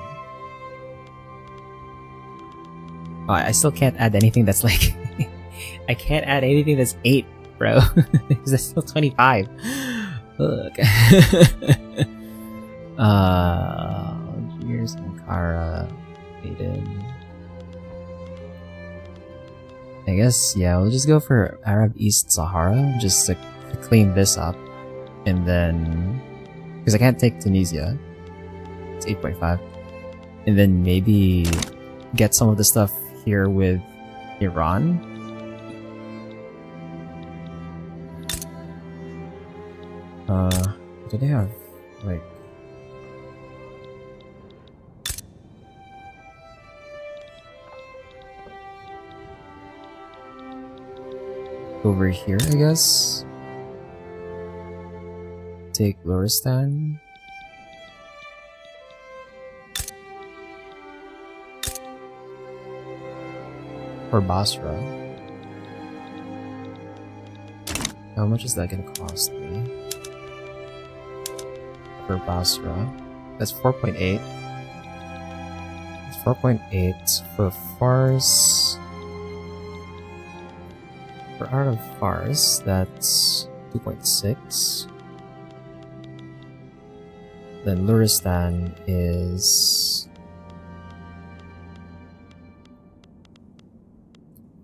Oh, I still can't add anything that's like... I can't add anything that's 8, bro. Because that's still 25. Look. Here's Ankara, Aiden. I guess, yeah, we'll just go for Arab East Sahara, just to clean this up. And then... because I can't take Tunisia. It's 8.5. And then maybe get some of the stuff here with Iran. Do they have, like... over here, I guess? Take Luristan. Or Basra. How much is that gonna cost me? For Basra. That's 4.8. It's 4.8 for Fars. For Art of Fars, that's 2.6. Then Luristan is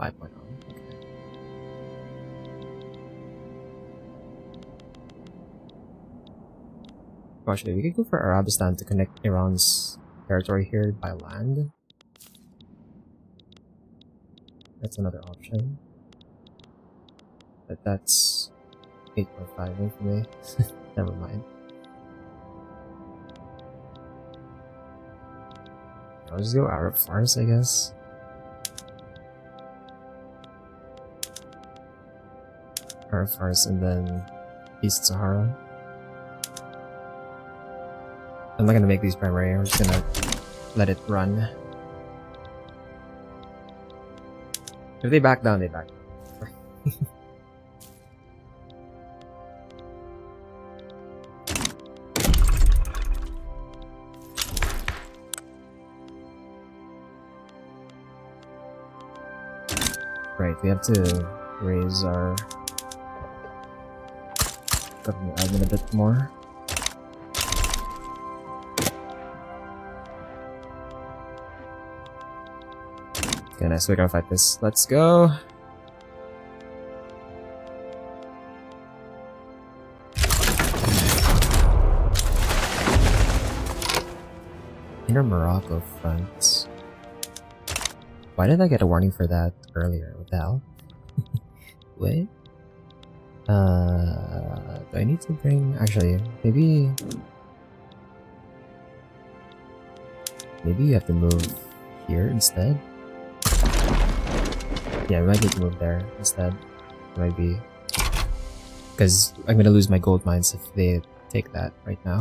5.0. Okay. Actually, we could go for Arabistan to connect Iran's territory here by land. That's another option. But that's 8.5 for me. Never mind. I'll just go Arab Fars, I guess. Arab Fars and then East Sahara. I'm not gonna make these primary, I'm just gonna let it run. If they back down, they back down. Right, we have to raise our government admin a bit more. Okay, nice, we're gonna fight this. Let's go! Inner Morocco front. Why did I get a warning for that earlier? What the hell? Wait. Do I need to bring... actually, maybe you have to move here instead? Yeah, we might need to move there instead. Maybe. Because I'm gonna lose my gold mines if they take that right now.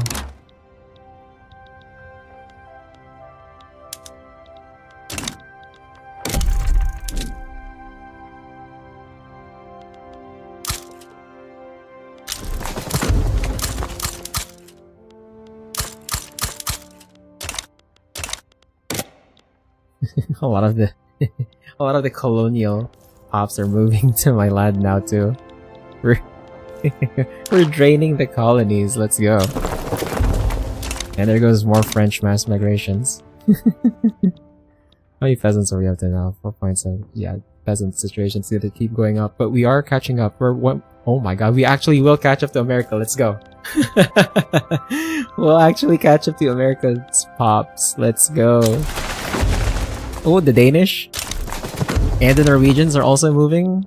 a lot of the colonial pops are moving to my land now too. We're draining the colonies. Let's go. And there goes more French mass migrations. How many peasants are we up to now? 4.7. Yeah, peasant situation's gonna keep going up, but we are catching up. We're one. Oh my god, we actually will catch up to America. Let's go. We'll actually catch up to America's pops. Let's go. Oh, the Danish and the Norwegians are also moving.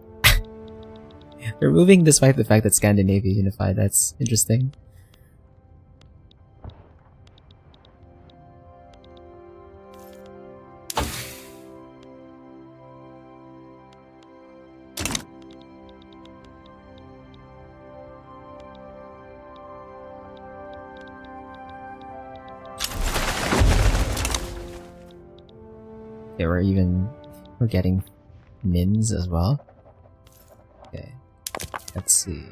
They're moving despite the fact that Scandinavia unified. That's interesting. Okay, we're getting mins as well. Okay, let's see.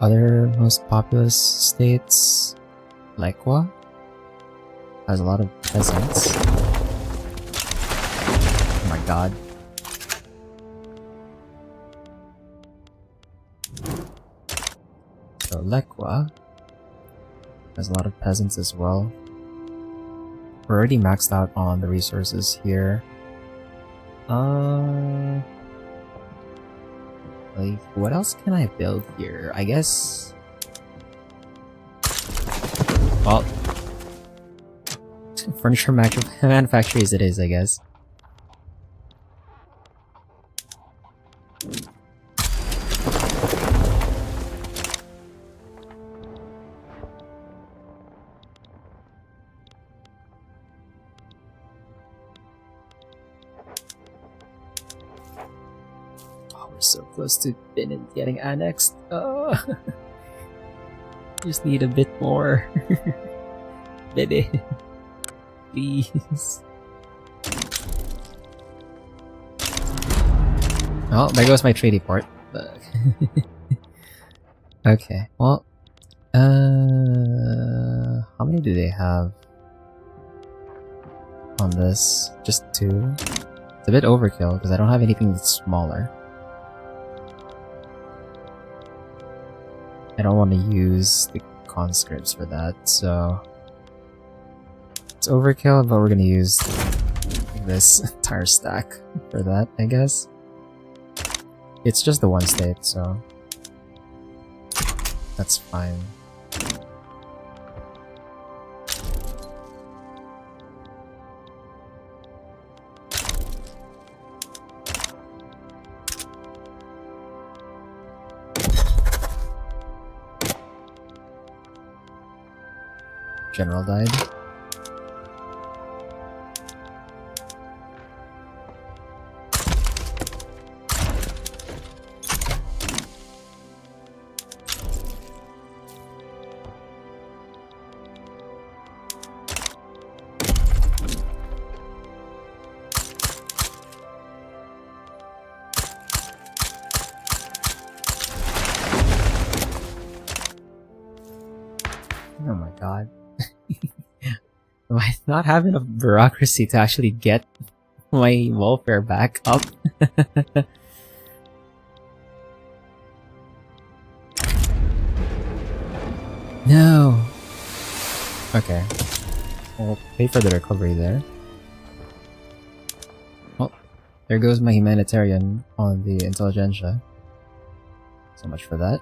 Other most populous states, Lekwa has a lot of peasants. Oh my god. So Lekwa has a lot of peasants as well. We're already maxed out on the resources here. Like, what else can I build here? I guess... Well... Furniture manufacturers it is, I guess. So close to Benin getting annexed. Just need a bit more. Benin. Please. Oh, there goes my trading port. Okay, well, how many do they have on this? Just 2? It's a bit overkill because I don't have anything that's smaller. I don't want to use the conscripts for that, so it's overkill, but we're gonna use this entire stack for that, I guess. It's just the one state, so that's fine. General died. Oh my god. Am I not having enough bureaucracy to actually get my welfare back up? No! Okay. I'll pay for the recovery there. Well, there goes my humanitarian on the intelligentsia. So much for that.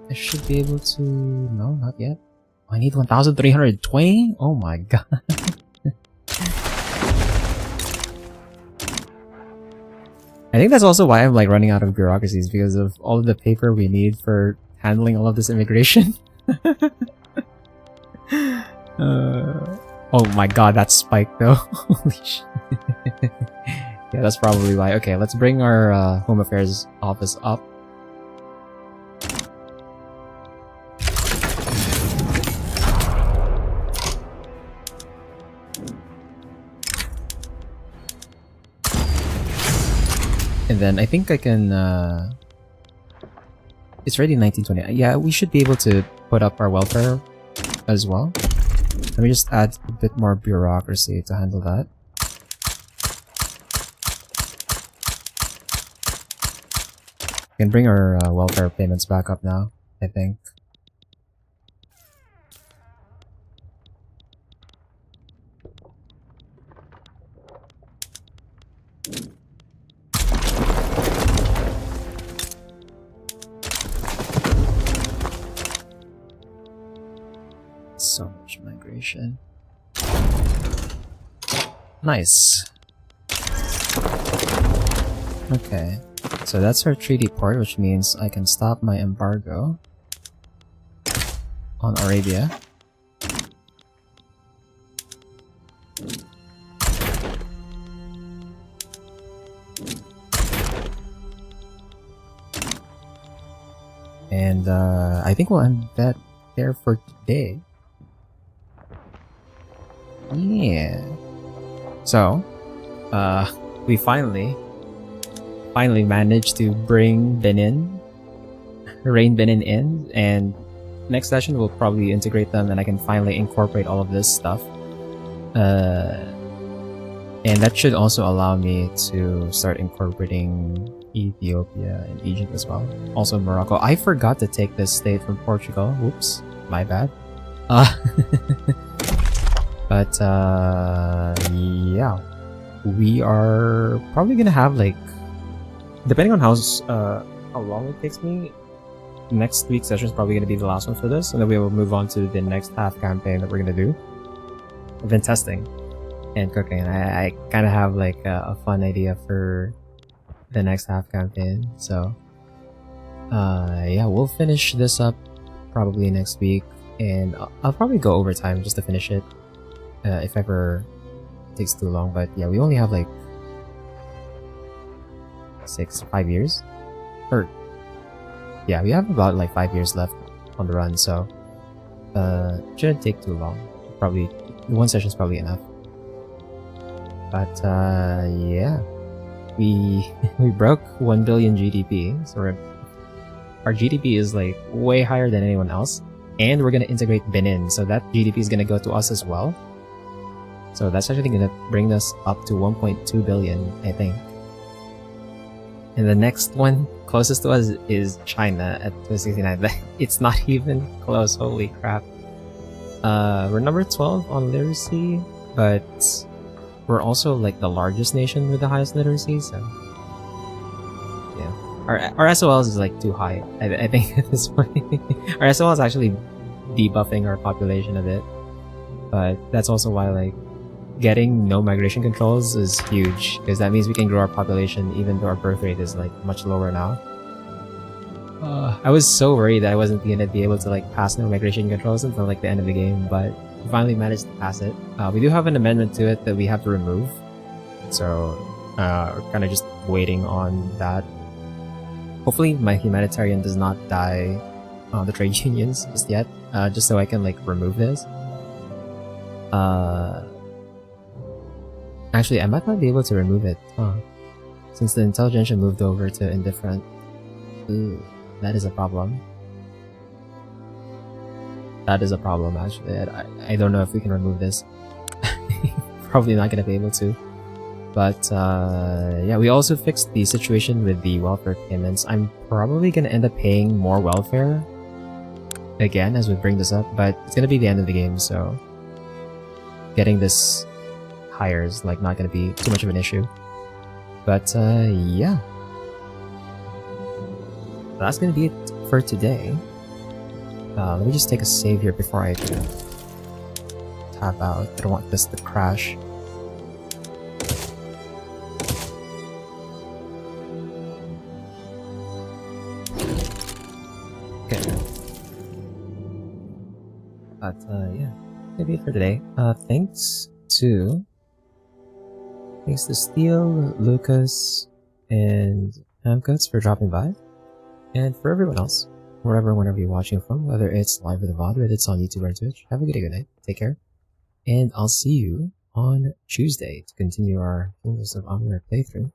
I should be able to... No, not yet. I need 1,320? Oh my god. I think that's also why I'm like running out of bureaucracies, because of all of the paper we need for handling all of this immigration. Oh my god, that spiked though. Holy shit. Yeah, that's probably why. Okay, let's bring our Home Affairs office up. And then I think I can, it's already 1920. Yeah, we should be able to put up our welfare as well. Let me just add a bit more bureaucracy to handle that. We can bring our welfare payments back up now, I think. So much migration. Nice. Okay, so that's our treaty port, which means I can stop my embargo on Arabia. And I think we'll end that there for today. Yeah. So, we finally managed to bring Benin, rein Benin in, and next session we'll probably integrate them, and I can finally incorporate all of this stuff. And that should also allow me to start incorporating Ethiopia and Egypt as well. Also Morocco. I forgot to take this state from Portugal. Whoops, my bad. But yeah, we are probably gonna have, like, depending on how long it takes me, next week's session is probably gonna be the last one for this, and then we will move on to the next half campaign that we're gonna do. I've been testing and cooking, and I kind of have like a fun idea for the next half campaign. So yeah, we'll finish this up probably next week, and I'll probably go overtime just to finish it. If ever it takes too long, but yeah, we only have like 5 years, or yeah, we have about like 5 years left on the run, so shouldn't take too long. Probably one session is probably enough. But yeah, we broke 1 billion GDP, so our GDP is like way higher than anyone else, and we're gonna integrate Benin, so that GDP is gonna go to us as well. So that's actually gonna bring us up to 1.2 billion, I think. And the next one closest to us is China at 269. It's not even close, holy crap. We're number 12 on literacy, but we're also like the largest nation with the highest literacy, so yeah. Our SOLs is like too high, I think at this point. Our SOL is actually debuffing our population a bit, but that's also why, like, getting no migration controls is huge, because that means we can grow our population even though our birth rate is like much lower now. I was so worried that I wasn't gonna be able to like pass no migration controls until like the end of the game, but we finally managed to pass it. We do have an amendment to it that we have to remove, so we're kind of just waiting on that. Hopefully my humanitarian does not die on the trade unions just yet, just so I can like remove this. Actually, I might not be able to remove it, since the intelligentsia moved over to indifferent. Ooh, that is a problem. That is a problem, actually. I don't know if we can remove this. Probably not gonna be able to. But yeah, we also fixed the situation with the welfare payments. I'm probably gonna end up paying more welfare again as we bring this up, but it's gonna be the end of the game, so getting this higher is like not gonna be too much of an issue. But yeah, that's gonna be it for today. Let me just take a save here before I tap out. I don't want this to crash. Okay. But yeah, that's gonna be it for today. Thanks to Steel, Lucas, and Amcuts for dropping by, and for everyone else, whenever you're watching from, whether it's live or the VOD, whether it's on YouTube or Twitch. Have a good day, good night, take care, and I'll see you on Tuesday to continue our Kingdoms of Amalur playthrough.